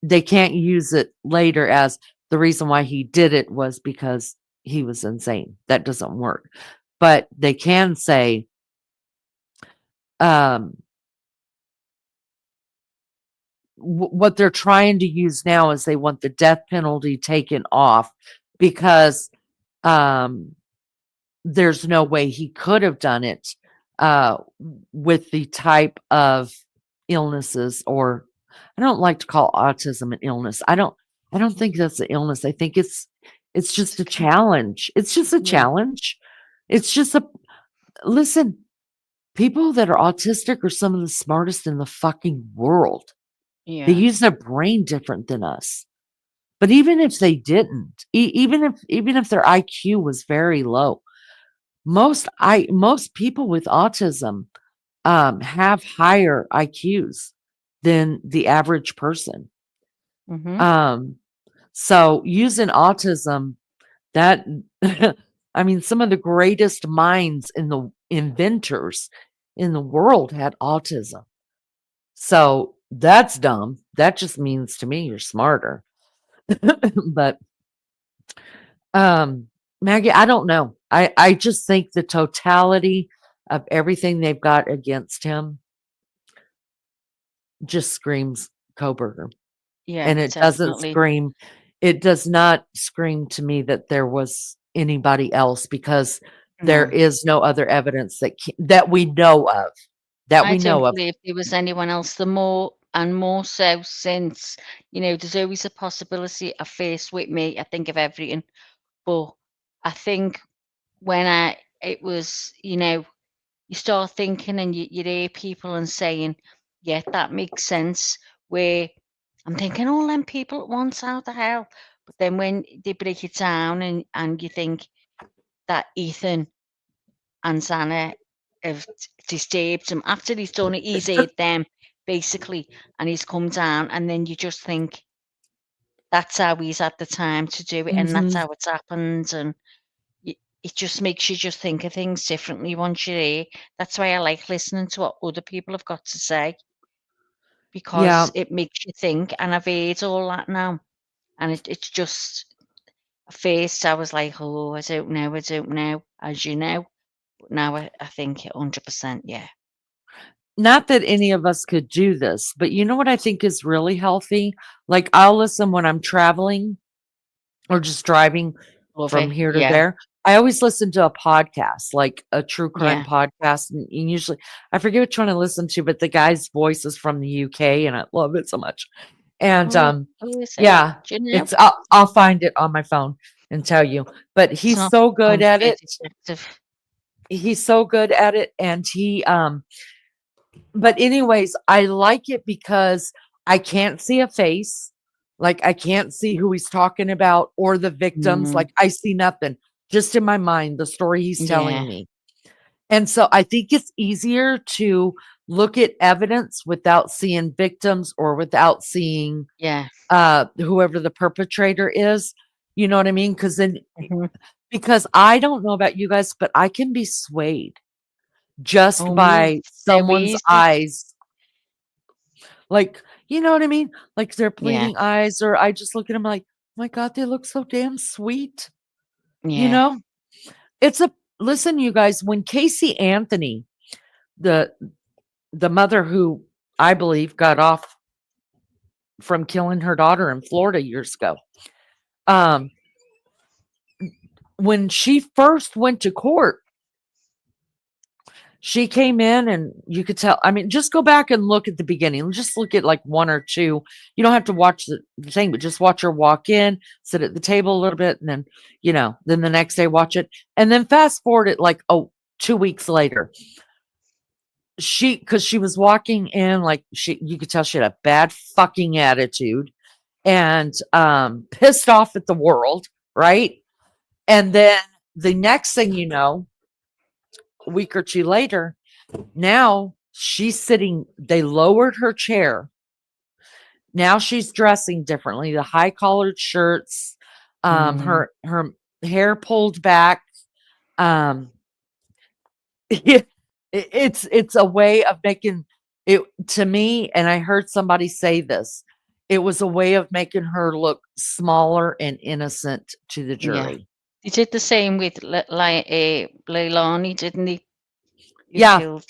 [SPEAKER 2] they can't use it later as the reason why he did it was because he was insane. That doesn't work. But they can say, what they're trying to use now is they want the death penalty taken off because there's no way he could have done it with the type of illnesses, or I don't like to call autism an illness. I don't think that's an illness. I think it's just a challenge. It's just a challenge. It's just listen, people that are autistic are some of the smartest in the fucking world.
[SPEAKER 6] Yeah.
[SPEAKER 2] They use their brain different than us. But even if they didn't, even if their IQ was very low, most people with autism have higher IQs than the average person. So using autism, that some of the greatest minds in the inventors in the world had autism. So that's dumb. That just means to me you're smarter. But Maggie, I don't know. I just think the totality of everything they've got against him just screams Koberger.
[SPEAKER 6] Yeah.
[SPEAKER 2] And it doesn't scream, it does not scream to me that there was anybody else, because there is no other evidence that we know of.
[SPEAKER 6] I don't believe there was anyone else. The more and more so since, there's always a possibility of face with me. I think of everything. But I think when it was, you start thinking and you hear people and saying, yeah, that makes sense. Where I'm thinking, all them people at once, how the hell? But then when they break it down and you think that Ethan and Zanna have disturbed him. After he's done it, he's hit them basically, and he's come down, and then you just think that's how he's had the time to do it, and that's
[SPEAKER 2] Mhm.
[SPEAKER 6] how it's happened, and it just makes you just think of things differently once you're here. That's why I like listening to what other people have got to say,
[SPEAKER 2] Yeah.
[SPEAKER 6] because it makes you think, and I've heard all that now, and it's just at first I was like, "Oh, I don't know," as you know, but now I think 100%, yeah.
[SPEAKER 2] Not that any of us could do this, but you know what I think is really healthy? Like, I'll listen when I'm traveling or just driving
[SPEAKER 6] Love
[SPEAKER 2] from
[SPEAKER 6] it,
[SPEAKER 2] here to
[SPEAKER 6] yeah,
[SPEAKER 2] there. I always listen to a podcast, like a true crime
[SPEAKER 6] yeah.
[SPEAKER 2] podcast, and usually I forget which one I listen to, but the guy's voice is from the UK, and I love it so much. And
[SPEAKER 6] Who is it?
[SPEAKER 2] yeah,
[SPEAKER 6] Do you know?
[SPEAKER 2] I'll find it on my phone and tell you. But
[SPEAKER 6] It's
[SPEAKER 2] he's
[SPEAKER 6] not
[SPEAKER 2] so good
[SPEAKER 6] sounds
[SPEAKER 2] at
[SPEAKER 6] very
[SPEAKER 2] it.
[SPEAKER 6] detective.
[SPEAKER 2] He's so good at it, and he but anyways, I like it because I can't see a face. Like, I can't see who he's talking about or the victims.
[SPEAKER 6] Mm,
[SPEAKER 2] Like, I see nothing. Just in my mind, the story he's
[SPEAKER 6] yeah,
[SPEAKER 2] telling me. And so I think it's easier to look at evidence without seeing victims or without seeing
[SPEAKER 6] yeah.
[SPEAKER 2] whoever the perpetrator is. You know what I mean?
[SPEAKER 6] Mhm.
[SPEAKER 2] Because I don't know about you guys, but I can be swayed just
[SPEAKER 6] Oh, me
[SPEAKER 2] by
[SPEAKER 6] so
[SPEAKER 2] someone's
[SPEAKER 6] easily.
[SPEAKER 2] eyes. Like, you know what I mean? Like, their
[SPEAKER 6] Yeah,
[SPEAKER 2] pleading eyes, or I just look at them like, my God, they look so damn sweet. You
[SPEAKER 6] yeah.
[SPEAKER 2] know, it's a listen, you guys, when Casey Anthony, the the mother who I believe got off from killing her daughter in Florida years ago, um, when she first went to court, she came in and you could tell. I mean, just go back and look at the beginning. Just look at like one or two. You don't have to watch the thing, but just watch her walk in, sit at the table a little bit, and then, then the next day watch it. And then fast forward it like, 2 weeks later. Because she was walking in like you could tell she had a bad fucking attitude and pissed off at the world, right? And then the next thing you know, a week or two later, now she's sitting, they lowered her chair. Now she's dressing differently, the high collared shirts,
[SPEAKER 6] Mm,
[SPEAKER 2] her hair pulled back. Um it's a way of making it to me, and I heard somebody say this. It was a way of making her look smaller and innocent to the
[SPEAKER 6] yeah.
[SPEAKER 2] jury.
[SPEAKER 6] He did the same with Leilani, didn't he? Who
[SPEAKER 2] Yeah,
[SPEAKER 6] killed,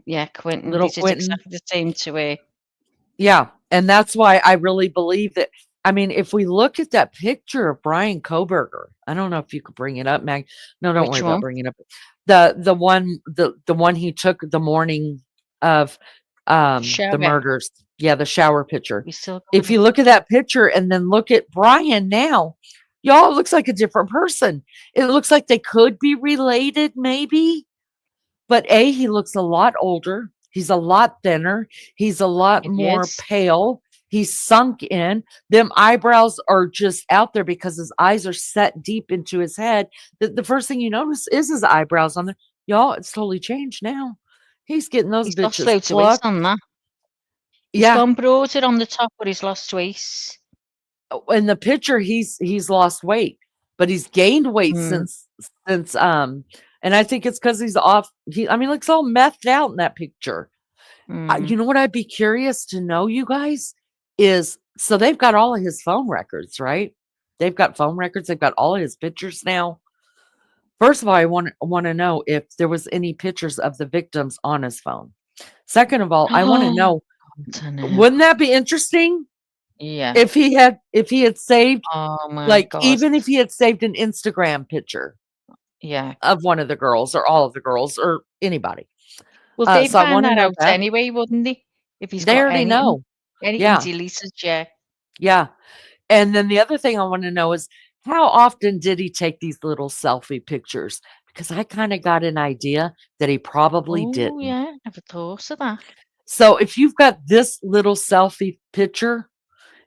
[SPEAKER 6] yeah, Quentin. He
[SPEAKER 2] little
[SPEAKER 6] did
[SPEAKER 2] Quentin.
[SPEAKER 6] exactly the same to her.
[SPEAKER 2] Yeah, and that's why I really believe that. I mean, if we look at that picture of Brian Koberger, I don't know if you could bring it up, Mag. No, don't worry
[SPEAKER 6] Which
[SPEAKER 2] about
[SPEAKER 6] one?
[SPEAKER 2] bringing it up. The one he took the morning of the
[SPEAKER 6] Shower.
[SPEAKER 2] murders. Yeah, the shower picture.
[SPEAKER 6] We still
[SPEAKER 2] If
[SPEAKER 6] got
[SPEAKER 2] you
[SPEAKER 6] it.
[SPEAKER 2] look at that picture and then look at Brian now, y'all, it looks like a different person. It looks like they could be related, maybe. But he looks a lot older. He's a lot thinner. He's a lot
[SPEAKER 6] It
[SPEAKER 2] more
[SPEAKER 6] is.
[SPEAKER 2] pale. He's sunk in. Them eyebrows are just out there because his eyes are set deep into his head. The first thing you notice is his eyebrows on there. Y'all, it's totally changed now. He's getting those
[SPEAKER 6] He's lost
[SPEAKER 2] bitches
[SPEAKER 6] loads of weight
[SPEAKER 2] plucked.
[SPEAKER 6] on that. He's
[SPEAKER 2] Yeah.
[SPEAKER 6] gone broader on the top, but he's lost weight.
[SPEAKER 2] In the picture, he's lost weight, but he's gained weight
[SPEAKER 6] Mm,
[SPEAKER 2] since and I think it's because he's off. Looks all methed out in that picture.
[SPEAKER 6] mm.
[SPEAKER 2] You know what I'd be curious to know, you guys, is so they've got all of his phone records, right? They've got phone records. They've got all of his pictures now. First of all, I want to know if there was any pictures of the victims on his phone. Second of all, I want to
[SPEAKER 6] Oh,
[SPEAKER 2] know,
[SPEAKER 6] I don't know.
[SPEAKER 2] wouldn't that be interesting
[SPEAKER 6] Yeah.
[SPEAKER 2] if he had saved,
[SPEAKER 6] Oh my
[SPEAKER 2] like,
[SPEAKER 6] God.
[SPEAKER 2] even if he had saved an Instagram picture
[SPEAKER 6] Yeah.
[SPEAKER 2] of one of the girls or all of the girls or anybody.
[SPEAKER 6] Well, they'd
[SPEAKER 2] So I
[SPEAKER 6] find
[SPEAKER 2] want to
[SPEAKER 6] that
[SPEAKER 2] know
[SPEAKER 6] out
[SPEAKER 2] that.
[SPEAKER 6] anyway, wouldn't they? If he's
[SPEAKER 2] They
[SPEAKER 6] got
[SPEAKER 2] already know.
[SPEAKER 6] anything
[SPEAKER 2] Yeah.
[SPEAKER 6] deleted, yeah.
[SPEAKER 2] Yeah. And then the other thing I want to know is, how often did he take these little selfie pictures? Because I kind of got an idea that he probably
[SPEAKER 6] Oh
[SPEAKER 2] didn't.
[SPEAKER 6] yeah, never thought of that.
[SPEAKER 2] So if you've got this little selfie picture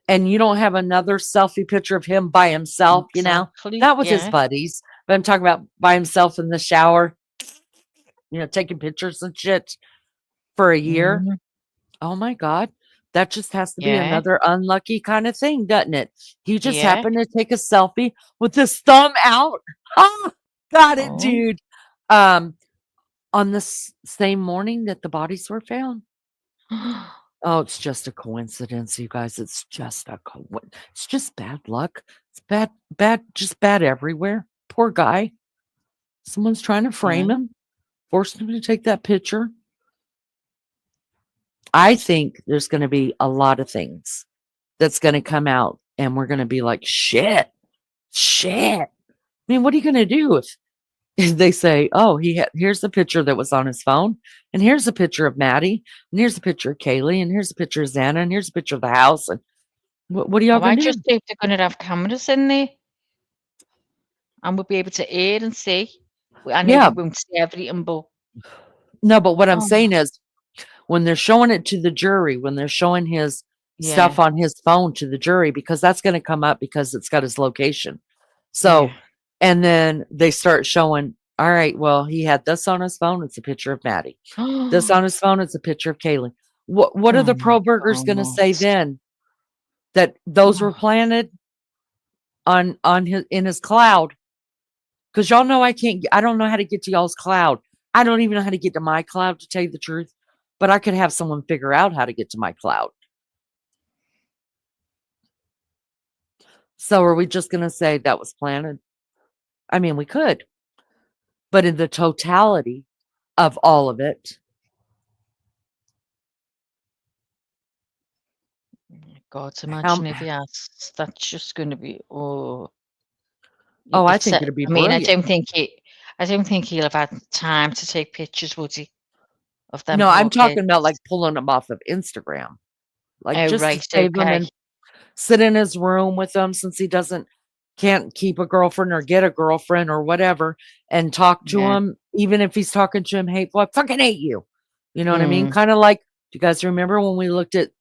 [SPEAKER 2] and you don't have another selfie picture of him by himself,
[SPEAKER 6] Exactly.
[SPEAKER 2] not with his
[SPEAKER 6] Yeah.
[SPEAKER 2] buddies, but I'm talking about by himself in the shower. taking pictures and shit for a year.
[SPEAKER 6] Mhm.
[SPEAKER 2] Oh my God. That just has to be
[SPEAKER 6] Yeah.
[SPEAKER 2] another unlucky kind of thing, doesn't it? He just
[SPEAKER 6] Yeah.
[SPEAKER 2] happened to take a selfie with his thumb out. Oh, got it,
[SPEAKER 6] Oh.
[SPEAKER 2] dude. On the same morning that the bodies were found. Oh, it's just a coincidence, you guys. It's just it's just bad luck. It's just bad everywhere. Poor guy. Someone's trying to frame
[SPEAKER 6] Yeah.
[SPEAKER 2] him, forced him to take that picture. I think there's going to be a lot of things that's going to come out, and we're going to be like, shit. I mean, what are you going to do if they say, oh, here's the picture that was on his phone, and here's a picture of Maddie, and here's a picture of Kaylee, and here's a picture of Xana, and here's a picture of the house, and what are y'all
[SPEAKER 6] Oh, I
[SPEAKER 2] going to
[SPEAKER 6] just
[SPEAKER 2] do?
[SPEAKER 6] hope they're gonna have cameras in there, and we'll be able to hear and see. I know we
[SPEAKER 2] Yeah,
[SPEAKER 6] won't see everything, but
[SPEAKER 2] no, but what I'm
[SPEAKER 6] oh,
[SPEAKER 2] saying is, when they're showing it to the jury, when they're showing his
[SPEAKER 6] yeah,
[SPEAKER 2] stuff on his phone to the jury, because that's going to come up because it's got his location.
[SPEAKER 6] yeah.
[SPEAKER 2] So, and then they start showing, all right, well, he had this on his phone. It's a picture of Maddie. This on his phone. It's a picture of Kaylee. What are
[SPEAKER 6] Oh
[SPEAKER 2] the
[SPEAKER 6] my
[SPEAKER 2] pro burgers going to say
[SPEAKER 6] God.
[SPEAKER 2] then? That those were
[SPEAKER 6] Oh,
[SPEAKER 2] planted on his cloud? Because y'all know I don't know how to get to y'all's cloud. I don't even know how to get to my cloud, to tell you the truth. But I could have someone figure out how to get to my cloud. So are we just going to say that was planted? I mean, we could. But in the totality of all of it,
[SPEAKER 6] God,
[SPEAKER 2] how,
[SPEAKER 6] imagine if he has. That's just gonna be
[SPEAKER 2] oh, I
[SPEAKER 6] it's.
[SPEAKER 2] think it'd be
[SPEAKER 6] I mean,
[SPEAKER 2] brilliant.
[SPEAKER 6] I don't think he'll have had time to take pictures, would he, of them
[SPEAKER 2] No, I'm
[SPEAKER 6] poor kids?
[SPEAKER 2] talking about like pulling them off of Instagram, like
[SPEAKER 6] Oh,
[SPEAKER 2] just to
[SPEAKER 6] right,
[SPEAKER 2] save them
[SPEAKER 6] okay.
[SPEAKER 2] and sit in his room with them, since he can't keep a girlfriend or get a girlfriend or whatever, and talk to
[SPEAKER 6] Yeah.
[SPEAKER 2] him, even if he's talking to him hateful. I fucking hate you. You know what I mean?
[SPEAKER 6] Mm.
[SPEAKER 2] Kind of like, do you guys remember when we looked at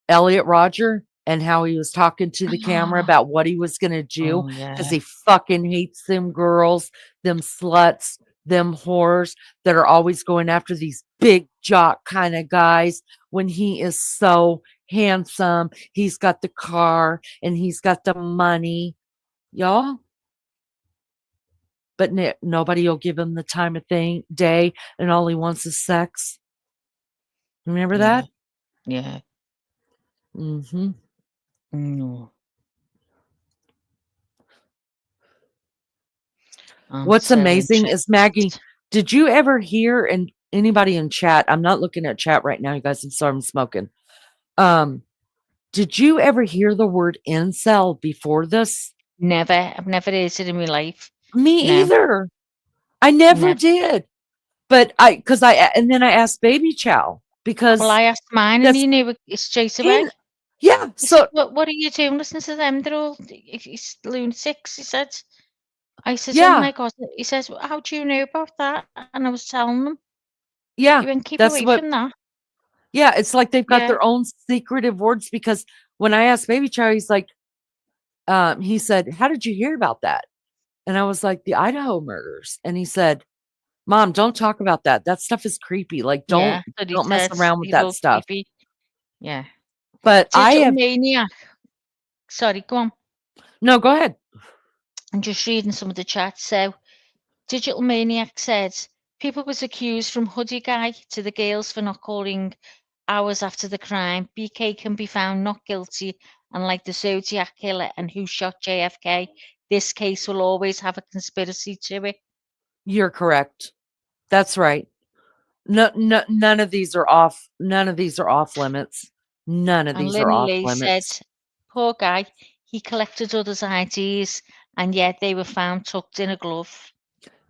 [SPEAKER 2] Elliot Rodger and how he was talking to the camera about what he was going to do
[SPEAKER 6] Oh,
[SPEAKER 2] because
[SPEAKER 6] yeah.
[SPEAKER 2] he fucking hates them girls, them sluts, them whores that are always going after these big jock kind of guys when he is so handsome. He's got the car and he's got the money, y'all. But nobody will give him the time of day, and all he wants is sex. Remember
[SPEAKER 6] Yeah.
[SPEAKER 2] that?
[SPEAKER 6] Yeah.
[SPEAKER 2] Mm-hmm.
[SPEAKER 6] No. I'm
[SPEAKER 2] What's
[SPEAKER 6] so
[SPEAKER 2] amazing is, Maggie,
[SPEAKER 6] interested.
[SPEAKER 2] did you ever hear, and anybody in chat, I'm not looking at chat right now, you guys, I'm sorry, I'm smoking. Did you ever hear the word incel before this?
[SPEAKER 6] Never. I've never heard it in my life.
[SPEAKER 2] Me
[SPEAKER 6] No.
[SPEAKER 2] either. I never
[SPEAKER 6] Never.
[SPEAKER 2] did. But and then I asked Baby Chow
[SPEAKER 6] Well,
[SPEAKER 2] because
[SPEAKER 6] I asked mine and
[SPEAKER 2] that's
[SPEAKER 6] he knew it straight away.
[SPEAKER 2] in, yeah.
[SPEAKER 6] He said,
[SPEAKER 2] So,
[SPEAKER 6] what are you doing listening to them? They're all it's lunatics, he said. I says, oh
[SPEAKER 2] yeah,
[SPEAKER 6] my God. He says, well, how do you know about that? And I was telling them.
[SPEAKER 2] yeah,
[SPEAKER 6] He went, keep
[SPEAKER 2] that's
[SPEAKER 6] away
[SPEAKER 2] what,
[SPEAKER 6] from that.
[SPEAKER 2] yeah, it's like they've got
[SPEAKER 6] Yeah.
[SPEAKER 2] their own secretive words because when I asked Baby Chow, he's like, he said, how did you hear about that? And I was like, the Idaho murders. And he said, Mom, don't talk about that. That stuff is creepy. Like,
[SPEAKER 6] Yeah. But he
[SPEAKER 2] don't mess
[SPEAKER 6] said,
[SPEAKER 2] around with
[SPEAKER 6] they're
[SPEAKER 2] that
[SPEAKER 6] all
[SPEAKER 2] stuff.
[SPEAKER 6] creepy. Yeah.
[SPEAKER 2] But I
[SPEAKER 6] Digital
[SPEAKER 2] have
[SPEAKER 6] Maniac. Sorry, go on.
[SPEAKER 2] no, go ahead.
[SPEAKER 6] I'm just reading some of the chat. So, Digital Maniac says, people was accused from Hoodie Guy to the girls for not calling hours after the crime. BK can be found not guilty, and like the Zodiac killer and who shot JFK, this case will always have a conspiracy to it.
[SPEAKER 2] You're correct. That's right. None of these are off. None of these are off limits. None of
[SPEAKER 6] And
[SPEAKER 2] these are
[SPEAKER 6] Lynn
[SPEAKER 2] off
[SPEAKER 6] Lee said,
[SPEAKER 2] limits.
[SPEAKER 6] poor guy, he collected others' IDs and yet they were found tucked in a glove.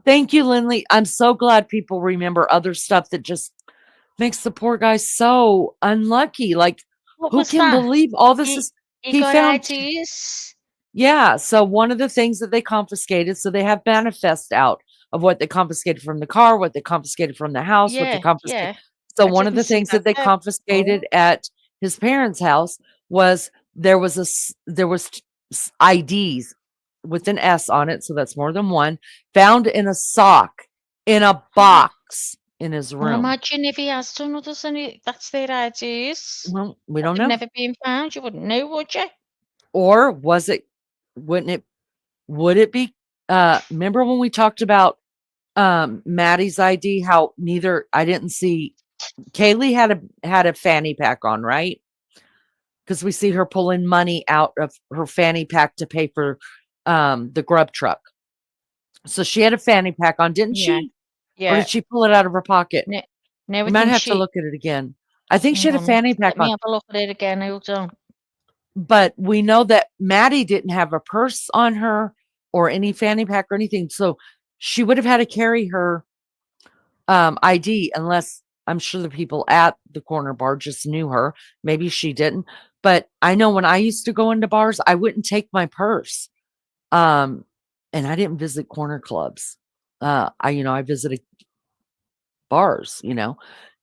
[SPEAKER 2] Thank you, Lindley. I'm so glad people remember other stuff that just makes the poor guy so unlucky. Like,
[SPEAKER 6] What
[SPEAKER 2] who
[SPEAKER 6] was
[SPEAKER 2] can
[SPEAKER 6] that?
[SPEAKER 2] believe all this
[SPEAKER 6] He,
[SPEAKER 2] is?
[SPEAKER 6] he
[SPEAKER 2] He
[SPEAKER 6] got
[SPEAKER 2] found
[SPEAKER 6] IDs?
[SPEAKER 2] Yeah, so one of the things that they confiscated, so they have manifest out of what they confiscated from the car, what they confiscated from the house, what they
[SPEAKER 6] Yeah,
[SPEAKER 2] confiscated.
[SPEAKER 6] yeah.
[SPEAKER 2] So
[SPEAKER 6] I
[SPEAKER 2] one of
[SPEAKER 6] didn't
[SPEAKER 2] the
[SPEAKER 6] see
[SPEAKER 2] things
[SPEAKER 6] that
[SPEAKER 2] that they
[SPEAKER 6] though. Oh,
[SPEAKER 2] confiscated at his parents' house was there was IDs with an S on it, so that's more than one, found in a sock in a box. box in his
[SPEAKER 6] Well,
[SPEAKER 2] room.
[SPEAKER 6] imagine if he has done others and that's their IDs.
[SPEAKER 2] Well, we
[SPEAKER 6] But
[SPEAKER 2] don't
[SPEAKER 6] they've
[SPEAKER 2] know.
[SPEAKER 6] never been found. You wouldn't know, would you?
[SPEAKER 2] Or was it, wouldn't it, would it be, remember when we talked about Maddie's ID, how I didn't see, Kaylee had a fanny pack on, right? Because we see her pulling money out of her fanny pack to pay for the grub truck. So she had a fanny pack on, didn't
[SPEAKER 6] Yeah.
[SPEAKER 2] she? Or
[SPEAKER 6] Yeah.
[SPEAKER 2] did she pull it out of her pocket?
[SPEAKER 6] No, no, I
[SPEAKER 2] You might
[SPEAKER 6] think
[SPEAKER 2] have to
[SPEAKER 6] she.
[SPEAKER 2] look at it again. I think she
[SPEAKER 6] Hang
[SPEAKER 2] had a
[SPEAKER 6] on,
[SPEAKER 2] fanny pack
[SPEAKER 6] let me
[SPEAKER 2] on.
[SPEAKER 6] have a look at it again. Hold on.
[SPEAKER 2] But we know that Maddie didn't have a purse on her or any fanny pack or anything. So she would have had to carry her ID unless I'm sure the people at the corner bar just knew her. Maybe she didn't. But I know when I used to go into bars, I wouldn't take my purse. And I didn't visit corner clubs. I visited bars,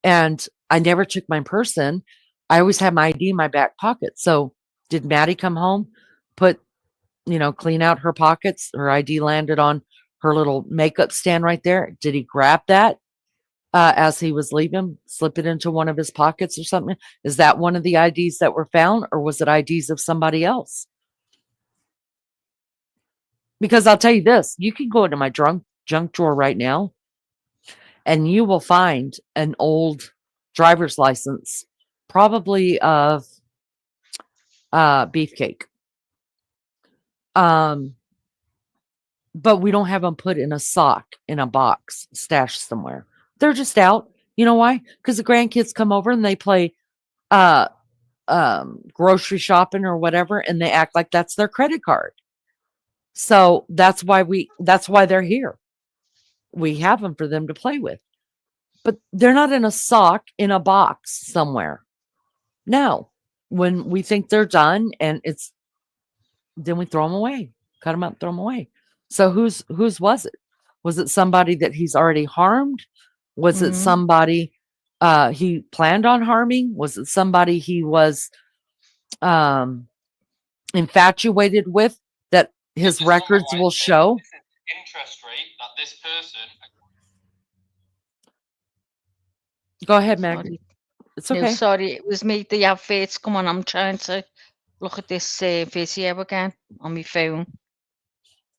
[SPEAKER 2] and I never took my purse in. I always had my ID in my back pocket. So did Maddie come home, clean out her pockets? Her ID landed on her little makeup stand right there. Did he grab that as he was leaving, slip it into one of his pockets or something? Is that one of the IDs that were found, or was it IDs of somebody else? Because I'll tell you this, you can go into my junk drawer right now and you will find an old driver's license, probably of Beefcake. But we don't have them put in a sock in a box stashed somewhere. They're just out. You know why? Because the grandkids come over and they play grocery shopping or whatever, and they act like that's their credit card. So that's why they're here. We have them for them to play with. But they're not in a sock in a box somewhere. No. When we think they're done and then we throw them away. Cut them up, throw them away. So whose was it? Was it somebody that he's already harmed? Was it somebody he planned on harming? Was it somebody he was infatuated with that his records will show?
[SPEAKER 7] Interest rate that this person.
[SPEAKER 2] Go ahead, Maggie.
[SPEAKER 6] Sorry.
[SPEAKER 2] It's
[SPEAKER 6] No,
[SPEAKER 2] okay.
[SPEAKER 6] sorry, it was me. The adverts come on. I'm trying to look at this video again on my phone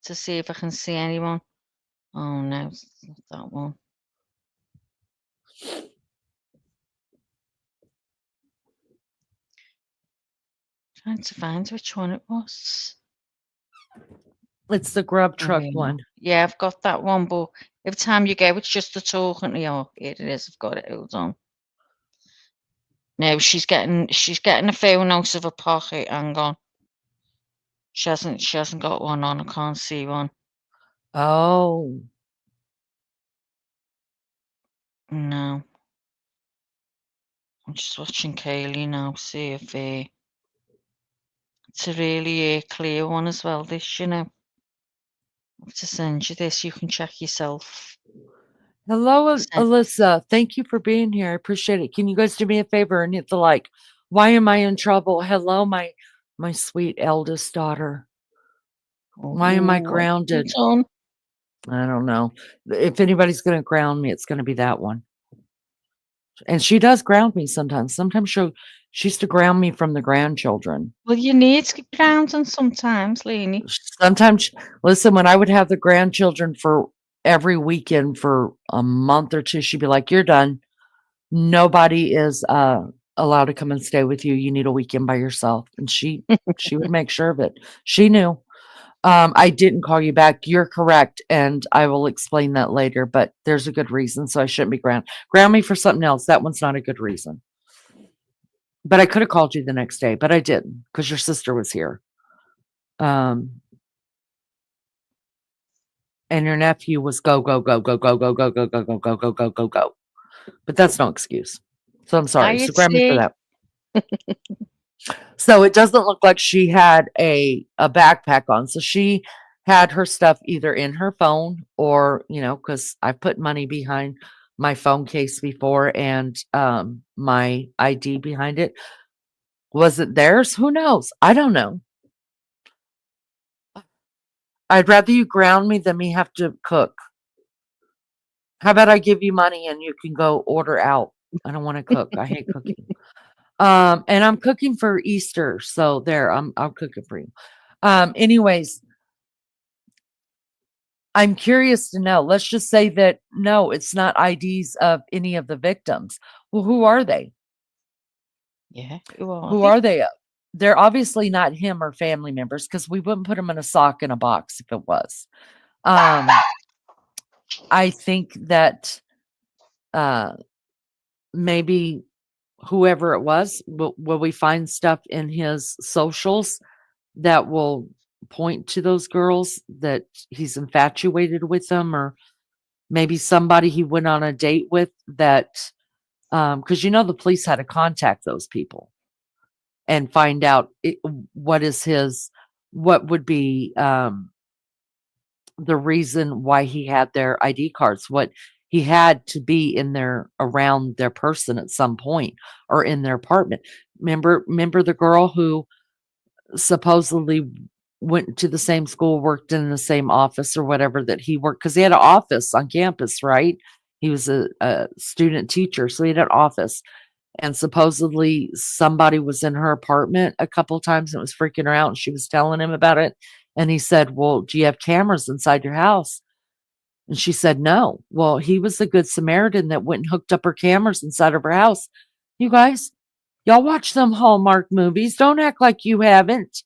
[SPEAKER 6] to see if I can see anyone. Oh no, it's not that one. Trying to find which one it was.
[SPEAKER 2] It's the grub
[SPEAKER 6] Oh,
[SPEAKER 2] truck
[SPEAKER 6] yeah.
[SPEAKER 2] one.
[SPEAKER 6] Yeah, I've got that one, but every time you go, it's just the talking to you. Oh, here it is. I've got it. Hold on. No, she's getting a phone out of her pocket. Hang on. She hasn't got one on. I can't see one.
[SPEAKER 2] Oh.
[SPEAKER 6] No. I'm just watching Kaylee now, see if it's a really clear one as well, this, I have to send you this, you can check yourself.
[SPEAKER 2] Hello,
[SPEAKER 6] Send-
[SPEAKER 2] Alyssa. Thank you for being here. I appreciate it. Can you guys do me a favor and hit the like? Why am I in trouble? Hello, my sweet eldest daughter. Why am I
[SPEAKER 6] Ooh,
[SPEAKER 2] grounded?
[SPEAKER 6] it's on.
[SPEAKER 2] I don't know. If anybody's going to ground me, it's going to be that one. And she does ground me sometimes. Sometimes she used to ground me from the grandchildren.
[SPEAKER 6] Well, you need to get grounding sometimes, Leanie.
[SPEAKER 2] Sometimes, listen, when I would have the grandchildren for every weekend for a month or two, she'd be like, "You're done. Nobody is allowed to come and stay with you. You need a weekend by yourself." And she would make sure of it. She knew. I didn't call you back. You're correct, and I will explain that later. But there's a good reason, so I shouldn't be ground me for something else. That one's not a good reason. But I could have called you the next day, but I didn't because your sister was here. And your nephew was go, go, go, go, go, go, go, go, go, go, go, go, go, go, go. But that's no excuse. So I'm sorry. So grab me for that. So it doesn't look like she had a backpack on. So she had her stuff either in her phone or, because I put money behind my phone case before and my ID behind it. Was it theirs? Who knows? I don't know. I'd rather you ground me than me have to cook. How about I give you money and you can go order out? I don't want to cook. I hate cooking. And I'm cooking for Easter, so there, I'll cook it for you. Anyways, I'm curious to know. Let's just say that no, it's not IDs of any of the victims. Well, who are they?
[SPEAKER 6] Yeah. Who are
[SPEAKER 2] Who
[SPEAKER 6] they?
[SPEAKER 2] are they? They're obviously not him or family members because we wouldn't put them in a sock in a box if it was. I think that maybe whoever it was, will we find stuff in his socials that will point to those girls that he's infatuated with them, or maybe somebody he went on a date with that, because the police had to contact those people and find out what would be the reason why he had their ID cards, what he had to be in there around their person at some point or in their apartment. Remember the girl who supposedly went to the same school, worked in the same office or whatever that he worked, because he had an office on campus, right? He was a student teacher, so he had an office. And supposedly somebody was in her apartment a couple of times and was freaking her out, and she was telling him about it. And he said, well, do you have cameras inside your house? And she said, no. Well, he was the good Samaritan that went and hooked up her cameras inside of her house. You guys, y'all watch them Hallmark movies. Don't act like you haven't.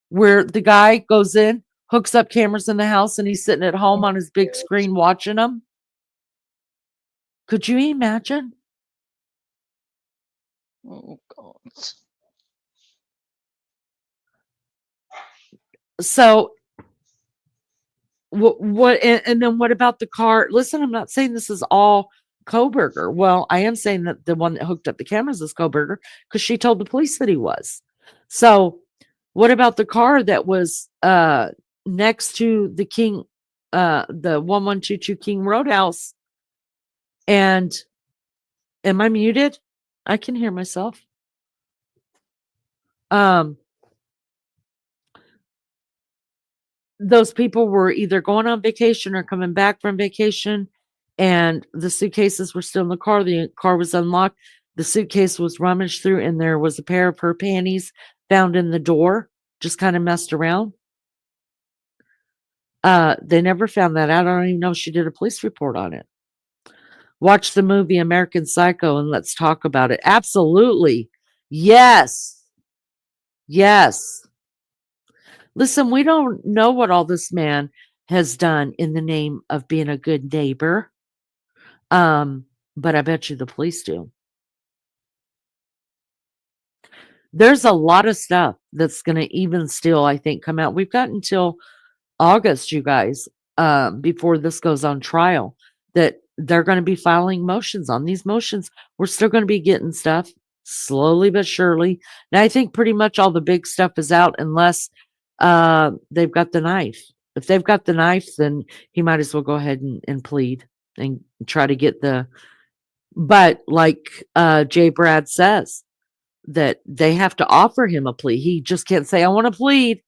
[SPEAKER 2] Where the guy goes in, hooks up cameras in the house, and he's sitting at home on his big screen watching them. Could you imagine?
[SPEAKER 6] Oh God.
[SPEAKER 2] So what and then what about the car? Listen, I'm not saying this is all Koberger. Well, I am saying that the one that hooked up the cameras is Koberger because she told the police that he was. So what about the car that was next to the the 1122 King Roadhouse? And am I muted? I can hear myself. Those people were either going on vacation or coming back from vacation, and the suitcases were still in the car. The car was unlocked. The suitcase was rummaged through, and there was a pair of her panties found in the door, just kind of messed around. They never found that out. I don't even know if she did a police report on it. Watch the movie American Psycho and let's talk about it. Absolutely. Yes. Yes. Listen, we don't know what all this man has done in the name of being a good neighbor. But I bet you the police do. There's a lot of stuff that's going to even still, I think, come out. We've got until August, you guys, before this goes on trial, that they're going to be filing motions on. These motions. We're still going to be getting stuff slowly but surely. And I think pretty much all the big stuff is out unless they've got the knife. If they've got the knife, then he might as well go ahead and plead and try to get the. But like Jay Brad says, that they have to offer him a plea. He just can't say, I want to plead.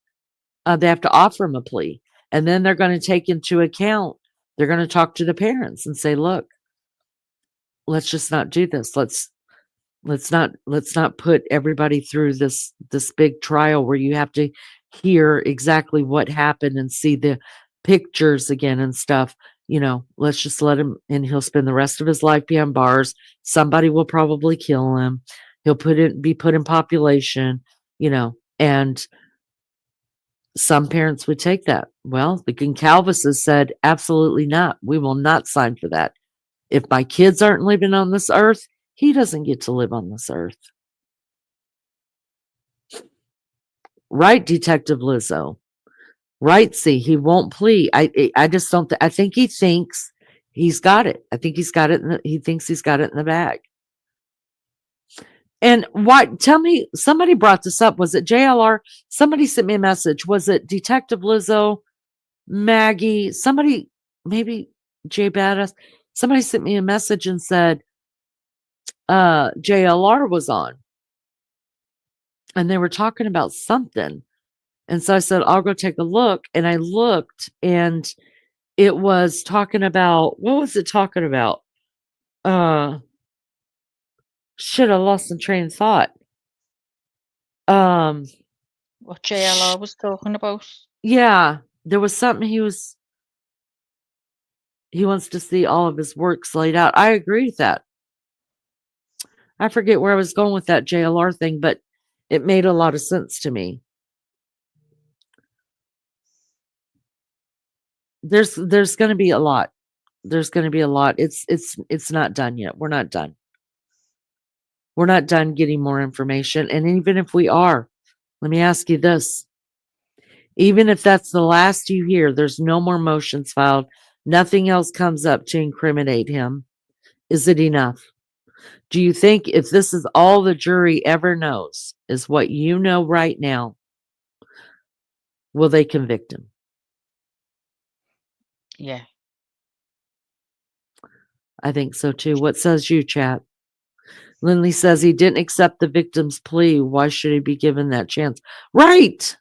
[SPEAKER 2] They have to offer him a plea. And then they're going to take into account, they're going to talk to the parents and say, look, let's just not do this. Let's not put everybody through this big trial where you have to hear exactly what happened and see the pictures again and stuff. Let's just let him, and he'll spend the rest of his life behind bars. Somebody will probably kill him. He'll be put in population, and some parents would take that. Well, the Goncalveses said, absolutely not. We will not sign for that. If my kids aren't living on this earth, he doesn't get to live on this earth. Right, Detective Lizzo. Right, see, he won't plead. I just don't. I think he thinks he's got it. I think he's got it. He thinks he's got it in the bag. And why? Tell me, somebody brought this up. Was it JLR? Somebody sent me a message. Was it Detective Lizzo, Maggie? Somebody, maybe Jay Badass. Somebody sent me a message and said JLR was on, and they were talking about something. And so I said, I'll go take a look. And I looked, and It was talking about, what was it talking about? Shit, I lost the train of thought.
[SPEAKER 6] What JLR was talking about.
[SPEAKER 2] Yeah, there was something he wants to see all of his works laid out. I agree with that. I forget where I was going with that JLR thing, but it made a lot of sense to me. There's going to be a lot. There's going to be a lot. It's not done yet. We're not done. We're not done getting more information. And even if we are, let me ask you this. Even if that's the last you hear, there's no more motions filed, nothing else comes up to incriminate him. Is it enough? Do you think if this is all the jury ever knows, is what you know right now, will they convict him?
[SPEAKER 6] Yeah.
[SPEAKER 2] I think so too. What says you, chat? Lindley says he didn't accept the victim's plea. Why should he be given that chance? Right.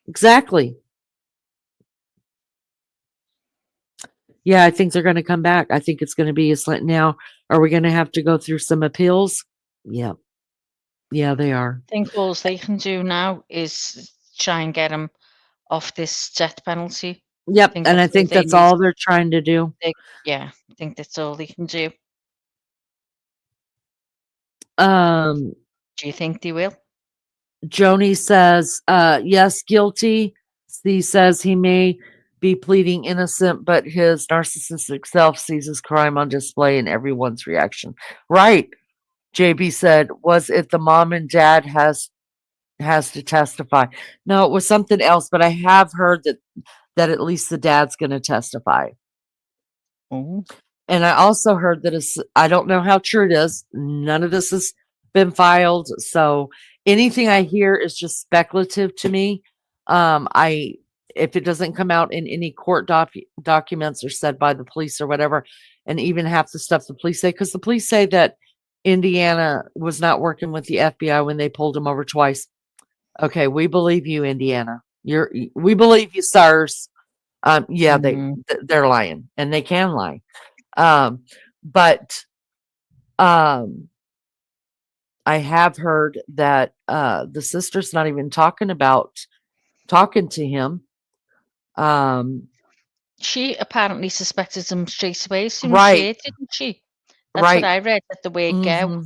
[SPEAKER 2] Exactly. Yeah, I think they're going to come back. I think it's going to be a slant. Now, are we going to have to go through some appeals? Yeah. Yeah, they are.
[SPEAKER 6] I think all they can do now is try and get him off this death penalty.
[SPEAKER 2] Yep. And I think
[SPEAKER 6] they
[SPEAKER 2] that's
[SPEAKER 6] need.
[SPEAKER 2] all they're trying to do.
[SPEAKER 6] Yeah, I think that's all they can do. Do you think they will?
[SPEAKER 2] Joni says, yes, guilty. C says he may be pleading innocent, but his narcissistic self sees his crime on display in everyone's reaction. Right. JB said, was it the mom and dad has to testify? No, it was something else, but I have heard that at least the dad's going to testify.
[SPEAKER 6] Oh.
[SPEAKER 2] And I also heard that I don't know how true it is. None of this has been filed, so anything I hear is just speculative to me. If it doesn't come out in any court documents or said by the police or whatever, and even half the stuff the police say, because the police say that Indiana was not working with the FBI when they pulled him over twice. Okay, we believe you, Indiana. We believe you, sirs. Yeah, they're lying, and they can lie. But I have heard that the sister's not even talking to him.
[SPEAKER 6] She apparently suspected him straight away as soon as
[SPEAKER 2] Right.
[SPEAKER 6] she did, didn't she? That's
[SPEAKER 2] Right.
[SPEAKER 6] what I read at the word go.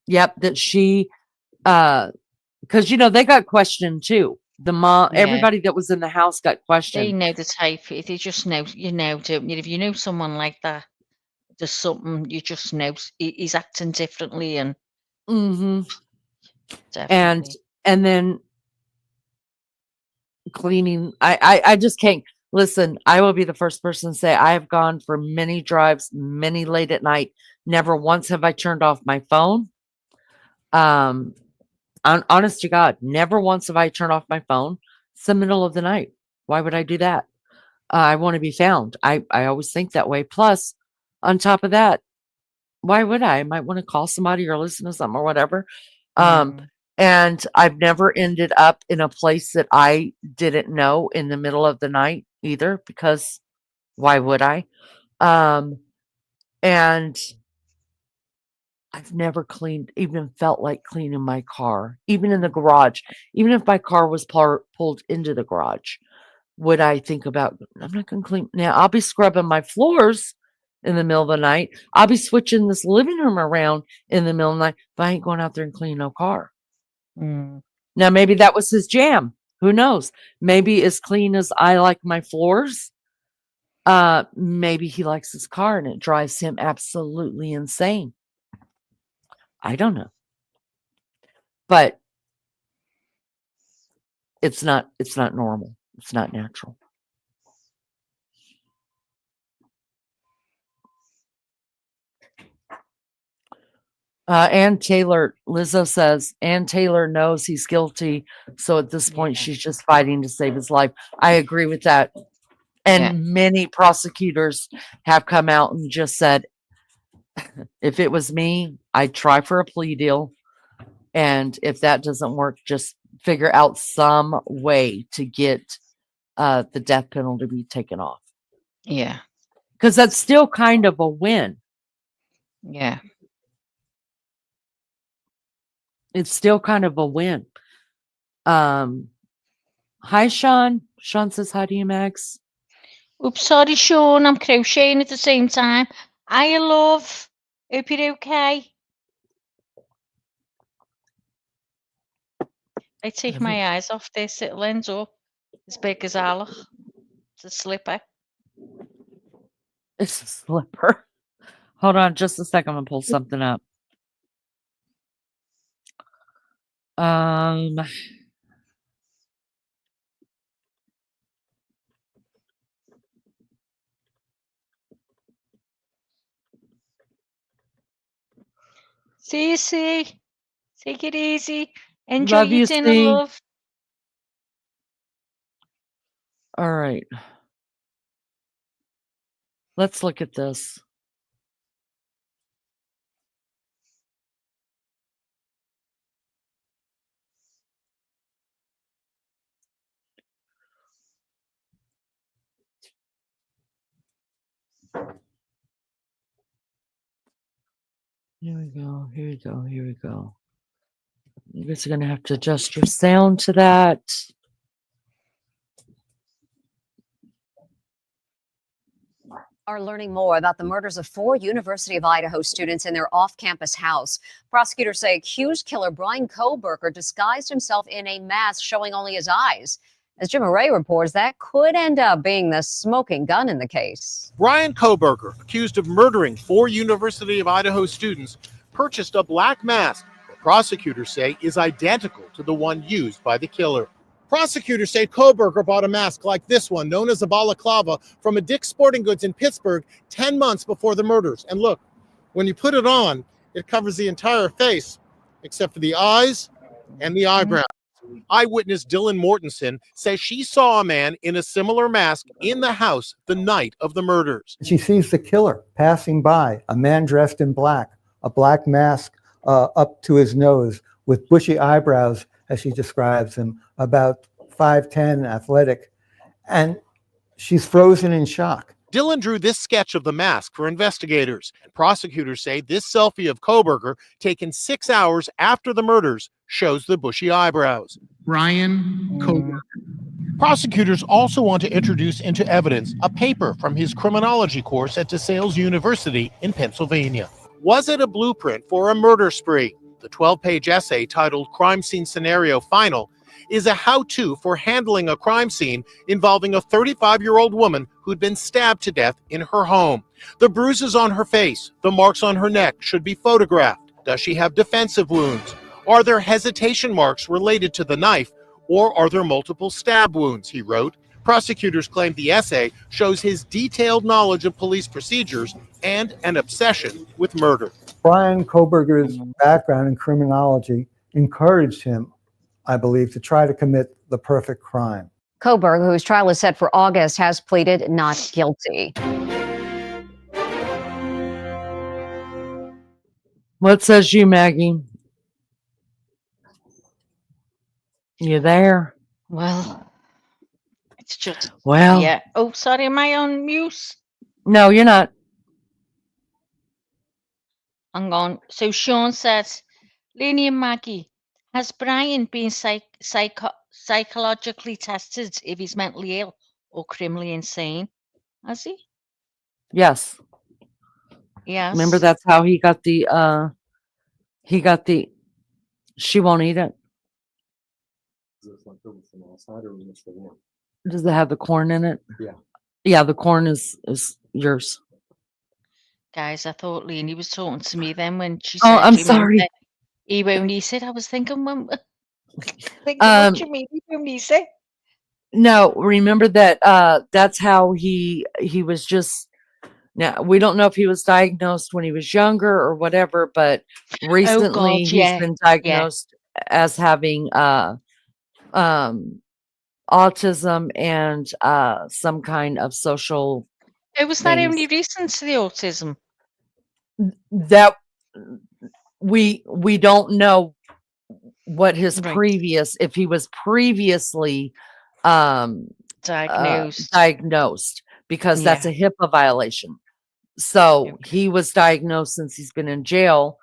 [SPEAKER 2] Yep, that she because they got questioned too. The mom,
[SPEAKER 6] Yeah.
[SPEAKER 2] everybody that was in the house got questioned.
[SPEAKER 6] They know the type. They just know, don't you? If you know someone like that, there's something you just know he's acting differently, and definitely.
[SPEAKER 2] And then cleaning. I just can't listen. I will be the first person to say I have gone for many drives, many late at night. Never once have I turned off my phone. Honest to God, never once have I turned off my phone. It's the middle of the night. Why would I do that? I want to be found. I always think that way. Plus, on top of that, why would I? I might want to call somebody or listen to something or whatever. And I've never ended up in a place that I didn't know in the middle of the night either, because why would I? And I've never even felt like cleaning my car, even in the garage. Even if my car was pulled into the garage, would I think about, I'm not going to clean. Now, I'll be scrubbing my floors in the middle of the night. I'll be switching this living room around in the middle of the night, but I ain't going out there and cleaning no car. Now, maybe that was his jam. Who knows? Maybe as clean as I like my floors, maybe he likes his car and it drives him absolutely insane. I don't know. But it's not normal. It's not natural. Ann Taylor, Lizzo says, Ann Taylor knows he's guilty. So at this point, she's just fighting to save his life. I agree with that. And many prosecutors have come out and just said, if it was me, I'd try for a plea deal. And if that doesn't work, just figure out some way to get the death penalty be taken off.
[SPEAKER 6] Yeah.
[SPEAKER 2] Because that's still kind of a win.
[SPEAKER 6] Yeah.
[SPEAKER 2] It's still kind of a win. Hi, Sean. Sean says hi to you, Max.
[SPEAKER 6] Oops, sorry, Sean. I'm crocheting at the same time. Hiya, love. Hope you're okay. I take my eyes off this. It ends up as big as Alec. It's a slipper.
[SPEAKER 2] It's a slipper. Hold on just a second. I'm going to pull something up.
[SPEAKER 6] See. Take it easy. Enjoy
[SPEAKER 2] Love
[SPEAKER 6] your
[SPEAKER 2] you,
[SPEAKER 6] dinner,
[SPEAKER 2] C.
[SPEAKER 6] love.
[SPEAKER 2] All right. Let's look at this. Here we go. Here we go. Here we go. You guys are going to have to adjust your sound to that.
[SPEAKER 5] Are learning more about the murders of 4 University of Idaho students in their off-campus house. Prosecutors say accused killer Brian Koberger disguised himself in a mask showing only his eyes. As Jim Array reports, that could end up being the smoking gun in the case.
[SPEAKER 8] Brian Koberger, accused of murdering 4 University of Idaho students, purchased a black mask that prosecutors say is identical to the one used by the killer. Prosecutors say Koberger bought a mask like this one, known as a balaclava, from a Dick's Sporting Goods in Pittsburgh 10 months before the murders. And look, when you put it on, it covers the entire face, except for the eyes and the eyebrows. Eyewitness Dylan Mortensen says she saw a man in a similar mask in the house the night of the murders.
[SPEAKER 9] She sees the killer passing by, a man dressed in black, a black mask up to his nose with bushy eyebrows, as she describes him, about 5'10", athletic, and she's frozen in shock.
[SPEAKER 8] Dylan drew this sketch of the mask for investigators. And prosecutors say this selfie of Koberger, taken 6 hours after the murders, shows the bushy eyebrows.
[SPEAKER 10] Brian Koberger.
[SPEAKER 8] Prosecutors also want to introduce into evidence a paper from his criminology course at DeSales University in Pennsylvania. Was it a blueprint for a murder spree? The 12-page essay titled Crime Scene Scenario Final is a how-to for handling a crime scene involving a 35-year-old woman who'd been stabbed to death in her home. The bruises on her face, the marks on her neck should be photographed. Does she have defensive wounds? Are there hesitation marks related to the knife? Or are there multiple stab wounds, he wrote. Prosecutors claim the essay shows his detailed knowledge of police procedures and an obsession with murder.
[SPEAKER 9] Brian Koberger's background in criminology encouraged him, I believe, to try to commit the perfect crime.
[SPEAKER 5] Koberger, whose trial is set for August, has pleaded not guilty.
[SPEAKER 2] What says you, Maggie? You there?
[SPEAKER 6] Well, it's just.
[SPEAKER 2] Well,
[SPEAKER 6] Yeah. Oh, sorry. Am I on mute?
[SPEAKER 2] no, you're not.
[SPEAKER 6] Hang on. So Sean says, Lenny and Maggie, has Brian been psychologically tested if he's mentally ill or criminally insane? Has he?
[SPEAKER 2] Yes.
[SPEAKER 6] Yes.
[SPEAKER 2] Remember, that's how he got the she won't eat it. Does it have the corn in it?
[SPEAKER 9] Yeah.
[SPEAKER 2] Yeah, the corn is yours.
[SPEAKER 6] Guys, I thought Lenny was talking to me then when she said,
[SPEAKER 2] Oh, I'm
[SPEAKER 6] "Do you remember
[SPEAKER 2] sorry.
[SPEAKER 6] he won't eat it?" I was thinking, when, what do you mean he won't eat it?
[SPEAKER 2] No, remember that that's how he was just. Now, we don't know if he was diagnosed when he was younger or whatever, but recently he's
[SPEAKER 6] yeah,
[SPEAKER 2] been diagnosed as having autism and some kind of social
[SPEAKER 6] It was that only
[SPEAKER 2] things.
[SPEAKER 6] recent to the autism.
[SPEAKER 2] That we don't know what his
[SPEAKER 6] Right.
[SPEAKER 2] previous, if he was previously diagnosed because that's
[SPEAKER 6] Yeah.
[SPEAKER 2] a HIPAA violation. So
[SPEAKER 6] Okay.
[SPEAKER 2] he was diagnosed since he's been in jail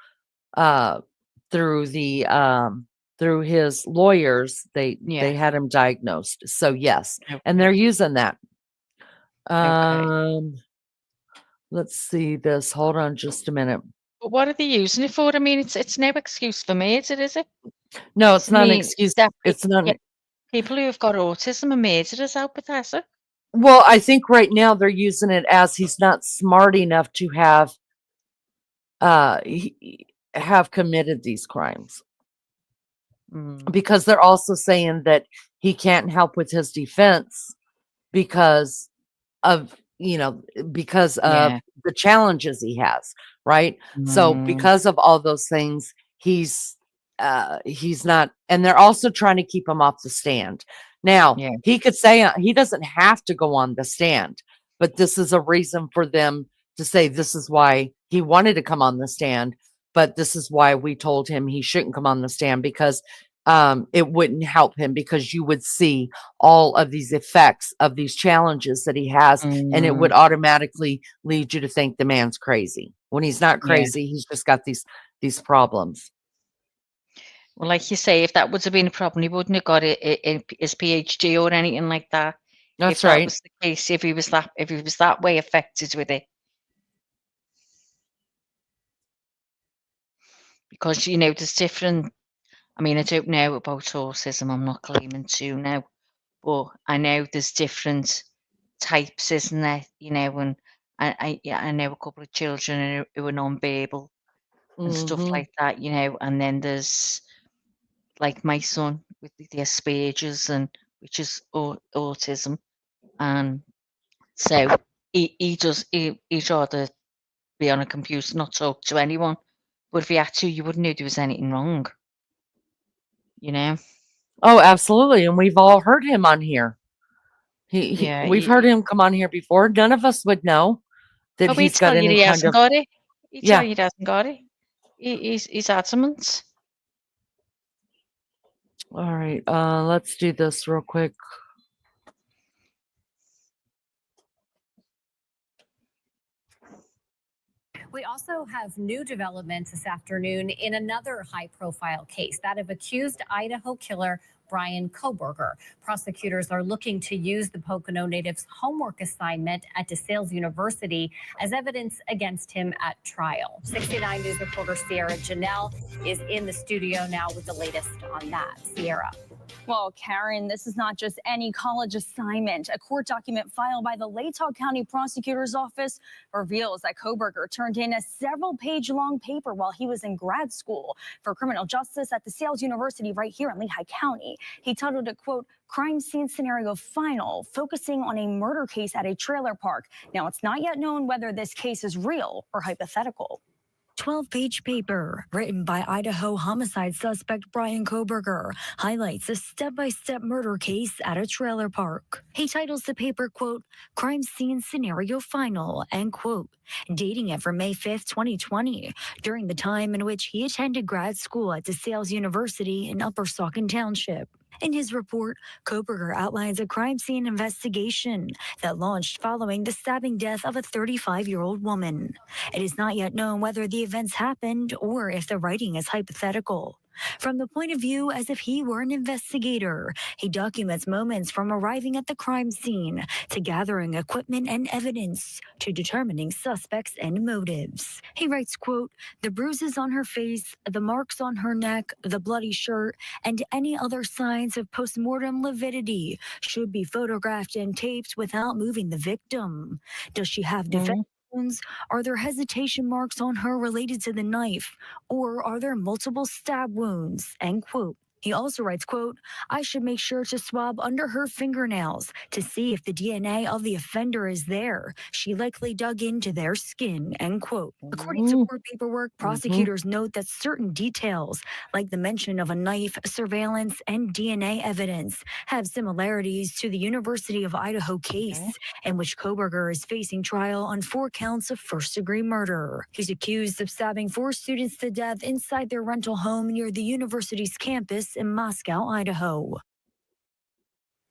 [SPEAKER 2] through through his lawyers. They
[SPEAKER 6] Yeah.
[SPEAKER 2] had him diagnosed. So yes, and
[SPEAKER 6] Okay.
[SPEAKER 2] they're using that.
[SPEAKER 6] Okay.
[SPEAKER 2] Let's see this. Hold on just a minute.
[SPEAKER 6] But what are they using it for? I mean, it's no excuse for murder, is it?
[SPEAKER 2] No, it's
[SPEAKER 6] I
[SPEAKER 2] not an
[SPEAKER 6] mean,
[SPEAKER 2] excuse.
[SPEAKER 6] that
[SPEAKER 2] It's not.
[SPEAKER 6] yeah, people who have got autism are murderers out with that, sir.
[SPEAKER 2] Well, I think right now they're using it as he's not smart enough to have committed these crimes,
[SPEAKER 6] Mm,
[SPEAKER 2] because they're also saying that he can't help with his defense because of because of
[SPEAKER 6] yeah.
[SPEAKER 2] the challenges he has, right? So
[SPEAKER 6] Mm,
[SPEAKER 2] because of all those things, he's not, and they're also trying to keep him off the stand. Now,
[SPEAKER 6] yeah.
[SPEAKER 2] he could say he doesn't have to go on the stand, but this is a reason for them to say this is why he wanted to come on the stand, but this is why we told him he shouldn't come on the stand, because it wouldn't help him, because you would see all of these effects of these challenges that he has, and it would
[SPEAKER 6] Mm,
[SPEAKER 2] automatically lead you to think the man's crazy when he's not
[SPEAKER 6] yeah.
[SPEAKER 2] crazy. He's just got these problems.
[SPEAKER 6] Well, like you say, if that would have been a problem, he wouldn't have got his PhD or anything like that. If
[SPEAKER 2] That's
[SPEAKER 6] that
[SPEAKER 2] right.
[SPEAKER 6] was the case, if he was that way affected with it, because there's different. I mean, I don't know about autism. I'm not claiming to now, but I know there's different types, isn't there? And I know a couple of children who are non-verbal and stuff
[SPEAKER 2] Hmm.
[SPEAKER 6] like that. And then there's like my son with the Asperger's, and which is autism, and so he'd rather be on a computer, not talk to anyone. But if he had to, you wouldn't know there was anything wrong, you know?
[SPEAKER 2] Oh, absolutely. And we've all heard him on here.
[SPEAKER 6] Yeah.
[SPEAKER 2] We've heard him come on here before. None of us would know that
[SPEAKER 6] Oh, he'd
[SPEAKER 2] he's got
[SPEAKER 6] tell you
[SPEAKER 2] any
[SPEAKER 6] he
[SPEAKER 2] kind
[SPEAKER 6] hasn't
[SPEAKER 2] of,
[SPEAKER 6] got it. He'd tell
[SPEAKER 2] yeah.
[SPEAKER 6] you he hasn't got it. He's adamant.
[SPEAKER 2] All right. Let's do this real quick.
[SPEAKER 5] We also have new developments this afternoon in another high-profile case, that of accused Idaho killer Brian Koberger. Prosecutors are looking to use the Pocono native's homework assignment at DeSales University as evidence against him at trial. 69 News reporter Sierra Janelle is in the studio now with the latest on that. Sierra.
[SPEAKER 11] Well, Karen, this is not just any college assignment. A court document filed by the Latah County Prosecutor's Office reveals that Koberger turned in a several-page-long paper while he was in grad school for criminal justice at DeSales University right here in Lehigh County. He titled it, quote, Crime Scene Scenario Final, focusing on a murder case at a trailer park. Now, it's not yet known whether this case is real or hypothetical.
[SPEAKER 12] 12-page paper written by Idaho homicide suspect Brian Koberger highlights a step-by-step murder case at a trailer park. He titles the paper, quote, Crime Scene Scenario Final, end quote, dating it from May 5th, 2020, during the time in which he attended grad school at DeSales University in Upper Saucon Township. In his report, Koberger outlines a crime scene investigation that launched following the stabbing death of a 35-year-old woman. It is not yet known whether the events happened or if the writing is hypothetical. From the point of view as if he were an investigator, he documents moments from arriving at the crime scene to gathering equipment and evidence to determining suspects and motives. He writes, quote, the bruises on her face, the marks on her neck, the bloody shirt, and any other signs of postmortem lividity should be photographed and taped without moving the victim. Does she have defense wounds? Are there hesitation marks on her related to the knife? Or are there multiple stab wounds? End quote. He also writes, quote, I should make sure to swab under her fingernails to see if the DNA of the offender is there. She likely dug into their skin, end quote. According to court paperwork, prosecutors note that certain details, like the mention of a knife, surveillance, and DNA evidence, have similarities to the University of Idaho case, in which Koberger is facing trial on 4 counts of first-degree murder. He's accused of stabbing 4 students to death inside their rental home near the university's campus in Moscow, Idaho.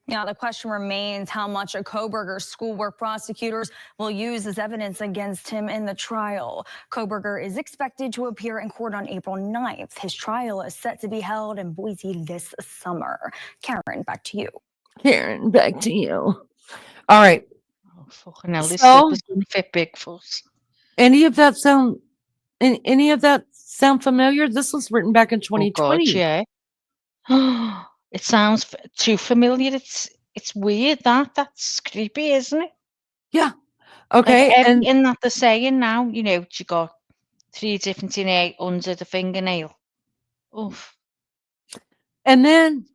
[SPEAKER 11] Yeah, the question remains how much of Koberger's schoolwork prosecutors will use as evidence against him in the trial. Koberger is expected to appear in court on April 9th. His trial is set to be held in Boise this summer. Karen, back to you.
[SPEAKER 2] Karen, back to you. All right.
[SPEAKER 6] Oh, fucking hell, this
[SPEAKER 2] So-
[SPEAKER 6] slipper's gonna fit Bigfoot.
[SPEAKER 2] Any of that sound familiar? This was written back in
[SPEAKER 6] Oh God,
[SPEAKER 2] 2020.
[SPEAKER 6] yeah. It sounds too familiar. It's weird that's creepy, isn't it?
[SPEAKER 2] Yeah. Okay.
[SPEAKER 6] Like
[SPEAKER 2] And
[SPEAKER 6] everything that they're saying now, you got 3 different DNA under the fingernail. Oof.
[SPEAKER 2] and then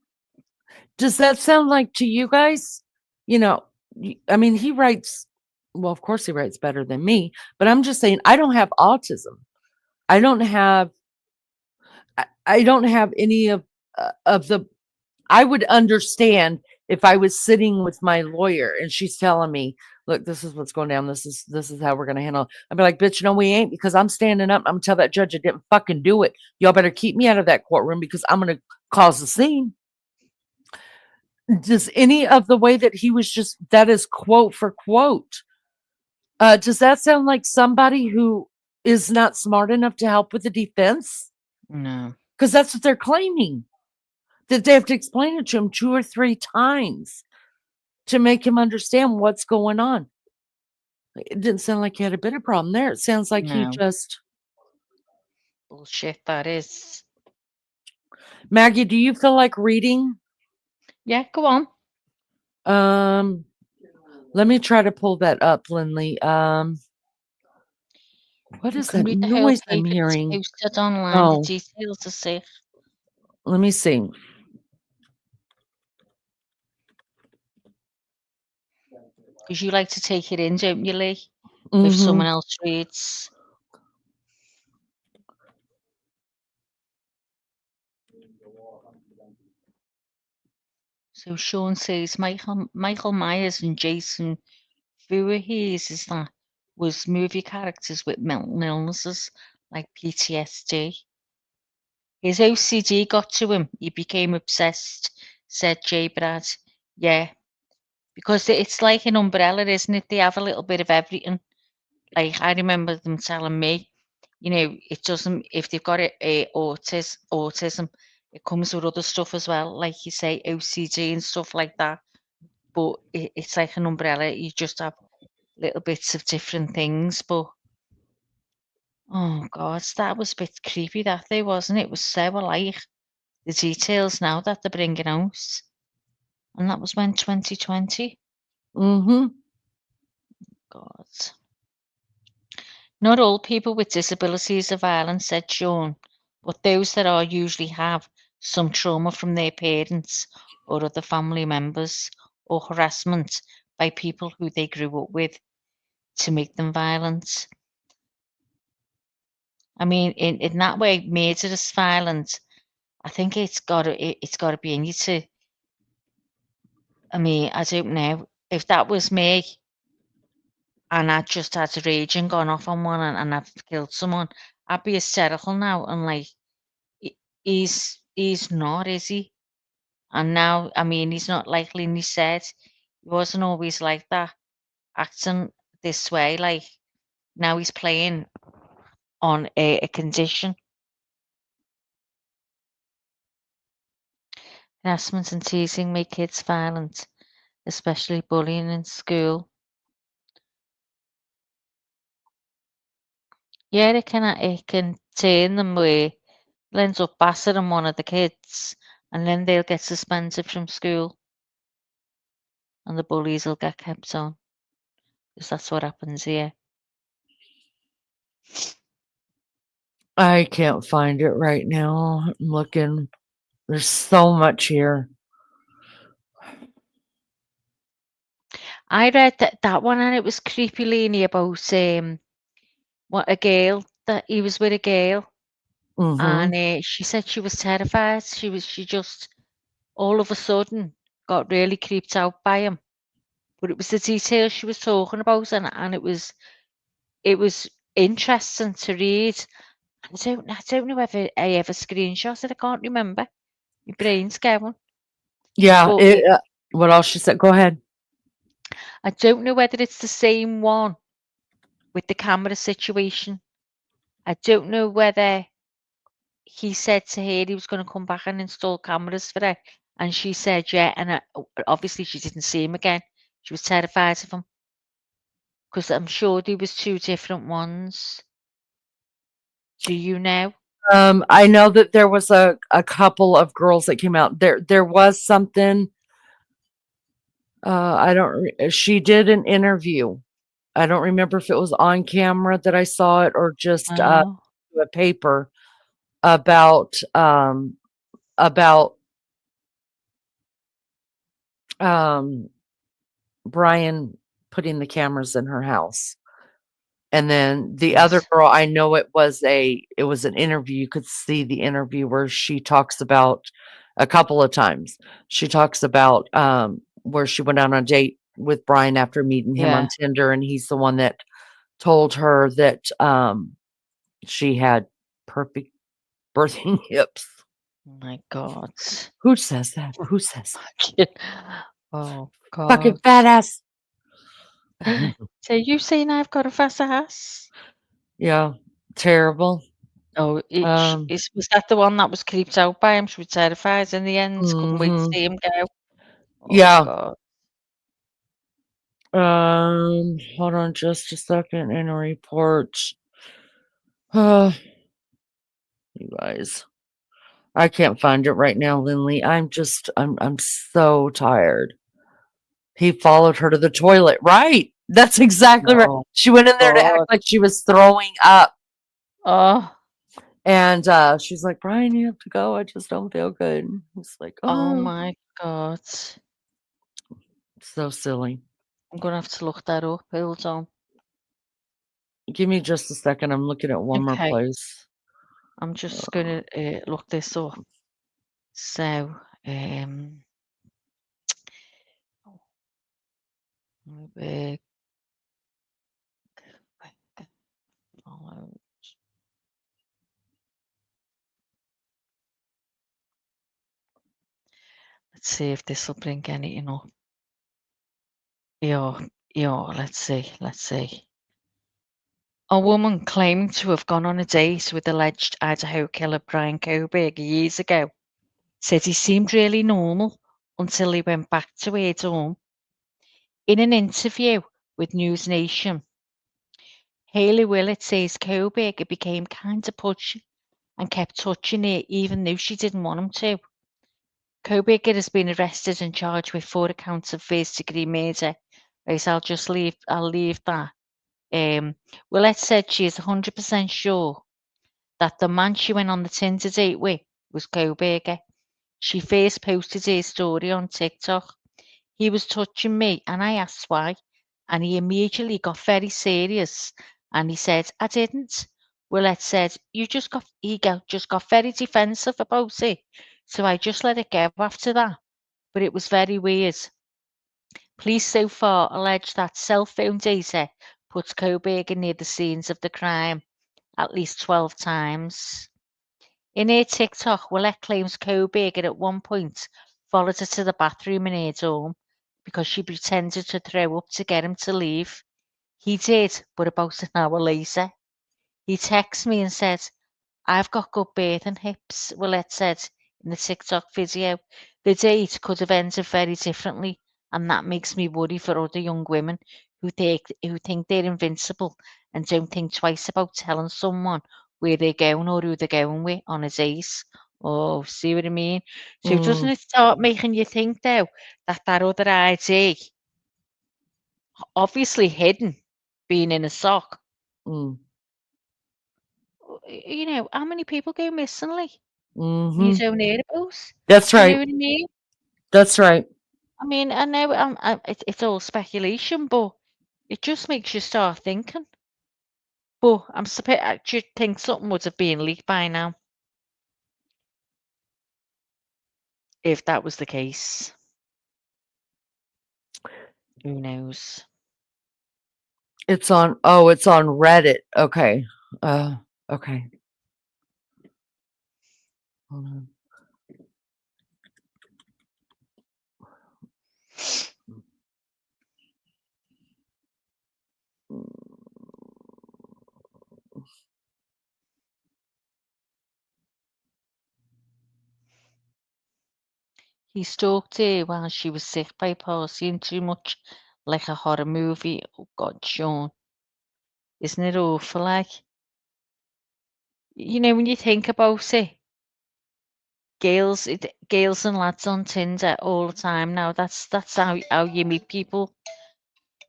[SPEAKER 2] does that sound like to you guys? I mean, he writes, well, of course he writes better than me, but I'm just saying I don't have autism. I don't have any of the. I would understand if I was sitting with my lawyer and she's telling me, look, this is what's going down. This is how we're going to handle it. I'd be like, bitch, no, we ain't, because I'm standing up. I'm going to tell that judge I didn't fucking do it. Y'all better keep me out of that courtroom because I'm going to cause a scene. Does any of the way that he was just, that is quote for quote, does that sound like somebody who is not smart enough to help with the defense?
[SPEAKER 6] No.
[SPEAKER 2] Because that's what they're claiming. That they have to explain it to him 2 or 3 times to make him understand what's going on. It didn't sound like he had a bit of problem there. It sounds like he
[SPEAKER 6] No.
[SPEAKER 2] just.
[SPEAKER 6] Bullshit, that is.
[SPEAKER 2] Maggie, do you feel like reading?
[SPEAKER 6] Yeah, go on.
[SPEAKER 2] Let me try to pull that up, Lindley. What
[SPEAKER 6] You
[SPEAKER 2] is
[SPEAKER 6] can
[SPEAKER 2] that
[SPEAKER 6] read the whole
[SPEAKER 2] noise I'm
[SPEAKER 6] paper that's
[SPEAKER 2] hearing?
[SPEAKER 6] posted online,
[SPEAKER 2] Oh,
[SPEAKER 6] the details are safe.
[SPEAKER 2] let me see.
[SPEAKER 6] Because you like to take it in, don't you, Lee? If
[SPEAKER 2] Mhm.
[SPEAKER 6] someone else reads. So Sean says Michael Myers and Jason Voorhees was movie characters with mental illnesses like PTSD. His OCD got to him. He became obsessed, said J. Brad. Yeah, because it's like an umbrella, isn't it? They have a little bit of everything. Like I remember them telling me, it doesn't, if they've got autism, it comes with other stuff as well, like you say, OCD and stuff like that. But it's like an umbrella. You just have little bits of different things. But oh God, that was a bit creepy, that day, wasn't it? It was so alike. The details now that they're bringing out. And that was when 2020.
[SPEAKER 2] Mm-hmm.
[SPEAKER 6] God. Not all people with disabilities are violent, said Sean, but those that are usually have some trauma from their parents or other family members or harassment by people who they grew up with to make them violent. I mean, in that way, murderous violence, I think it's gotta be in you to. I mean, I don't know. If that was me and I just had rage and gone off on one and I've killed someone, I'd be hysterical now and like he's not, is he? And now, I mean, he's not like Lindy said. He wasn't always like that, acting this way. Like now he's playing on a condition. Harassment and teasing make kids violent, especially bullying in school. Yeah, it can turn them where they'll end up battering one of the kids, and then they'll get suspended from school, and the bullies will get kept on, because that's what happens here.
[SPEAKER 2] I can't find it right now. I'm looking. There's so much here.
[SPEAKER 6] I read that one, and it was creepy, Leanie, about what a girl that he was with a girl,
[SPEAKER 2] Mm-hmm.
[SPEAKER 6] and she said she was terrified. She just all of a sudden got really creeped out by him. But it was the details she was talking about, and it was interesting to read. I don't know if I ever screenshot it. I can't remember. My brain's going.
[SPEAKER 2] Yeah,
[SPEAKER 6] But
[SPEAKER 2] What else she said? Go ahead.
[SPEAKER 6] I don't know whether it's the same one with the camera situation. I don't know whether he said to her he was going to come back and install cameras for her, and she said yeah, and obviously she didn't see him again. She was terrified of him because I'm sure there was 2 different ones. Do you know?
[SPEAKER 2] I know that there was a couple of girls that came out. There was something. She did an interview. I don't remember if it was on camera that I saw it or just
[SPEAKER 6] Oh,
[SPEAKER 2] a paper about about um Brian putting the cameras in her house. And then the other
[SPEAKER 6] yes.
[SPEAKER 2] girl, I know it was an interview. You could see the interview where she talks about a couple of times. She talks about where she went on a date with Brian after meeting him on
[SPEAKER 6] Yeah.
[SPEAKER 2] Tinder, and he's the one that told her that she had perfect birthing hips.
[SPEAKER 6] My God.
[SPEAKER 2] Who says that? Who says that?
[SPEAKER 6] Oh
[SPEAKER 2] Fucking
[SPEAKER 6] God.
[SPEAKER 2] fat ass.
[SPEAKER 6] So you saying I've got a fast ass?
[SPEAKER 2] Yeah, terrible.
[SPEAKER 6] Oh,
[SPEAKER 2] Um,
[SPEAKER 6] was that the one that was creeped out by him? She was terrified in the end. Couldn't wait to
[SPEAKER 2] mhm.
[SPEAKER 6] see him go. Oh
[SPEAKER 2] Yeah.
[SPEAKER 6] God.
[SPEAKER 2] Hold on just a second in a report. Uh, you guys. I can't find it right now, Lindley. I'm so tired. He followed her to the toilet. Right. That's exactly right.
[SPEAKER 6] Oh
[SPEAKER 2] She went in there to act
[SPEAKER 6] God.
[SPEAKER 2] like she was throwing up.
[SPEAKER 6] Oh,
[SPEAKER 2] And she's like, Brian, you have to go. I just don't feel good. He's like,
[SPEAKER 6] oh
[SPEAKER 2] oh,
[SPEAKER 6] my God.
[SPEAKER 2] so silly.
[SPEAKER 6] I'm gonna have to look that up. Hold on.
[SPEAKER 2] Give me just a second. I'm looking at one more
[SPEAKER 6] Okay.
[SPEAKER 2] place.
[SPEAKER 6] I'm just gonna look this up. So, uh, follow. Let's see if this will bring anything up. Yeah, let's see. A woman claiming to have gone on a date with alleged Idaho killer Brian Koberger years ago said he seemed really normal until he went back to her dorm. In an interview with News Nation, Haley Willett says Koberger became kind of pushy and kept touching her even though she didn't want him to. Koberger has been arrested and charged with 4 counts of first-degree murder. Right, I'll leave that. Willett said she is 100% sure that the man she went on the Tinder date with was Koberger. She first posted her story on TikTok. He was touching me and I asked why, and he immediately got very serious and he said, I didn't. Willett said, just got very defensive about it. So I just let it go after that. But it was very weird. Police so far allege that cell phone data puts Koberger near the scenes of the crime at least 12 times. In her TikTok, Willett claims Koberger at one point followed her to the bathroom in her dorm because she pretended to throw up to get him to leave. He did, but about an hour later, he texts me and said, I've got good birthing hips, Willett said in the TikTok video. The date could have ended very differently, and that makes me worry for other young women who think they're invincible and don't think twice about telling someone where they're going or who they're going with on a date. Oh, see what I mean? So doesn't
[SPEAKER 2] Mm,
[SPEAKER 6] it start making you think though that other ID, obviously hidden, being in a sock,
[SPEAKER 2] mm,
[SPEAKER 6] how many people go missingly? You
[SPEAKER 2] mm-hmm.
[SPEAKER 6] don't hear about.
[SPEAKER 2] That's
[SPEAKER 6] Do you know
[SPEAKER 2] right.
[SPEAKER 6] what I mean?
[SPEAKER 2] That's right.
[SPEAKER 6] I mean, I know it's all speculation, but it just makes you start thinking. But I should think something would have been leaked by now, if that was the case. Who knows?
[SPEAKER 2] It's on Reddit. Okay. Okay. Hold on.
[SPEAKER 6] He stalked her while she was sick by partying too much, like a horror movie. Oh God, Sean, isn't it awful? Like, you know, when you think about it, girls and lads on Tinder all the time now. That's how you meet people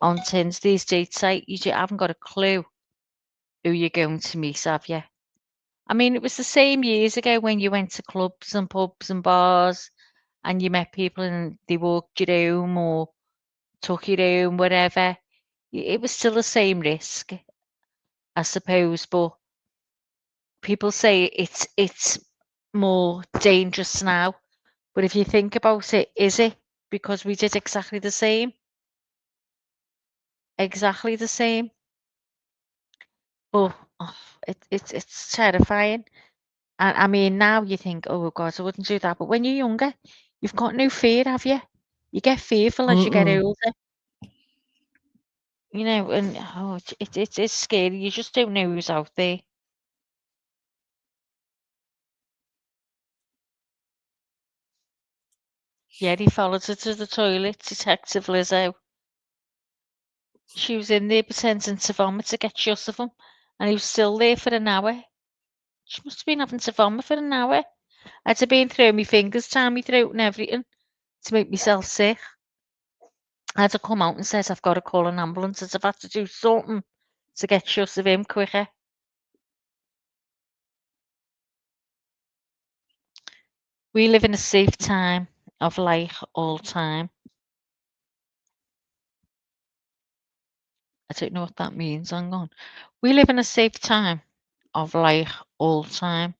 [SPEAKER 6] on Tinder these days. Like, you haven't got a clue who you're going to meet, have you? I mean, it was the same years ago when you went to clubs and pubs and bars and you met people and they walked you home or took you home, whatever. It was still the same risk, I suppose, but people say it's more dangerous now. But if you think about it, is it? Because we did exactly the same. Exactly the same. But oh, it's terrifying. And I mean, now you think, oh God, I wouldn't do that. But when you're younger, you've got no fear, have you? You get fearful as you get
[SPEAKER 2] Mm-mm.
[SPEAKER 6] older, you know, and oh, it's scary. You just don't know who's out there. Yeah, he followed her to the toilet, Detective Lizzo. She was in there pretending to vomit to get shut of him, and he was still there for an hour. She must have been having to vomit for an hour. I'd have been throwing my fingers down my throat and everything to make myself sick. I had to come out and said, I've got to call an ambulance. I've had to do something to get shut of him quicker. We live in a safe time of life all time. I don't know what that means. Hang on. We live in a safe time of life all time.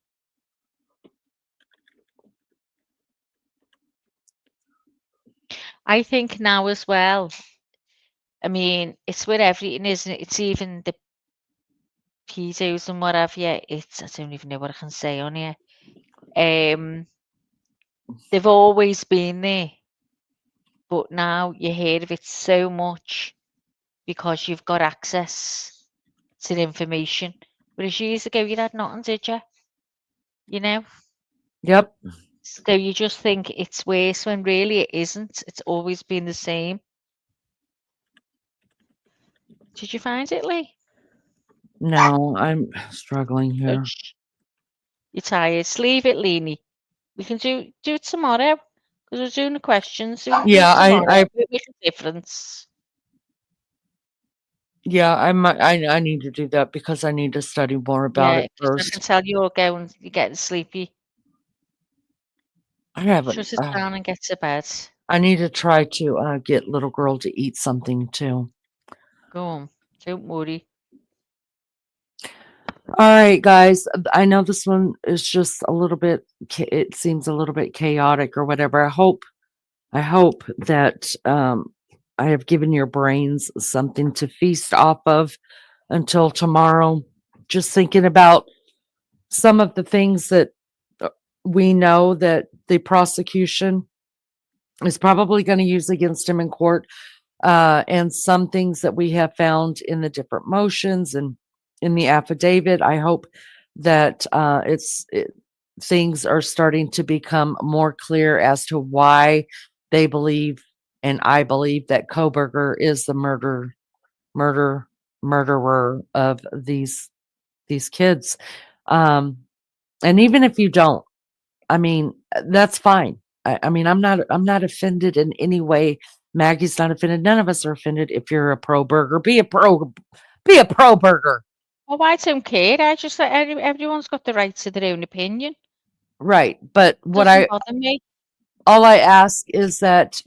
[SPEAKER 6] I think now as well. I mean, it's with everything, isn't it? It's even the pedos and what have you. It's I don't even know what I can say on here. They've always been there, but now you hear of it so much because you've got access to the information. Whereas years ago, you had nothing, did you? You know?
[SPEAKER 2] Yep.
[SPEAKER 6] So you just think it's worse when really it isn't. It's always been the same. Did you find it, Lee?
[SPEAKER 2] No, I'm struggling here.
[SPEAKER 6] You're tired. Leave it, Leanie. We can do it tomorrow because we're doing the questions. So we can do
[SPEAKER 2] Yeah,
[SPEAKER 6] it tomorrow.
[SPEAKER 2] I
[SPEAKER 6] It won't make a difference.
[SPEAKER 2] yeah, I need to do that because I need to study more about
[SPEAKER 6] Yeah,
[SPEAKER 2] it
[SPEAKER 6] 'cause I can
[SPEAKER 2] first.
[SPEAKER 6] tell you're getting sleepy.
[SPEAKER 2] I haven't.
[SPEAKER 6] Shut it down and get to bed.
[SPEAKER 2] I need to try to get little girl to eat something too.
[SPEAKER 6] Go on. Don't worry.
[SPEAKER 2] All right, guys. I know this one is just a little bit. It seems a little bit chaotic or whatever. I hope that I have given your brains something to feast off of until tomorrow. Just thinking about some of the things that we know that the prosecution is probably going to use against him in court, and some things that we have found in the different motions and in the affidavit. I hope that things are starting to become more clear as to why they believe, and I believe, that Koberger is the murderer of these kids. And even if you don't, I mean, that's fine. I mean, I'm not offended in any way. Maggie's not offended. None of us are offended. If you're a pro burger, be a pro burger.
[SPEAKER 6] Oh, I don't care. I just everyone's got the right to their own opinion.
[SPEAKER 2] Right. But
[SPEAKER 6] Doesn't bother me.
[SPEAKER 2] all I ask is that,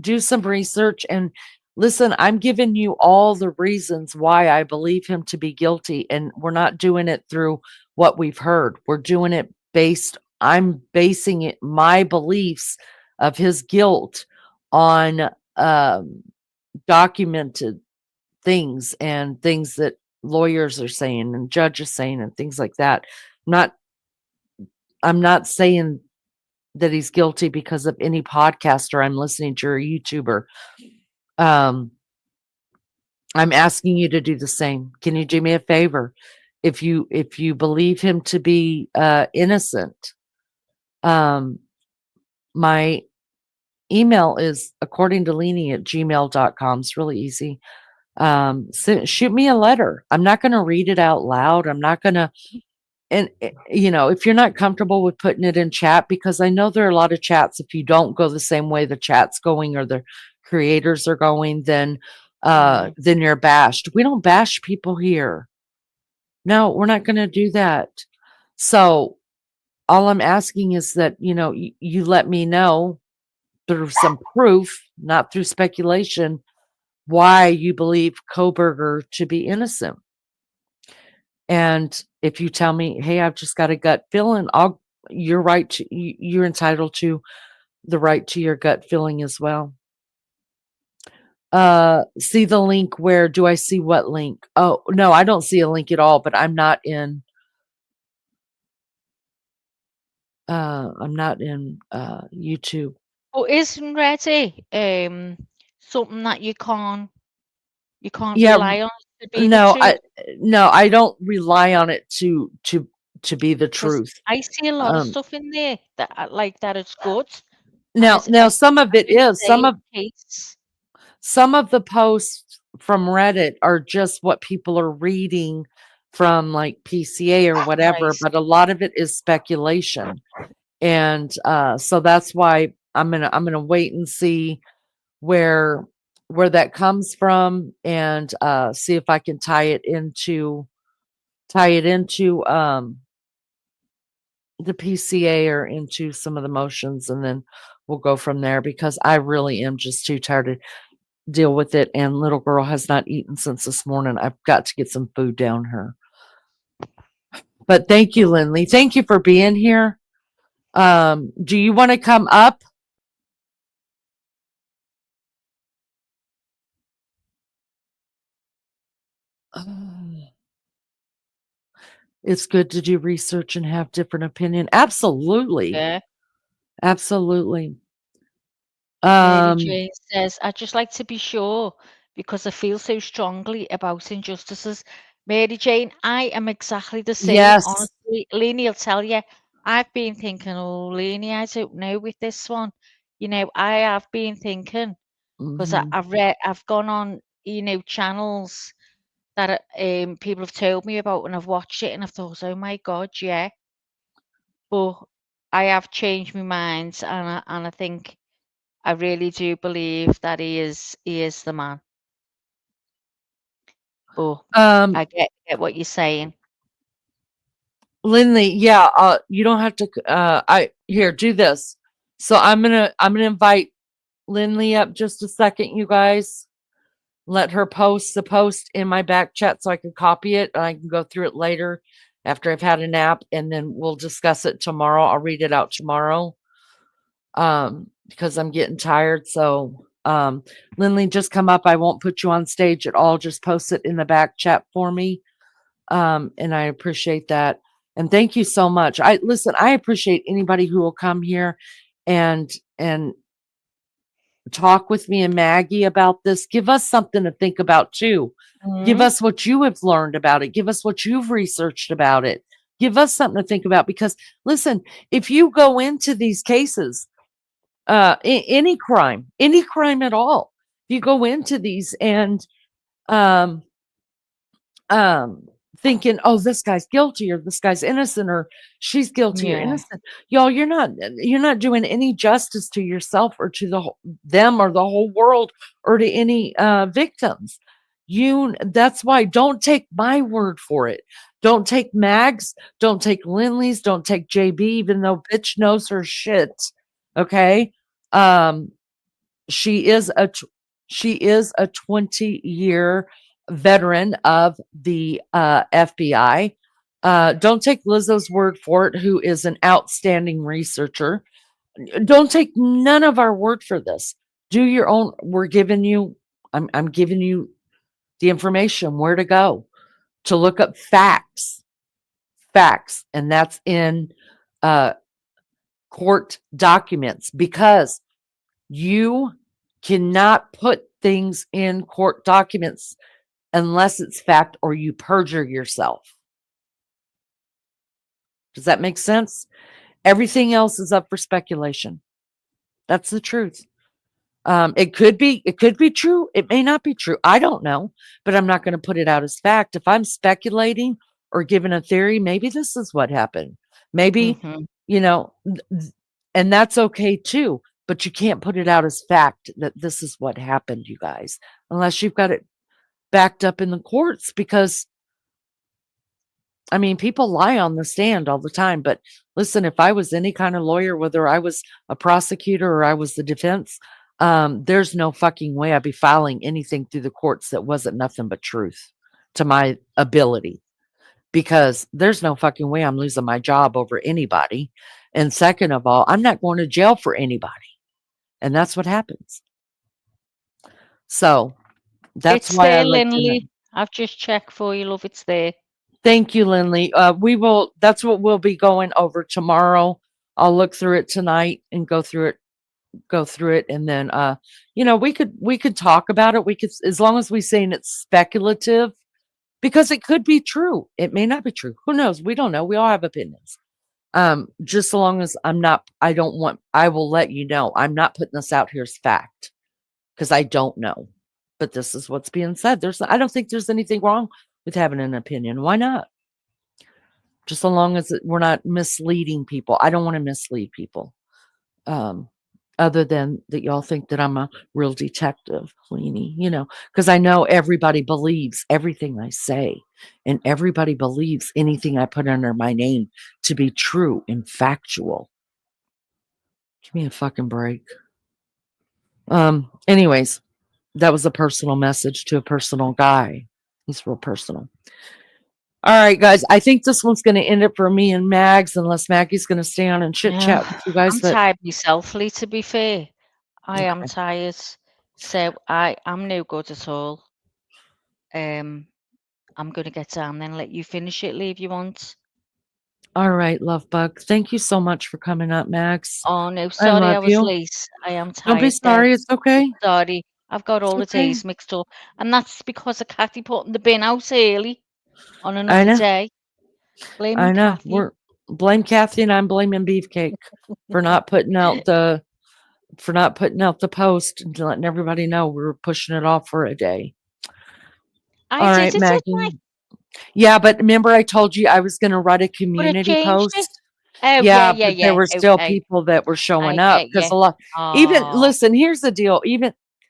[SPEAKER 2] do some research and listen. I'm giving you all the reasons why I believe him to be guilty, and we're not doing it through what we've heard. We're doing it I'm basing it, my beliefs of his guilt, on documented things and things that lawyers are saying and judges saying and things like that. I'm not saying that he's guilty because of any podcaster I'm listening to or YouTuber. I'm asking you to do the same. Can you do me a favor? If you believe him to be innocent, my email is according to Leanie at gmail.com. It's really easy. Shoot me a letter. I'm not going to read it out loud. I'm not going to, and if you're not comfortable with putting it in chat, because I know there are a lot of chats, if you don't go the same way the chat's going or the creators are going, then you're bashed. We don't bash people here. No, we're not going to do that. So all I'm asking is that, you let me know through some proof, not through speculation, why you believe Koberger to be innocent. And if you tell me, hey, I've just got a gut feeling, you're right. You're entitled to the right to your gut feeling as well. See the link. Where do I see what link? Oh, no, I don't see a link at all, but I'm not in YouTube.
[SPEAKER 6] Oh, isn't ready something that you can't
[SPEAKER 2] Yeah,
[SPEAKER 6] rely on to be the truth?
[SPEAKER 2] I don't rely on it to be the
[SPEAKER 6] 'Cause
[SPEAKER 2] truth.
[SPEAKER 6] I see a lot of stuff in there that like that it's good.
[SPEAKER 2] Now, some of it is. Some of the posts from Reddit are just what people are reading from like PCA or whatever, but a lot of it is speculation. And so that's why I'm gonna wait and see where that comes from, and see if I can tie it into the PCA or into some of the motions, and then we'll go from there, because I really am just too tired to deal with it. And little girl has not eaten since this morning. I've got to get some food down her. But thank you, Lindley. Thank you for being here. Do you want to come up? It's good to do research and have different opinion. Absolutely.
[SPEAKER 6] Yeah.
[SPEAKER 2] Absolutely.
[SPEAKER 6] Mary Jane says, I'd just like to be sure because I feel so strongly about injustices. Mary Jane, I am exactly the same.
[SPEAKER 2] Yes.
[SPEAKER 6] Honestly, Lainey will tell you, I've been thinking, oh, Lainey, I don't know with this one. I have been thinking because I've gone on, channels that people have told me about, and I've watched it and I've thought, oh my God, yeah. But I have changed my mind, and I think I really do believe that he is the man. But I get what you're saying.
[SPEAKER 2] Lindley, yeah, you don't have to do this. So I'm gonna invite Lindley up just a second, you guys. Let her post the post in my back chat so I can copy it and I can go through it later after I've had a nap, and then we'll discuss it tomorrow. I'll read it out tomorrow. Because I'm getting tired. So Lindley, just come up. I won't put you on stage at all. Just post it in the back chat for me. And I appreciate that. And thank you so much. I appreciate anybody who will come here and talk with me and Maggie about this. Give us something to think about too. Give us what you have learned about it. Give us what you've researched about it. Give us something to think about, because listen, if you go into these cases, any crime at all, you go into these and thinking, oh, this guy's guilty or this guy's innocent or she's guilty or innocent. Y'all, you're not doing any justice to yourself or to them or the whole world or to any victims. That's why don't take my word for it. Don't take Mags, don't take Lindley's, don't take JB, even though bitch knows her shit. Okay. She is a 20-year veteran of the FBI. Don't take Lizzo's word for it, who is an outstanding researcher. Don't take none of our word for this. Do your own. We're giving you, I'm giving you the information where to go to look up facts. And that's in court documents because you cannot put things in court documents unless it's fact or you perjure yourself. Does that make sense? Everything else is up for speculation. That's the truth. It could be true. It may not be true. I don't know, but I'm not going to put it out as fact. If I'm speculating or giving a theory, maybe this is what happened. Maybe, you know, and that's okay too, but you can't put it out as fact that this is what happened, you guys, unless you've got it backed up in the courts because I mean, people lie on the stand all the time, but listen, if I was any kind of lawyer, whether I was a prosecutor or I was the defense, there's no fucking way I'd be filing anything through the courts that wasn't nothing but truth to my ability, because there's no fucking way I'm losing my job over anybody. And second of all, I'm not going to jail for anybody. And that's what happens. So that's
[SPEAKER 6] It's
[SPEAKER 2] why I
[SPEAKER 6] there,
[SPEAKER 2] let you know.
[SPEAKER 6] Lindley. I've just checked for you, love. It's there.
[SPEAKER 2] Thank you, Lindley. That's what we'll be going over tomorrow. I'll look through it tonight and go through it. And then, we could talk about it. We could, as long as we saying it's speculative, because it could be true. It may not be true. Who knows? We don't know. We all have opinions. Just so long as I will let you know. I'm not putting this out here as fact because I don't know, but this is what's being said. I don't think there's anything wrong with having an opinion. Why not? Just so long as we're not misleading people. I don't want to mislead people. Other than that y'all think that I'm a real detective, Queenie, because I know everybody believes everything I say, and everybody believes anything I put under my name to be true and factual. Give me a fucking break. Anyways, that was a personal message to a personal guy. He's real personal. All right, guys. I think this one's going to end it for me and Mags, unless Maggie's going to stay on and chit chat with you guys.
[SPEAKER 6] I'm tired myself, Lee, to be fair. I am
[SPEAKER 2] Okay.
[SPEAKER 6] tired. So I am no good at all. I'm going to get down then, let you finish it, Lee, if you want.
[SPEAKER 2] All right, love bug. Thank you so much for coming up, Max.
[SPEAKER 6] Oh, no,
[SPEAKER 2] I
[SPEAKER 6] sorry I
[SPEAKER 2] love
[SPEAKER 6] was
[SPEAKER 2] you.
[SPEAKER 6] late. I am tired.
[SPEAKER 2] Don't be sorry. It's okay.
[SPEAKER 6] Sorry. I've got all the
[SPEAKER 2] okay.
[SPEAKER 6] days mixed up. And that's because of Kathy putting the bin out early on
[SPEAKER 2] I
[SPEAKER 6] another
[SPEAKER 2] know.
[SPEAKER 6] day. Blame
[SPEAKER 2] I know.
[SPEAKER 6] Kathy.
[SPEAKER 2] Blame Kathy, and I'm blaming Beefcake for not putting out the post and letting everybody know we were pushing it off for a day.
[SPEAKER 6] I
[SPEAKER 2] All
[SPEAKER 6] did
[SPEAKER 2] right,
[SPEAKER 6] it,
[SPEAKER 2] Maggie.
[SPEAKER 6] didn't I?
[SPEAKER 2] Yeah, but remember I told you I was going to write a
[SPEAKER 6] But it
[SPEAKER 2] community
[SPEAKER 6] changed it.
[SPEAKER 2] post.
[SPEAKER 6] Oh,
[SPEAKER 2] Yeah,
[SPEAKER 6] yeah.
[SPEAKER 2] but there were still
[SPEAKER 6] Okay.
[SPEAKER 2] people that were showing
[SPEAKER 6] I
[SPEAKER 2] up
[SPEAKER 6] get
[SPEAKER 2] because
[SPEAKER 6] you.
[SPEAKER 2] a lot. Even
[SPEAKER 6] Oh,
[SPEAKER 2] listen, here's the deal.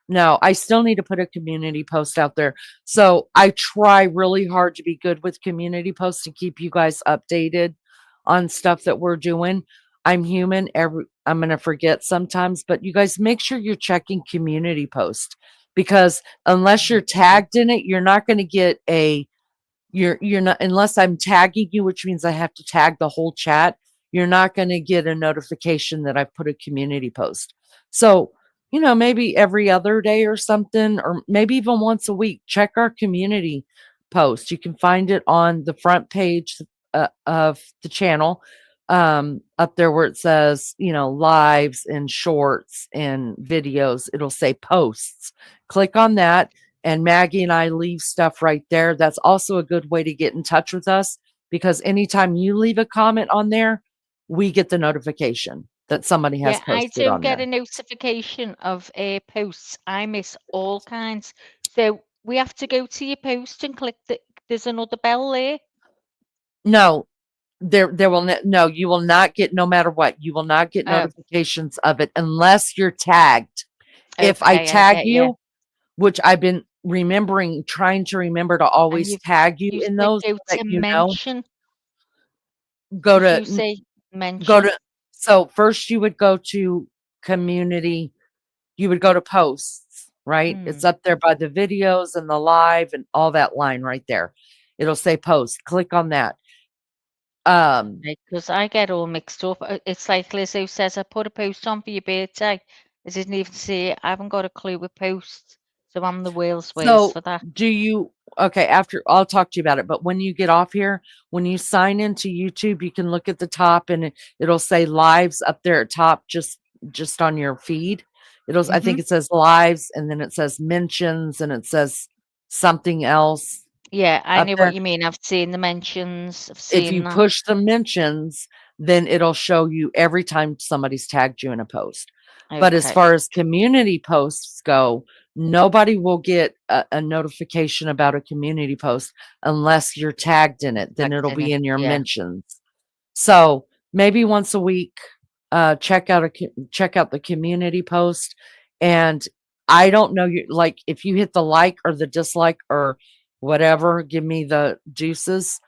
[SPEAKER 2] No, I still need to put a community post out there. So I try really hard to be good with community posts to keep you guys updated on stuff that we're doing. I'm human. I'm going to forget sometimes, but you guys make sure you're checking community post, because unless you're tagged in it, you're not going to get you're not, unless I'm tagging you, which means I have to tag the whole chat. You're not going to get a notification that I've put a community post. So, maybe every other day or something, or maybe even once a week, check our community post. You can find it on the front page of the channel, up there where it says, lives and shorts and videos. It'll say posts. Click on that, and Maggie and I leave stuff right there. That's also a good way to get in touch with us, because anytime you leave a comment on there, we get the notification that somebody has
[SPEAKER 6] yeah, I
[SPEAKER 2] posted
[SPEAKER 6] don't
[SPEAKER 2] on
[SPEAKER 6] get
[SPEAKER 2] there.
[SPEAKER 6] a notification of posts. I miss all kinds. So we have to go to your post and click there's another bell there.
[SPEAKER 2] No, no, you will not get, no matter what, you will not get
[SPEAKER 6] Oh.
[SPEAKER 2] notifications of it unless you're tagged. If I
[SPEAKER 6] Okay,
[SPEAKER 2] tag
[SPEAKER 6] get
[SPEAKER 2] you, which I've been trying to remember to always tag you in those,
[SPEAKER 6] go
[SPEAKER 2] that
[SPEAKER 6] to mention.
[SPEAKER 2] Go
[SPEAKER 6] Did you
[SPEAKER 2] to
[SPEAKER 6] say mention?
[SPEAKER 2] go to so first you would go to community, you would go to posts, right? It's up there by the videos and the live and all that line right there. It'll say post. Click on that.
[SPEAKER 6] Because I get all mixed up. It's like Lizzo says, I put a post on for your birthday. I didn't even see it. I haven't got a clue with posts. So I'm the world's worst for that.
[SPEAKER 2] Do you Okay, after I'll talk to you about it. But when you get off here, when you sign into YouTube, you can look at the top and it'll say lives up there at top, just on your feed. I think
[SPEAKER 6] Mhm.
[SPEAKER 2] it says lives, and then it says mentions, and it says something else
[SPEAKER 6] Yeah, I
[SPEAKER 2] up
[SPEAKER 6] know what
[SPEAKER 2] there.
[SPEAKER 6] you mean. I've seen the mentions. I've
[SPEAKER 2] If
[SPEAKER 6] seen
[SPEAKER 2] you
[SPEAKER 6] that.
[SPEAKER 2] push the mentions, then it'll show you every time somebody's tagged you in a post. But as
[SPEAKER 6] Okay.
[SPEAKER 2] far as community posts go, nobody will get a notification about a community post unless you're tagged in it. Then
[SPEAKER 6] Tagged
[SPEAKER 2] it'll
[SPEAKER 6] in
[SPEAKER 2] be
[SPEAKER 6] it.
[SPEAKER 2] in your
[SPEAKER 6] Yeah.
[SPEAKER 2] mentions. So maybe once a week, check out the community post. And I don't know, you like, if you hit the like or the dislike or whatever, give me the deuces.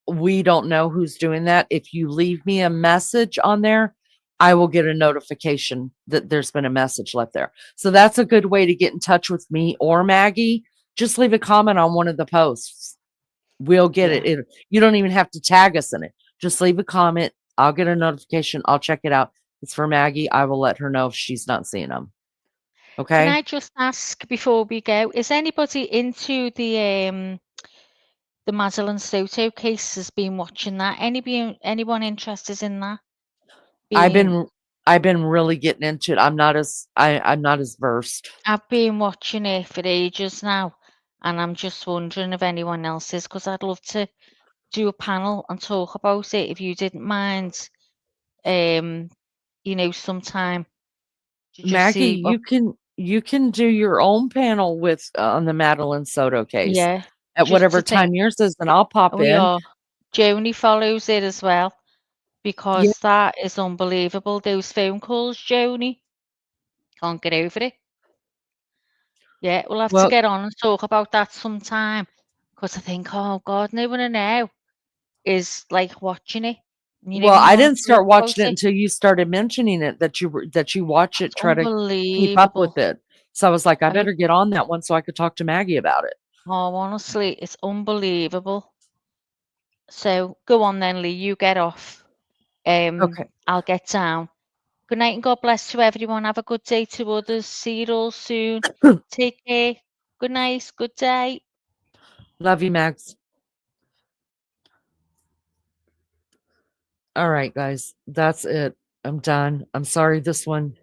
[SPEAKER 2] We don't know who's doing that. If you leave me a message on there, I will get a notification that there's been a message left there. So that's a good way to get in touch with me or Maggie. Just leave a comment on one of the posts. We'll get
[SPEAKER 6] Yeah.
[SPEAKER 2] it. You don't even have to tag us in it. Just leave a comment. I'll get a notification. I'll check it out. It's for Maggie. I will let her know if she's not seeing them.
[SPEAKER 6] Can
[SPEAKER 2] Okay.
[SPEAKER 6] I just ask before we go, is anybody into the Madeline Soto case has been watching that? Anyone interested in that?
[SPEAKER 2] I've
[SPEAKER 6] Being
[SPEAKER 2] been I've been really getting into it. I'm not as versed.
[SPEAKER 6] I've been watching it for ages now, and I'm just wondering if anyone else is, because I'd love to do a panel and talk about it if you didn't mind. Sometime to just
[SPEAKER 2] Maggie,
[SPEAKER 6] see what.
[SPEAKER 2] you can do your own panel with on the Madeline Soto case
[SPEAKER 6] Yeah,
[SPEAKER 2] at
[SPEAKER 6] just
[SPEAKER 2] whatever
[SPEAKER 6] to think.
[SPEAKER 2] time yours is, and I'll pop
[SPEAKER 6] We
[SPEAKER 2] in.
[SPEAKER 6] are. Joni follows it as well
[SPEAKER 2] Yeah,
[SPEAKER 6] because that is unbelievable. Those phone calls, Joni, can't get over it. Yeah, we'll have to
[SPEAKER 2] well,
[SPEAKER 6] get on and talk about that sometime because I think, oh God, no one I know is like watching it. You
[SPEAKER 2] I
[SPEAKER 6] want
[SPEAKER 2] didn't
[SPEAKER 6] to talk
[SPEAKER 2] start
[SPEAKER 6] about
[SPEAKER 2] watching it
[SPEAKER 6] it.
[SPEAKER 2] until you started mentioning it that you watch it,
[SPEAKER 6] It's
[SPEAKER 2] try to keep up
[SPEAKER 6] unbelievable.
[SPEAKER 2] with it. So I was like, I
[SPEAKER 6] I,
[SPEAKER 2] better get on that one so I could talk to Maggie about it.
[SPEAKER 6] oh, honestly, it's unbelievable. So go on then, Lee. You get off.
[SPEAKER 2] Okay.
[SPEAKER 6] I'll get down. Good night and God bless to everyone. Have a good day to others. See you all soon. Take care. Good night. Good day.
[SPEAKER 2] Love you, Max. All right, guys. That's it. I'm done. I'm sorry this one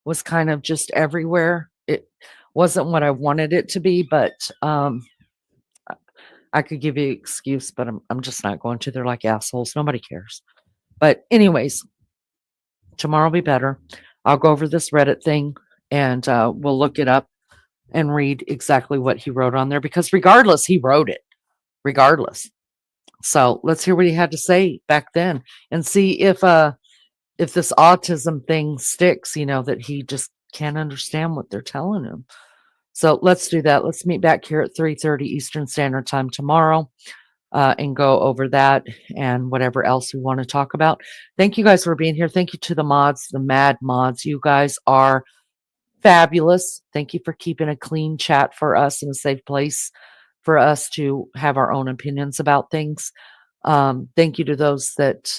[SPEAKER 2] was kind of just everywhere. It wasn't what I wanted it to be, but I could give you an excuse, but I'm just not going to. They're like assholes. Nobody cares. But anyways, tomorrow will be better. I'll go over this Reddit thing and we'll look it up and read exactly what he wrote on there because regardless, he wrote it. Regardless. So let's hear what he had to say back then and see if this autism thing sticks, that he just can't understand what they're telling him. So let's do that. Let's meet back here at 3:30 Eastern Standard Time tomorrow and go over that and whatever else we want to talk about. Thank you guys for being here. Thank you to the mods, the mad mods. You guys are fabulous. Thank you for keeping a clean chat for us and a safe place for us to have our own opinions about things. Thank you to those that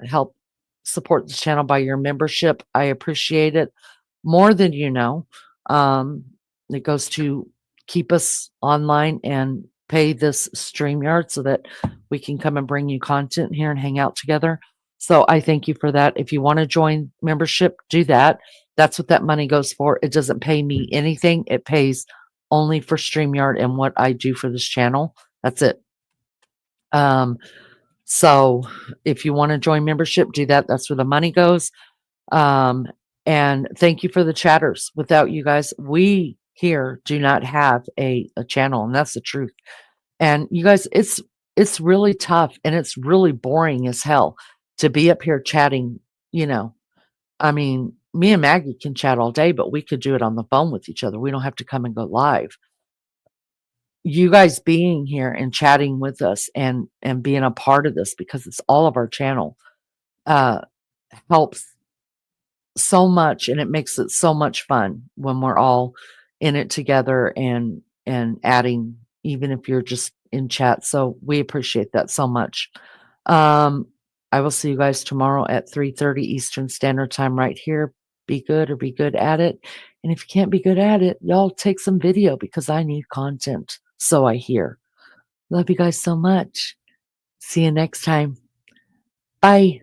[SPEAKER 2] help support the channel by your membership. I appreciate it more than you know. Um, it goes to keep us online and pay this StreamYard so that we can come and bring you content here and hang out together. So I thank you for that. If you want to join membership, do that. That's what that money goes for. It doesn't pay me anything. It pays only for StreamYard and what I do for this channel. That's it. So if you want to join membership, do that. That's where the money goes. And thank you for the chatters. Without you guys, we here do not have a channel, and that's the truth. And you guys, it's really tough and it's really boring as hell to be up here chatting, you know. I mean, me and Maggie can chat all day, but we could do it on the phone with each other. We don't have to come and go live. You guys being here and chatting with us and being a part of this because it's all of our channel uh helps so much and it makes it so much fun when we're all in it together and adding even if you're just in chat. So we appreciate that so much. I will see you guys tomorrow at 3:30 Eastern Standard Time right here. be good or be good at it. And if you can't be good at it, y'all take some video because I need content. So I hear. Love you guys so much. See you next time. Bye.